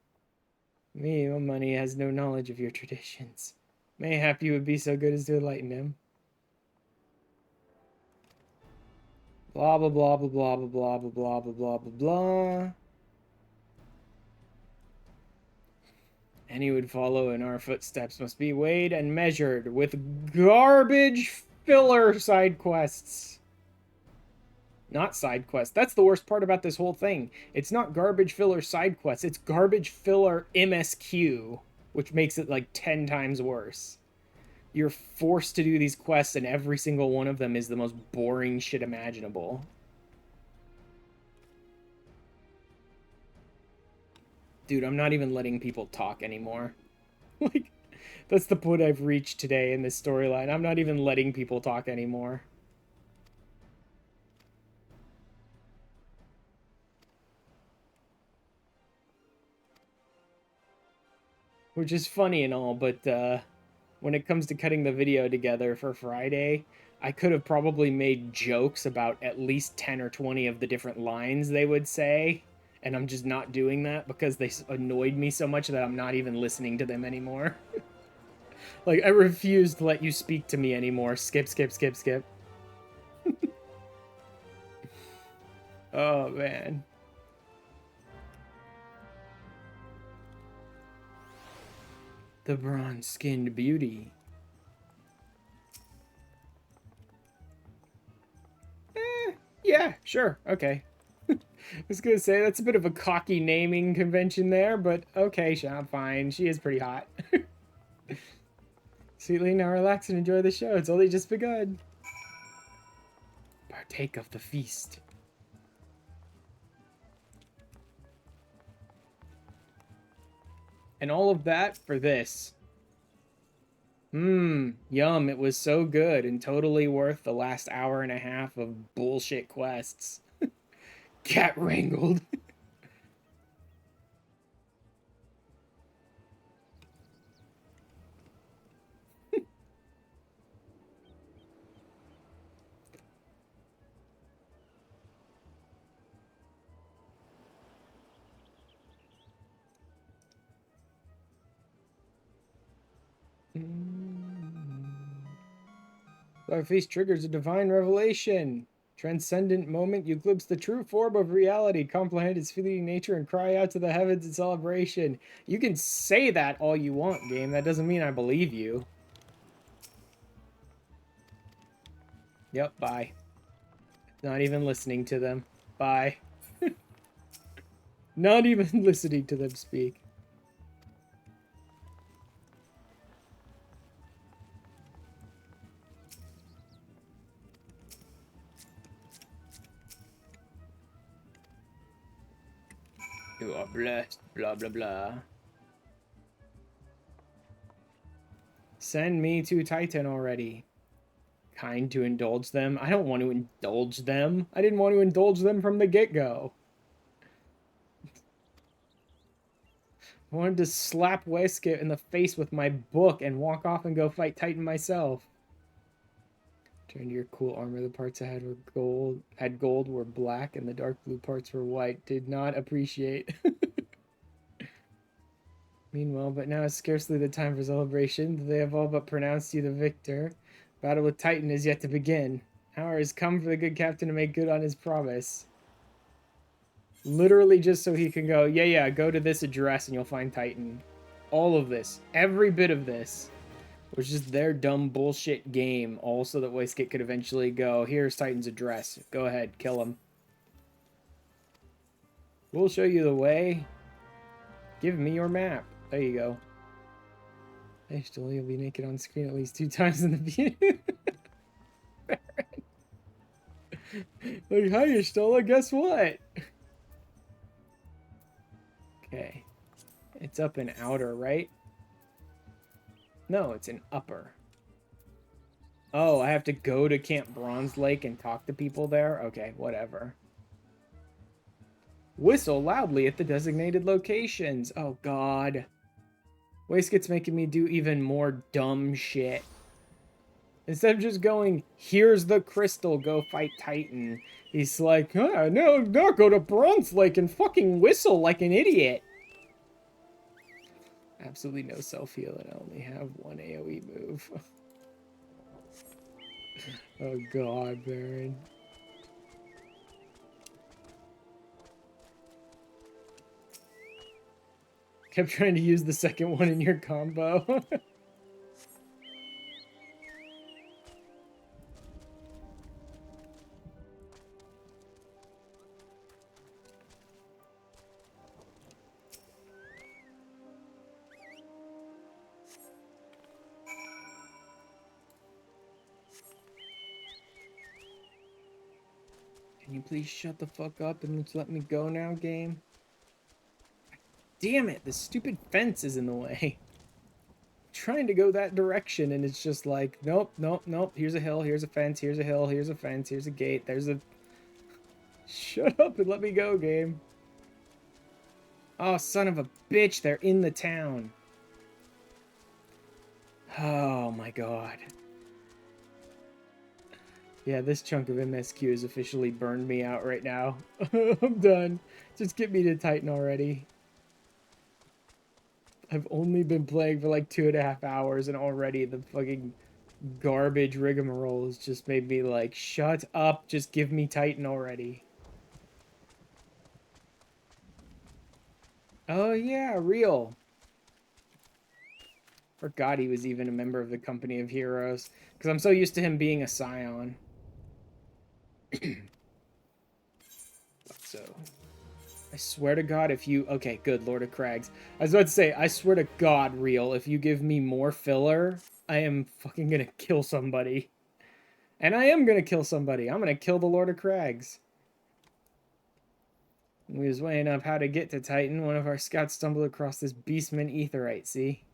Me, your money, has no knowledge of your traditions. Mayhap you would be so good as to enlighten him. Blah, blah, blah, blah, blah, blah, blah, blah, blah, blah, blah, blah, blah. And he would follow in our footsteps must be weighed and measured with garbage filler side quests. Not side quests. That's the worst part about this whole thing. It's not garbage filler side quests. It's garbage filler MSQ. which makes it like 10 times worse. You're forced to do these quests, and every single one of them is the most boring shit imaginable. Dude, I'm not even letting people talk anymore. Like, that's the point I've reached today in this storyline. I'm not even letting people talk anymore. Which is funny and all, but when it comes to cutting the video together for Friday, I could have probably made jokes about at least 10 or 20 of the different lines they would say, and I'm just not doing that because they annoyed me so much that I'm not even listening to them anymore. Like, I refuse to let you speak to me anymore. Skip, skip, skip, skip. Oh, man. The bronze-skinned beauty. Yeah, sure, okay. I was gonna say, that's a bit of a cocky naming convention there, but okay, I'm fine. She is pretty hot. Sweetly, now relax and enjoy the show. It's only just begun. Partake of the feast. And all of that for this. Yum, it was so good and totally worth the last hour and a half of bullshit quests. Cat wrangled. Our feast triggers a divine revelation. Transcendent moment, you glimpse the true form of reality, comprehend its fleeting nature, and cry out to the heavens in celebration. You can say that all you want, game. That doesn't mean I believe you. Yep, bye. Not even listening to them. Bye. Not even listening to them speak. You are blessed, blah, blah, blah. Send me to Titan already. Kind to indulge them. I don't want to indulge them. I didn't want to indulge them from the get-go. I wanted to slap Westgate in the face with my book and walk off and go fight Titan myself. Turn to your cool armor. The parts I had were gold were black, and the dark blue parts were white. Did not appreciate. Meanwhile, but now is scarcely the time for celebration. They have all but pronounced you the victor. Battle with Titan is yet to begin. Hour has come for the good captain to make good on his promise. Literally just so he can go, yeah, go to this address and you'll find Titan. All of this. Every bit of this. Was just their dumb bullshit game, all so that Westgate could eventually go, here's Titan's address. Go ahead, kill him. We'll show you the way. Give me your map. There you go. Hey, still, you'll be naked on screen at least 2 times in the beginning. Like, hi, Stola, guess what? Okay. It's up in outer, right? No, it's in upper. Oh, I have to go to Camp Bronze Lake and talk to people there? Okay, whatever. Whistle loudly at the designated locations. Oh, God. Wastegate's making me do even more dumb shit. Instead of just going, here's the crystal, go fight Titan. He's like, no, go to Bronze Lake and fucking whistle like an idiot. Absolutely no self-heal, and I only have one AoE move. Oh God, Baron. Kept trying to use the second one in your combo. Can you please shut the fuck up and just let me go now, game? Damn it, this stupid fence is in the way. I'm trying to go that direction and it's just like, nope, nope, nope. Here's a hill, here's a fence, here's a hill, here's a fence, here's a gate, there's a... Shut up and let me go, game. Oh, son of a bitch, they're in the town. Oh my god. Yeah, this chunk of MSQ has officially burned me out right now. I'm done. Just get me to Titan already. I've only been playing for like 2.5 hours and already the fucking garbage rigmarole has just made me like, shut up, just give me Titan already. Oh yeah, real. Forgot he was even a member of the Company of Heroes. Because I'm so used to him being a Scion. So, I swear to God, if you... Okay, good, Lord of Crags. I was about to say, I swear to God, real, if you give me more filler, I am fucking gonna kill somebody. And I am gonna kill somebody. I'm gonna kill the Lord of Crags. When we was weighing up how to get to Titan, one of our scouts stumbled across this beastman aetherite, see?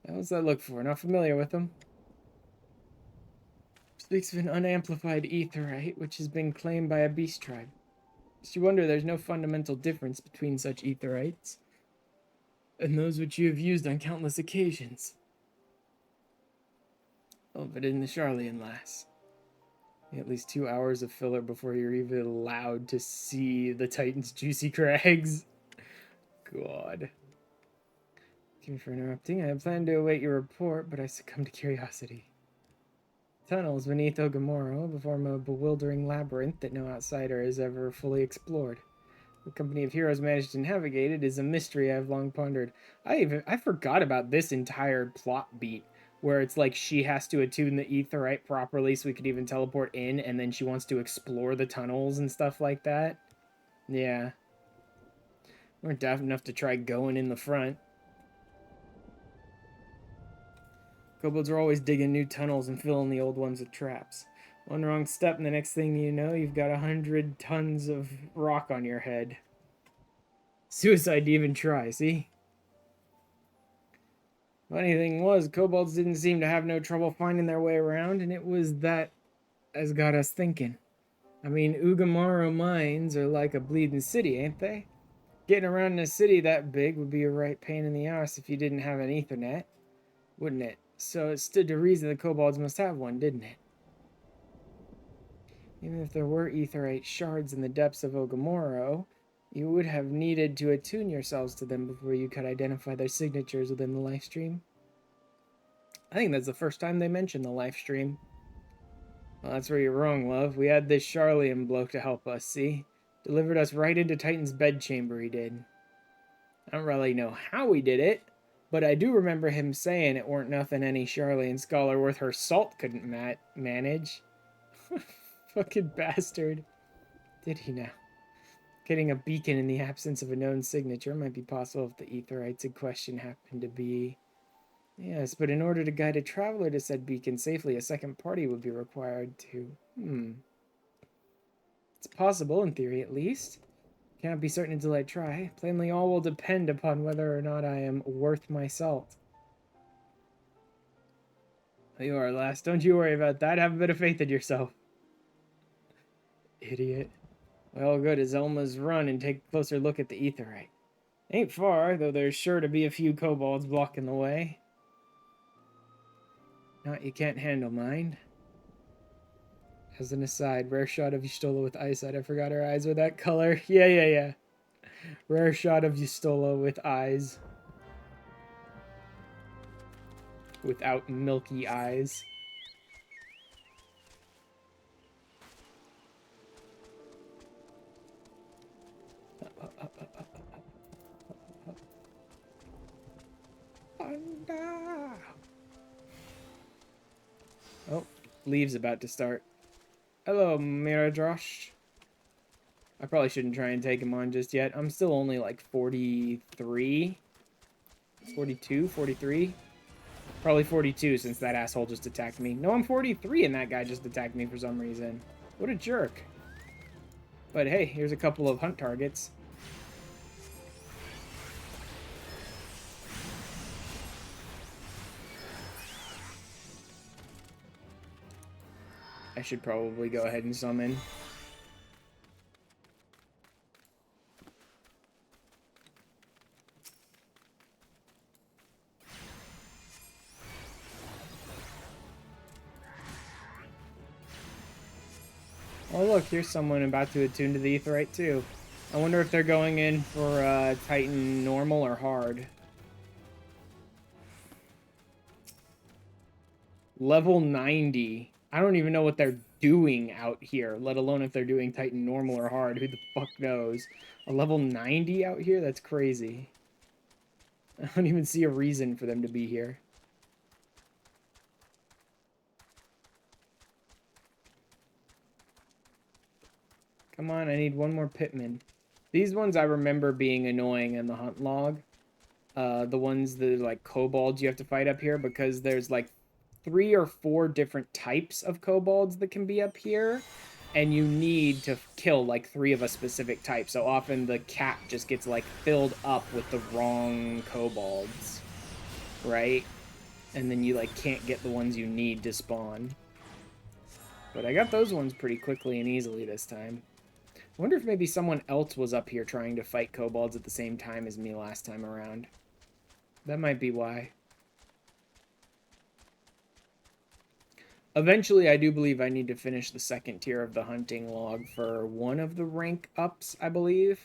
What was that look for? Not familiar with them. Speaks of an unamplified aetherite, which has been claimed by a beast tribe. Makes you wonder there's no fundamental difference between such aetherites and those which you have used on countless occasions. Oh, but in the Charlian lass. At least 2 hours of filler before you're even allowed to see the Titan's juicy crags. God. Thank you for interrupting. I had planned to await your report, but I succumbed to curiosity. Tunnels beneath Ogamoro form a bewildering labyrinth that no outsider has ever fully explored. The Company of Heroes managed to navigate it is a mystery I've long pondered. I forgot about this entire plot beat, where it's like she has to attune the aetherite properly so we could even teleport in, and then she wants to explore the tunnels and stuff like that. Yeah. We're daft enough to try going in the front. Kobolds are always digging new tunnels and filling the old ones with traps. One wrong step and the next thing you know, you've got 100 tons of rock on your head. Suicide to even try, see? Funny thing was, kobolds didn't seem to have no trouble finding their way around, and it was that as got us thinking. I mean, Ugamaro mines are like a bleeding city, ain't they? Getting around in a city that big would be a right pain in the ass if you didn't have an Ethernet, wouldn't it? So it stood to reason the kobolds must have one, didn't it? Even if there were aetherite shards in the depths of Ogamoro, you would have needed to attune yourselves to them before you could identify their signatures within the life stream. I think that's the first time they mentioned the life stream. Well, that's where you're wrong, love. We had this Charlian bloke to help us, see? Delivered us right into Titan's bedchamber, he did. I don't really know how he did it, but I do remember him saying it weren't nothing any Charlian scholar worth her salt couldn't manage. Fucking bastard. Did he now? Getting a beacon in the absence of a known signature might be possible if the aetherites in question happen to be... Yes, but in order to guide a traveler to said beacon safely, a second party would be required to... It's possible, in theory at least. Can't be certain until I try. Plainly, all will depend upon whether or not I am worth my salt. You are, lass. Don't you worry about that. Have a bit of faith in yourself. Idiot. Well, good as Elma's run and take a closer look at the aetherite. Ain't far, though there's sure to be a few kobolds blocking the way. Not you can't handle, mind. As an aside, rare shot of Y'shtola with eyesight. I forgot her eyes were that color. Yeah. Rare shot of Y'shtola with eyes. Without milky eyes. Oh, leave's about to start. Hello, Miradrosh. I probably shouldn't try and take him on just yet. I'm still only like 43. 42, 43. Probably 42 since that asshole just attacked me. No, I'm 43 and that guy just attacked me for some reason. What a jerk. But hey, here's a couple of hunt targets. I should probably go ahead and summon. Oh look, here's someone about to attune to the Aetheryte too. I wonder if they're going in for Titan normal or hard. Level 90. I don't even know what they're doing out here, let alone if they're doing Titan normal or hard. Who the fuck knows? A level 90 out here? That's crazy. I don't even see a reason for them to be here. Come on, I need one more Pitman. These ones I remember being annoying in the hunt log. The ones that are like kobolds you have to fight up here, because there's like 3 or 4 different types of kobolds that can be up here, and you need to kill like 3 of a specific type. So often the cap just gets like filled up with the wrong kobolds, right? And then you like can't get the ones you need to spawn. But I got those ones pretty quickly and easily this time. I wonder if maybe someone else was up here trying to fight kobolds at the same time as me last time around. That might be why. Eventually, I do believe I need to finish the second tier of the hunting log for one of the rank ups, I believe.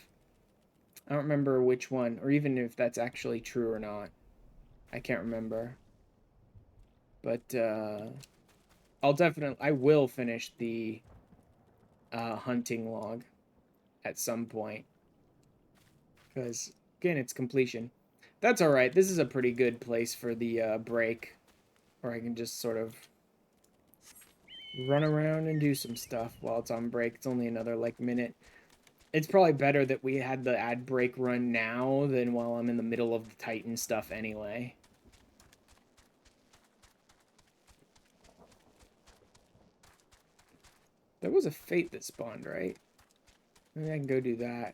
I don't remember which one, or even if that's actually true or not. I can't remember. But, I will finish the hunting log at some point. Because, again, it's completion. That's alright. This is a pretty good place for the break. Where I can just sort of run around and do some stuff while it's on break. It's only another, like, minute. It's probably better that we had the ad break run now than while I'm in the middle of the Titan stuff anyway. There was a fate that spawned, right? Maybe I can go do that.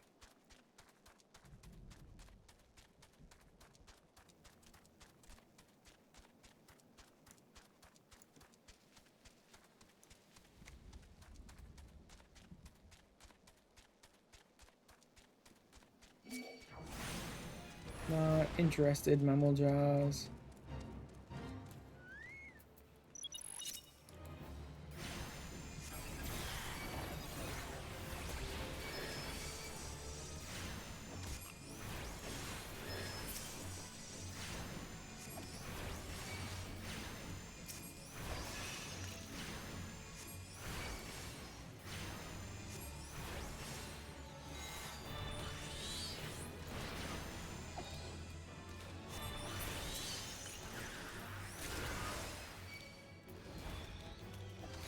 Not interested, Mammal Jaws.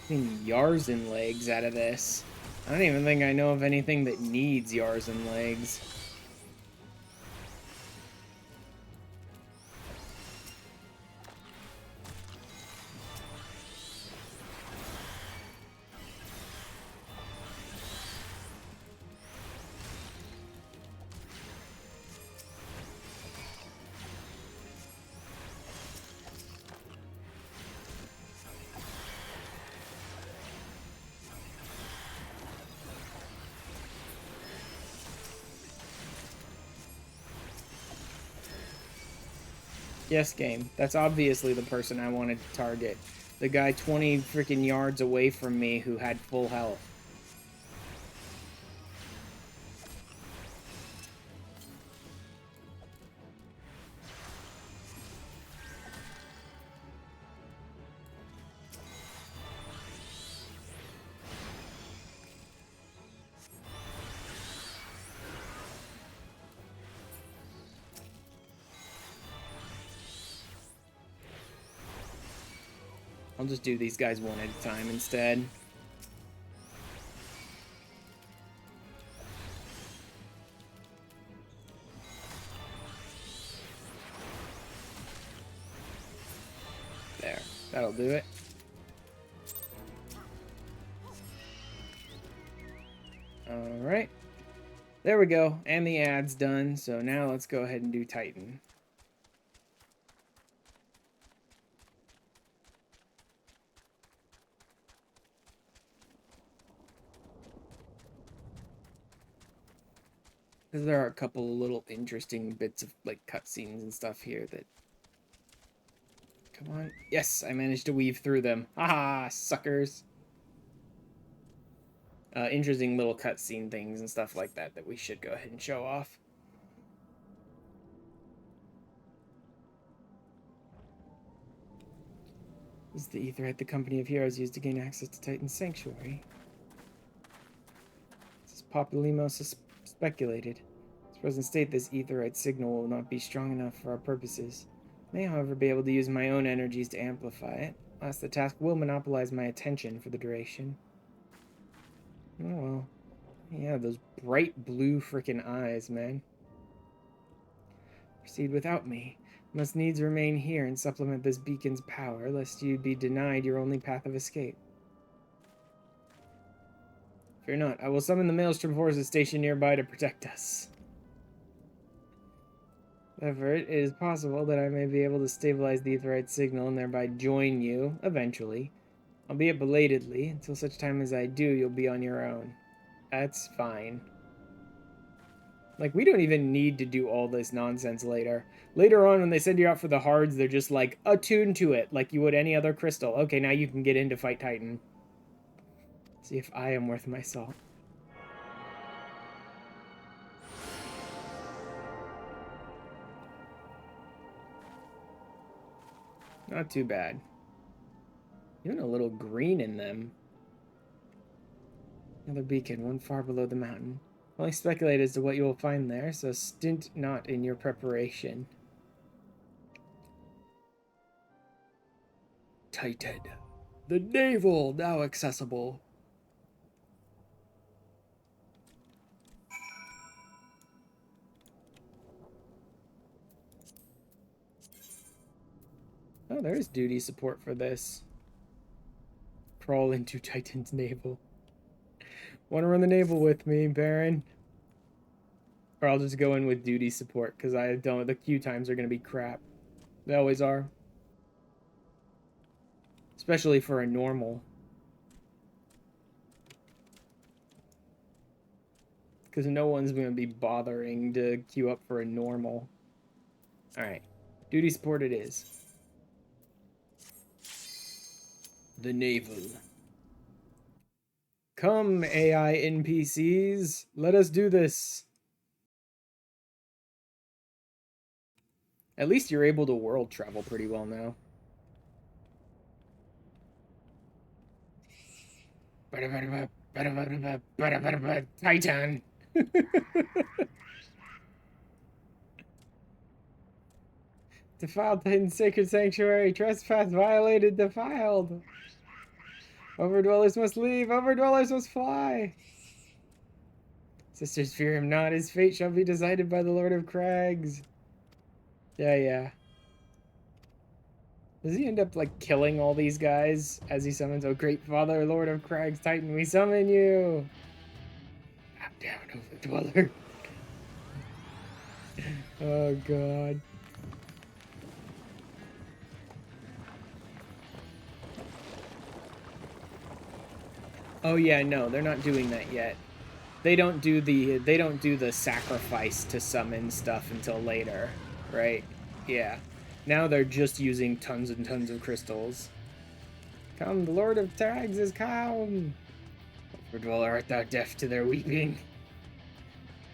Yarzen legs out of this. I don't even think I know of anything that needs Yarzen legs. Yes, game. That's obviously the person I wanted to target. The guy 20 freaking yards away from me who had full health. I'll just do these guys one at a time instead. do it. Alright. There we go. And the ad's done. So now let's go ahead and do Titan. Because there are a couple of little interesting bits of like cutscenes and stuff here that... Come on. Yes, I managed to weave through them. Haha, suckers. Interesting little cutscene things and stuff like that that we should go ahead and show off. This is the Aetherite the Company of Heroes used to gain access to Titan's Sanctuary. This is Populimo speculated. Its present state, this Aetherite signal will not be strong enough for our purposes. May, however, be able to use my own energies to amplify it. Last, the task will monopolize my attention for the duration. Oh well. Yeah, those bright blue frickin' eyes, man. Proceed without me. Must needs remain here and supplement this beacon's power, lest you be denied your only path of escape. Fear not, I will summon the Maelstrom forces stationed nearby to protect us. However, it is possible that I may be able to stabilize the Aetherite signal and thereby join you, eventually. Albeit belatedly, until such time as I do, you'll be on your own. That's fine. Like, we don't even need to do all this nonsense later. Later on, when they send you out for the hards, they're just like, attune to it, like you would any other crystal. Okay, now you can get in to fight Titan. See if I am worth my salt. Not too bad. Even a little green in them. Another beacon, one far below the mountain. Only speculate as to what you will find there, so stint not in your preparation. Titan. The navel, now accessible. Oh, there is duty support for this. Crawl into Titan's navel. Want to run the navel with me, Baron? Or I'll just go in with duty support, because I don't... The queue times are going to be crap. They always are. Especially for a normal. Because no one's going to be bothering to queue up for a normal. Alright. Duty support it is. The navel. Come, AI NPCs. Let us do this. At least you're able to world travel pretty well now. Titan. Defiled Titan's sacred sanctuary. Trespass violated. Defiled. Overdwellers must leave. Overdwellers must fly. Sisters, fear him not. His fate shall be decided by the Lord of Crags. Yeah. Does he end up, like, killing all these guys as he summons, "Oh, great father, Lord of Crags, Titan, we summon you!" Bow down, Overdweller. Oh, God. Oh, yeah, no, they're not doing that yet. They don't do the sacrifice to summon stuff until later, right? Yeah. Now they're just using tons and tons of crystals. Come, the Lord of Tags is come! Overdweller, art thou deaf to their weeping?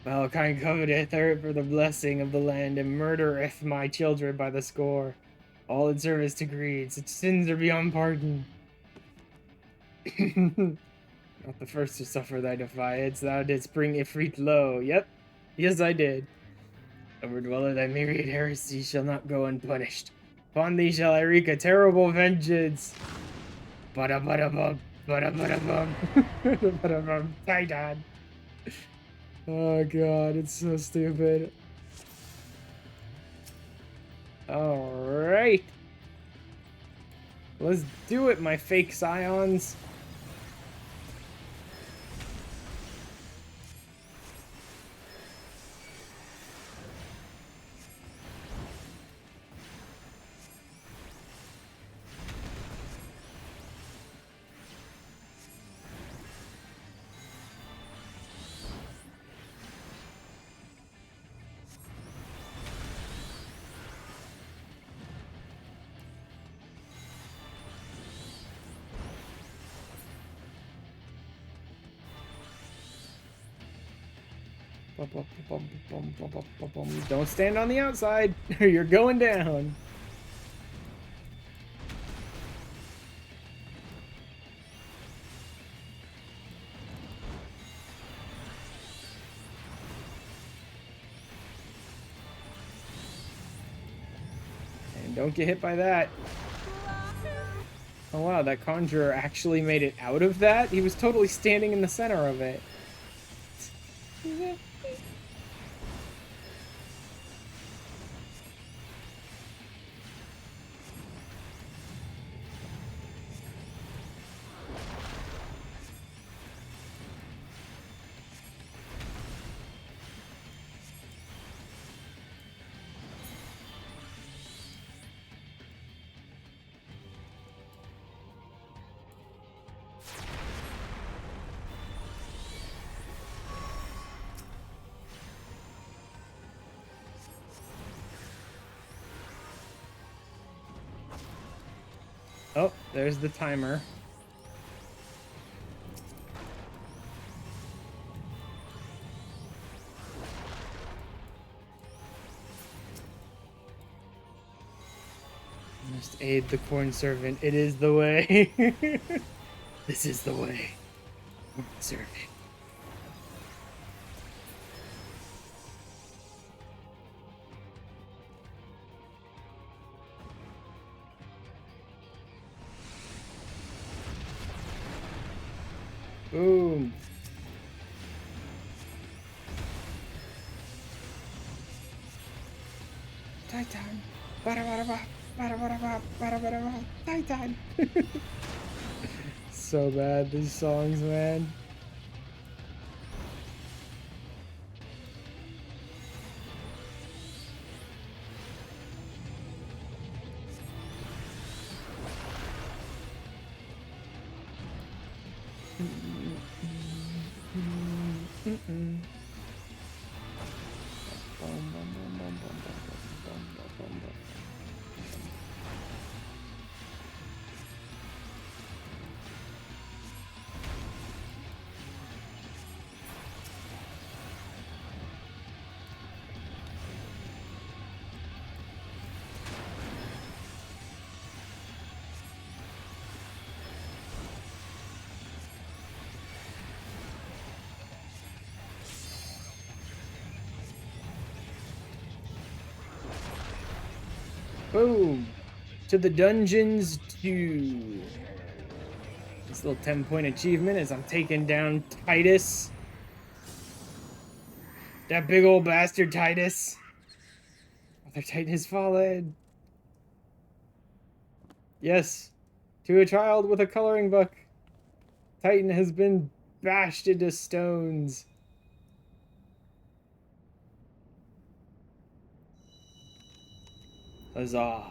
Valkyne coveteth her for the blessing of the land and murdereth my children by the score. All in service to greed, such sins are beyond pardon. Not the first to suffer thy defiance, thou didst bring Ifrit low. Yep, yes I did. Overdweller, thy myriad heresies shall not go unpunished. Upon thee shall I wreak a terrible vengeance. Bada-bada-bum, bada-bada-bum, bada-bada-bum, Titan. Oh god, it's so stupid. Alright. Let's do it, my fake scions. Don't stand on the outside, or you're going down. And don't get hit by that. Oh wow, that conjurer actually made it out of that? He was totally standing in the center of it. Oh, there's the timer. Must aid the corn servant. It is the way. This is the way. Corn servant. Boom. Titan. Titan. So bad, these songs, man. Boom! To the dungeons 2. This little 10-point achievement is I'm taking down Titus. That big old bastard Titus. Other Titan has fallen. Yes. To a child with a coloring book. Titan has been bashed into stones. Huzzah.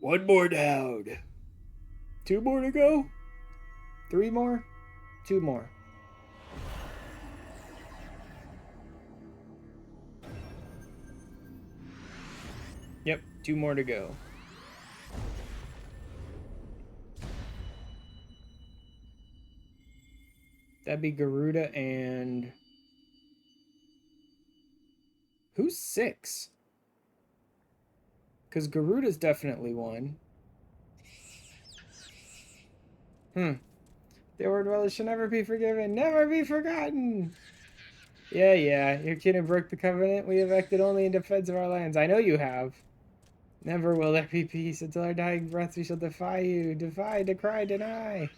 One more down. 2 more to go? 3 more? 2 more. Yep, 2 more to go. That'd be Garuda and... Who's 6? Because Garuda's definitely 1. The Order Dwellers shall never be forgiven, never be forgotten! Yeah, your kin broke the covenant. We have acted only in defense of our lands. I know you have. Never will there be peace. Until our dying breath we shall defy you. Defy, decry, deny.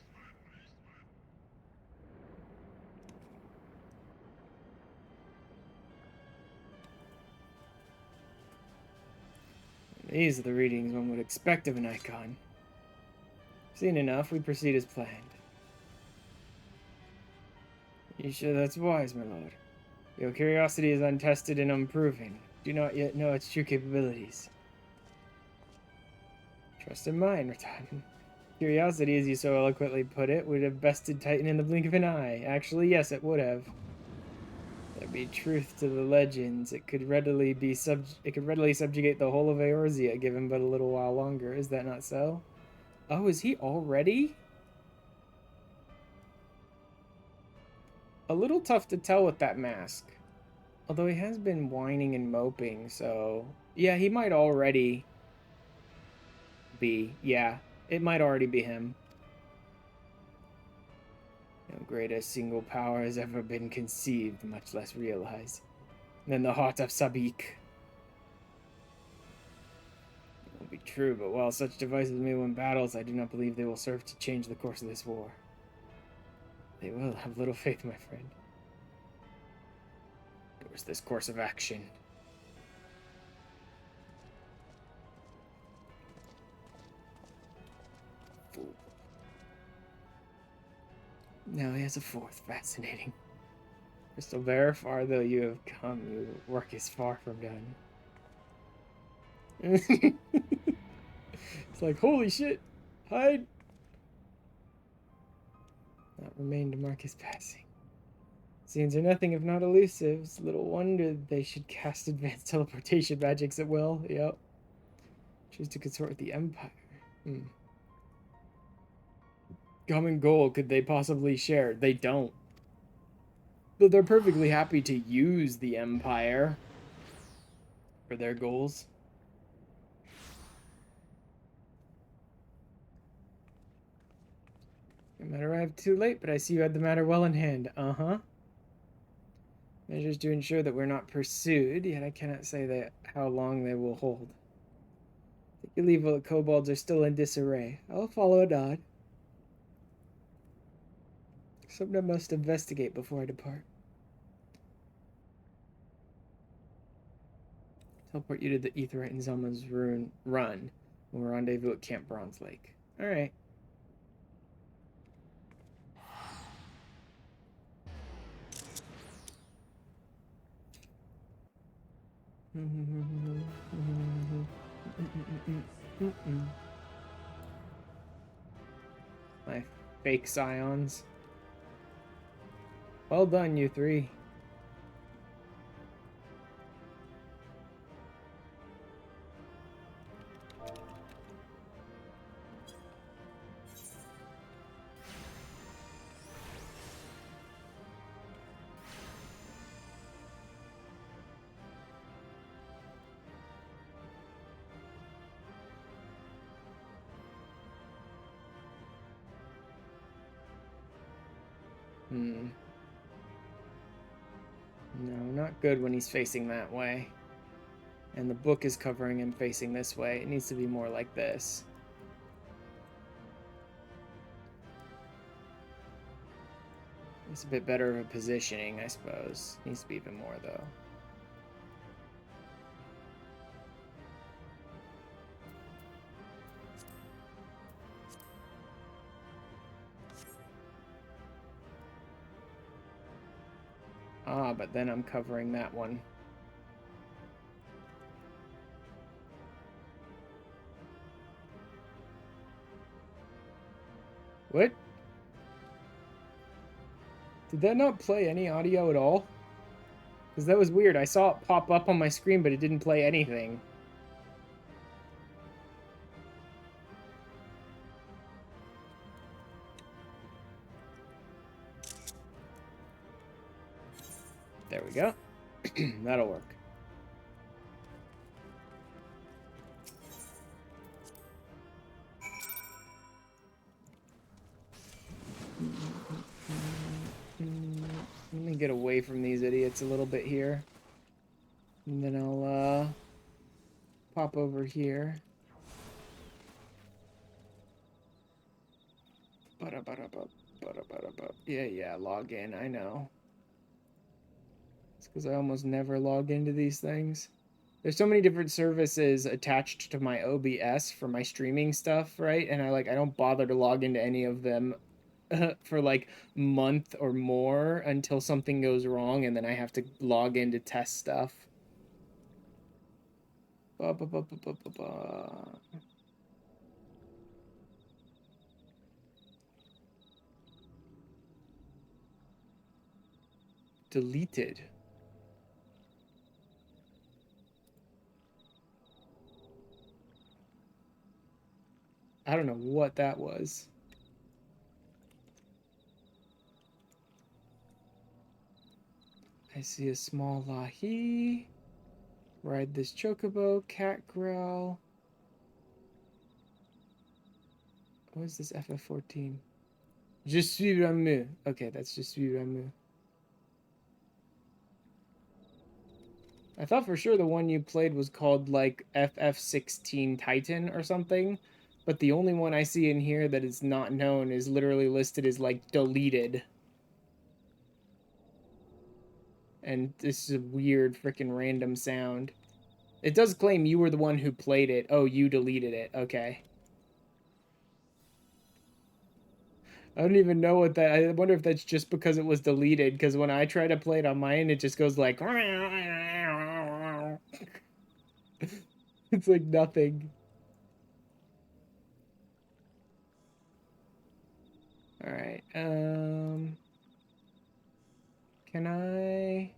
These are the readings one would expect of an icon. Seen enough, we proceed as planned. You sure that's wise, my lord? Your curiosity is untested and unproven. Do not yet know its true capabilities. Trust in mine, Ratan. Curiosity, as you so eloquently put it, would have bested Titan in the blink of an eye. Actually, yes, it would have. There be truth to the legends. It could readily subjugate the whole of Eorzea, given but a little while longer. Is that not so? Oh, is he already? A little tough to tell with that mask. Although he has been whining and moping, so... Yeah, he might already be. Yeah, it might already be him. No greater single power has ever been conceived, much less realized, than the heart of Sabik. It won't be true, but while such devices may win battles, I do not believe they will serve to change the course of this war. They will have little faith, my friend. Towards this course of action. Fool. Now he has a fourth. Fascinating. Crystal Bear, far though you have come, your work is far from done. It's like, holy shit! Hide! Not remain to mark his passing. Scenes are nothing if not elusive. It's little wonder they should cast advanced teleportation magics at will. Yep. Choose to consort with the Empire. Common goal could they possibly share? They don't. But they're perfectly happy to use the Empire for their goals. The matter arrived too late, but I see you had the matter well in hand. Uh-huh. Measures to ensure that we're not pursued, yet I cannot say that how long they will hold. Take your leave while the kobolds are still in disarray. I'll follow Adad. Something I must investigate before I depart. Teleport you to the Aetheryte and Zelma's run. We'll rendezvous at Camp Bronze Lake. Alright. My fake scions. Well done, you three. No, not good when he's facing that way. And the book is covering him facing this way. It needs to be more like this. It's a bit better of a positioning, I suppose. Needs to be even more, though. Ah, but then I'm covering that one. What? Did that not play any audio at all? Because that was weird. I saw it pop up on my screen, but it didn't play anything. There we go. That'll work. Let me get away from these idiots a little bit here. And then I'll pop over here. Yeah, log in, I know. It's because I almost never log into these things. There's so many different services attached to my OBS for my streaming stuff, right? And I don't bother to log into any of them for like month or more until something goes wrong, and then I have to log in to test stuff. Ba, ba, ba, ba, ba, ba, ba. Deleted. I don't know what that was. I see a small lahi. Ride this chocobo. Cat growl. What is this FF14? Je suis Ramu. Okay, that's Je suis Ramu. I thought for sure the one you played was called like FF16 Titan or something, but the only one I see in here that is not known is literally listed as like deleted. And this is a weird freaking random sound. It does claim you were the one who played it. Oh, you deleted it. Okay. I don't even know what that... I wonder if that's just because it was deleted, because when I try to play it on mine, it just goes like... It's like nothing. Alright, can I...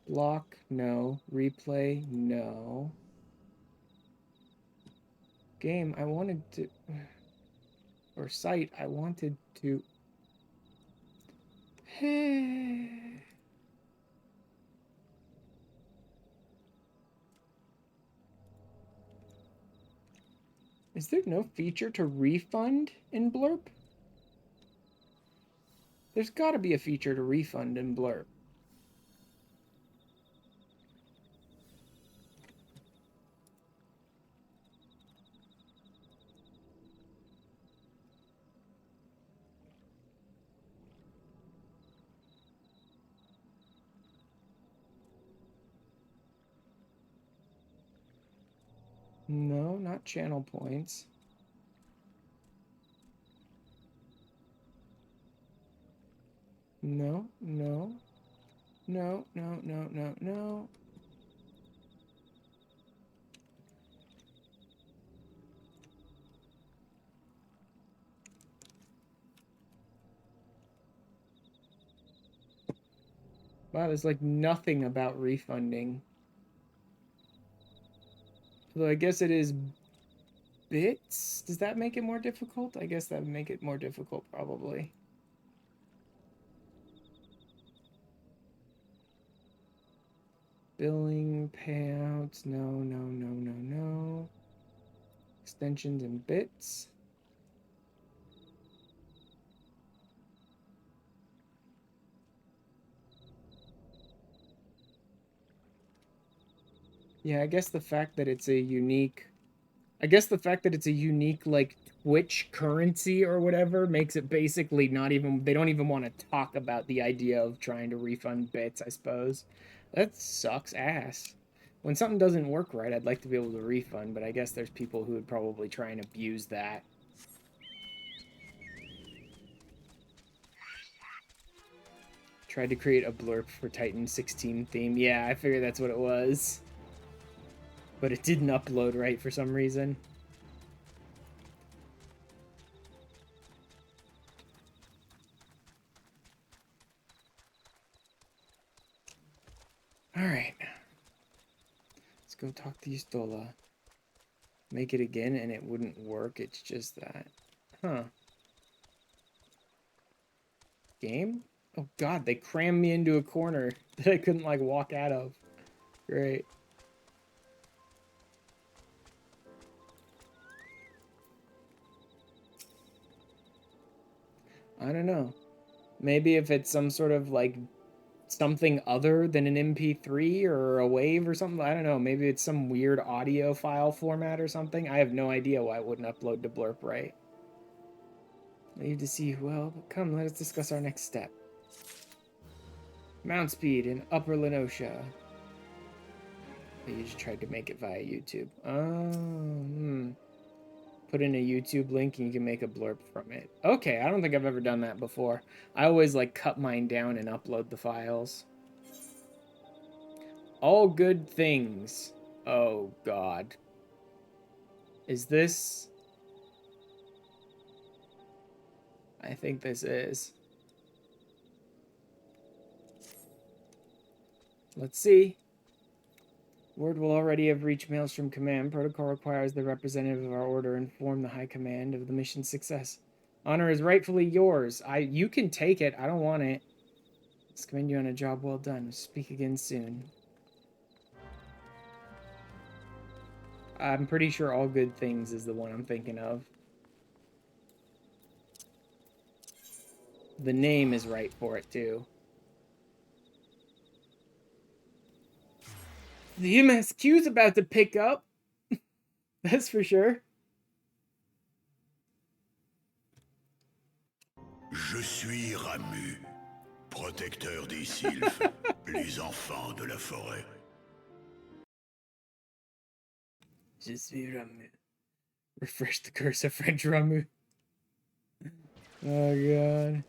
block? No. Replay? No. Game, I wanted to... Or site, I wanted to... Is there no feature to refund in Blurb? There's gotta be a feature to refund in Blurb. No, not channel points. No, no. No, no, no, no, no. Wow, there's like nothing about refunding. Although I guess it is bits? Does that make it more difficult? I guess that would make it more difficult, probably. Billing, payouts, no, no, no, no, no. Extensions and bits. Yeah, I guess the fact that it's a unique... I guess the fact that it's a unique, like, Twitch currency or whatever makes it basically not even... They don't even want to talk about the idea of trying to refund bits, I suppose. That sucks ass. When something doesn't work right, I'd like to be able to refund, but I guess there's people who would probably try and abuse that. Tried to create a blurb for Titan 16 theme. Yeah, I figured that's what it was. But it didn't upload right for some reason. Alright. Let's go talk to Yustola. Make it again and it wouldn't work. It's just that. Huh. Game? Oh god, they crammed me into a corner that I couldn't, like, walk out of. Great. I don't know. Maybe if it's some sort of, like, something other than an MP3 or a WAV or something. I don't know. Maybe it's some weird audio file format or something. I have no idea why it wouldn't upload to Blurp right. Leave to see who else. Come, let us discuss our next step. Mount speed in Upper Lenosha. You just tried to make it via YouTube. Put in a YouTube link and you can make a blurb from it. Okay, I don't think I've ever done that before. I always like cut mine down and upload the files. All good things. Oh God. Is this? I think this is. Let's see. Word will already have reached Maelstrom Command. Protocol requires the representative of our order inform the High Command of the mission's success. Honor is rightfully yours. You can take it. I don't want it. Let's commend you on a job well done. Speak again soon. I'm pretty sure All Good Things is the one I'm thinking of. The name is right for it, too. The MSQ's about to pick up. That's for sure. Je suis Ramu, protecteur des sylphes, les enfants de la forêt. Je suis Ramu. Refresh the curse of French Ramu. Oh God.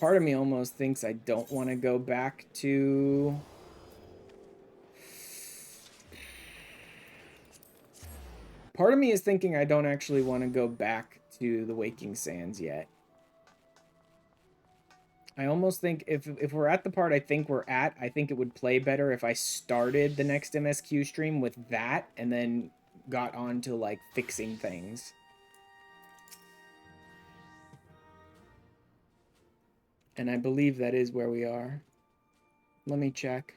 Part of me almost thinks I don't want to go back to... Part of me is thinking I don't actually want to go back to the Waking Sands yet. I almost think if we're at the part I think we're at, I think it would play better if I started the next MSQ stream with that and then got on to, like, fixing things. And I believe that is where we are. Let me check.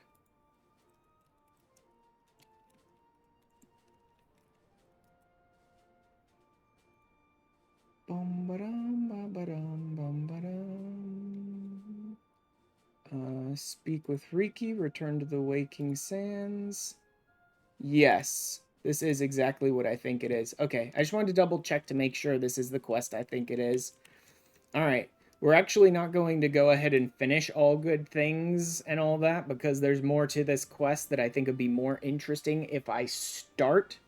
Speak with Riki, return to the Waking Sands. Yes, this is exactly what I think it is. Okay, I just wanted to double check to make sure this is the quest I think it is. Alright, we're actually not going to go ahead and finish All Good Things and all that because there's more to this quest that I think would be more interesting if I start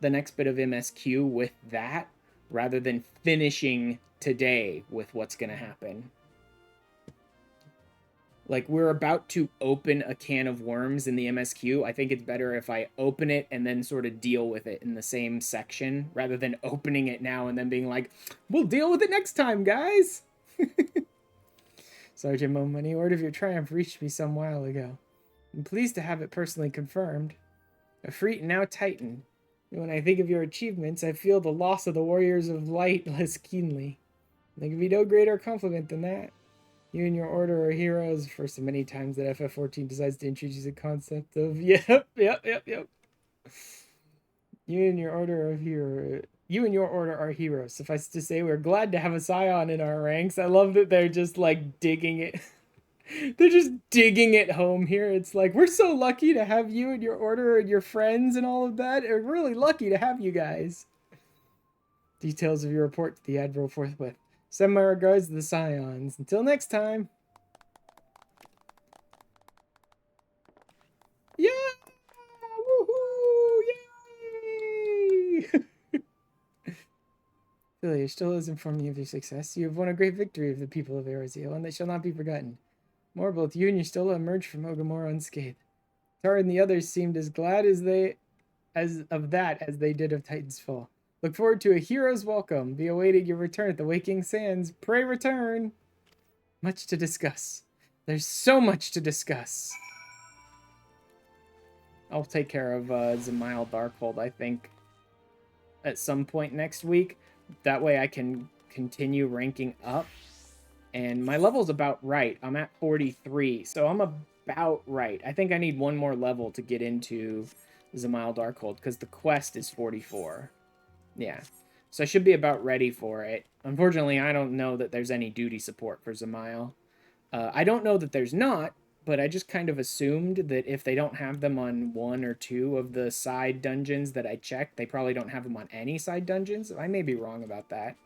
the next bit of MSQ with that rather than finishing today with what's going to happen. Like, we're about to open a can of worms in the MSQ. I think it's better if I open it and then sort of deal with it in the same section, rather than opening it now and then being like, we'll deal with it next time, guys! Sergeant Mo Money, word of your triumph reached me some while ago. I'm pleased to have it personally confirmed. Efreet now Titan. When I think of your achievements, I feel the loss of the Warriors of Light less keenly. There can be no greater compliment than that. You and your order are heroes. First of many times that FF14 decides to introduce a concept of yep. You and your order are heroes. Suffice to say, we're glad to have a Scion in our ranks. I love that they're just like digging it. They're just digging it home here. It's like, we're so lucky to have you and your order and your friends and all of that. We're really lucky to have you guys. Details of your report to the Admiral forthwith. Send my regards to the Scions. Until next time. Yeah! Woohoo! Yay! Philia still is informing you of your success. You have won a great victory of the people of Erisia, one that shall not be forgotten. More, both you and your Stola emerged from Ogamora unscathed. Tara and the others seemed as glad as they did of Titan's fall. Look forward to a hero's welcome. Be awaiting your return at the Waking Sands. Pray return. Much to discuss. There's so much to discuss. I'll take care of Zamile Darkhold, I think, at some point next week. That way I can continue ranking up. And my level's about right. I'm at 43, so I'm about right. I think I need one more level to get into Zamile Darkhold, because the quest is 44. Yeah. So I should be about ready for it. Unfortunately, I don't know that there's any duty support for Zamile. I don't know that there's not, but I just kind of assumed that if they don't have them on one or two of the side dungeons that I checked, they probably don't have them on any side dungeons. I may be wrong about that.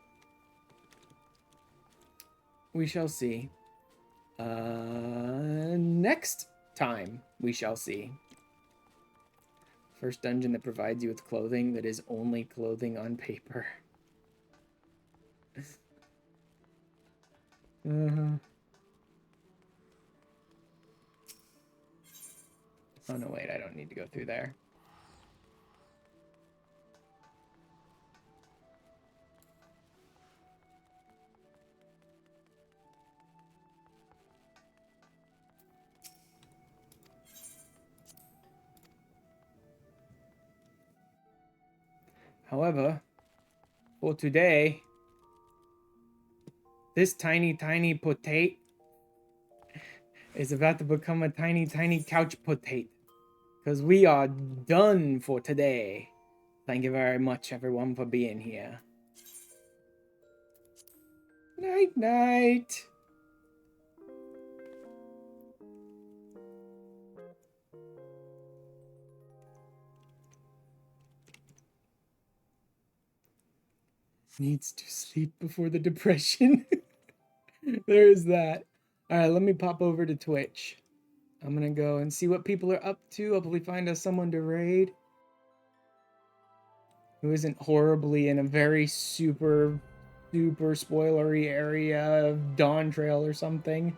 We shall see. Next time, we shall see. First dungeon that provides you with clothing that is only clothing on paper. Oh no, wait, I don't need to go through there. However, for today, this tiny potato is about to become a tiny couch potato. Because we are done for today. Thank you very much, everyone, for being here. Night, night. Needs to sleep before the depression. There is that. Alright, let me pop over to Twitch. I'm gonna go and see what people are up to. Hopefully find us someone to raid. Who isn't horribly in a very super spoilery area of Dawn Trail or something.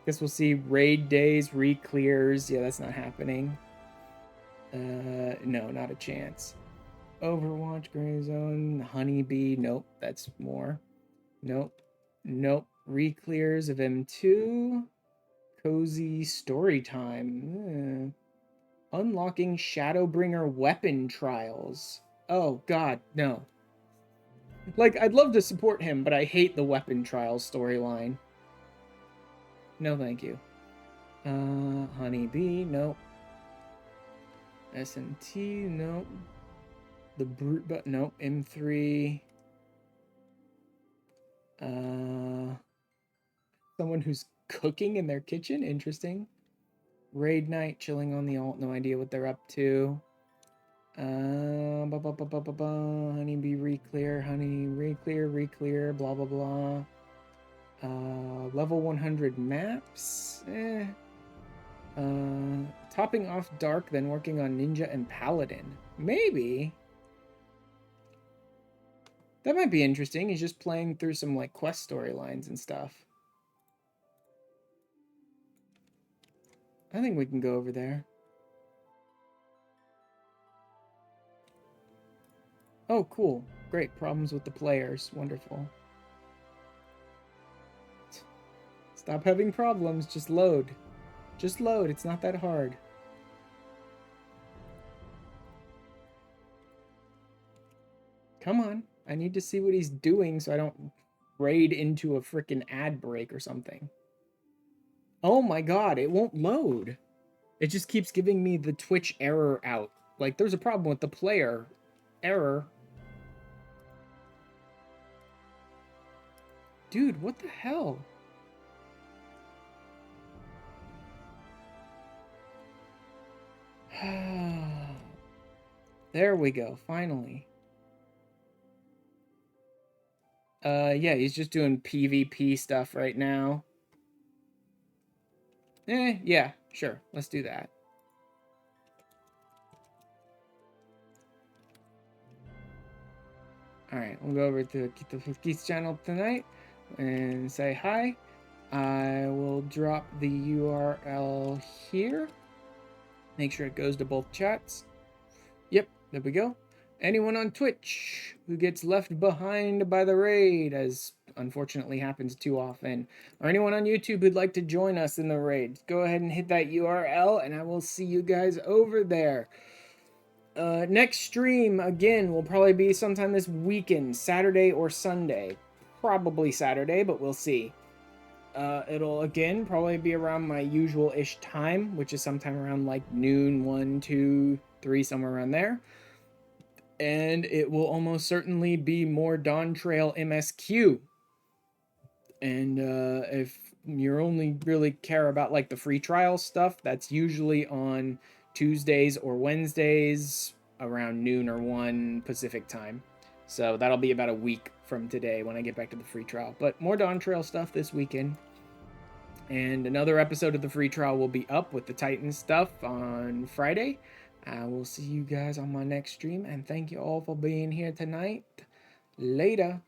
Guess we'll see raid days, re-clears. Yeah, that's not happening. No, not a chance. Overwatch, Gray Zone, Honeybee. Nope, that's more. Nope. Nope. Re-clears of M2. Cozy story time. Unlocking Shadowbringer weapon trials. Oh, God, no. Like, I'd love to support him, but I hate the weapon trials storyline. No, thank you. Honeybee, nope. SMT, nope. The Brute, but nope. M3. Someone who's cooking in their kitchen, interesting. Raid night, chilling on the alt, no idea what they're up to. Honeybee re-clear, honey re-clear, blah blah blah. Level 100 maps. Topping off Dark, then working on Ninja and Paladin. Maybe. That might be interesting. He's just playing through some like quest storylines and stuff. I think we can go over there. Oh, cool. Great. Problems with the players. Wonderful. Stop having problems. Just load. Just load. It's not that hard. Come on. I need to see what he's doing so I don't raid into a freaking ad break or something. Oh my god, it won't load. It just keeps giving me the Twitch error out. Like, there's a problem with the player. Error. Dude, what the hell? There we go, finally. Yeah, he's just doing PvP stuff right now. Yeah, sure. Let's do that. Alright, we'll go over to Keith's channel tonight and say hi. I will drop the URL here. Make sure it goes to both chats. Yep, there we go. Anyone on Twitch who gets left behind by the raid, as unfortunately happens too often, or anyone on YouTube who'd like to join us in the raid, go ahead and hit that URL and I will see you guys over there. Next stream, again, will probably be sometime this weekend, Saturday or Sunday. Probably Saturday, but we'll see. It'll, again, probably be around my usual-ish time, which is sometime around, like, noon, 1, 2, 3, somewhere around there. And it will almost certainly be more Dawn Trail MSQ. And, if you only really care about, like, the free trial stuff, that's usually on Tuesdays or Wednesdays around noon or 1 Pacific time. So that'll be about a week from today when I get back to the free trial. But more Dawn Trail stuff this weekend. And another episode of the free trial will be up with the Titan stuff on Friday. I will see you guys on my next stream, and thank you all for being here tonight. Later.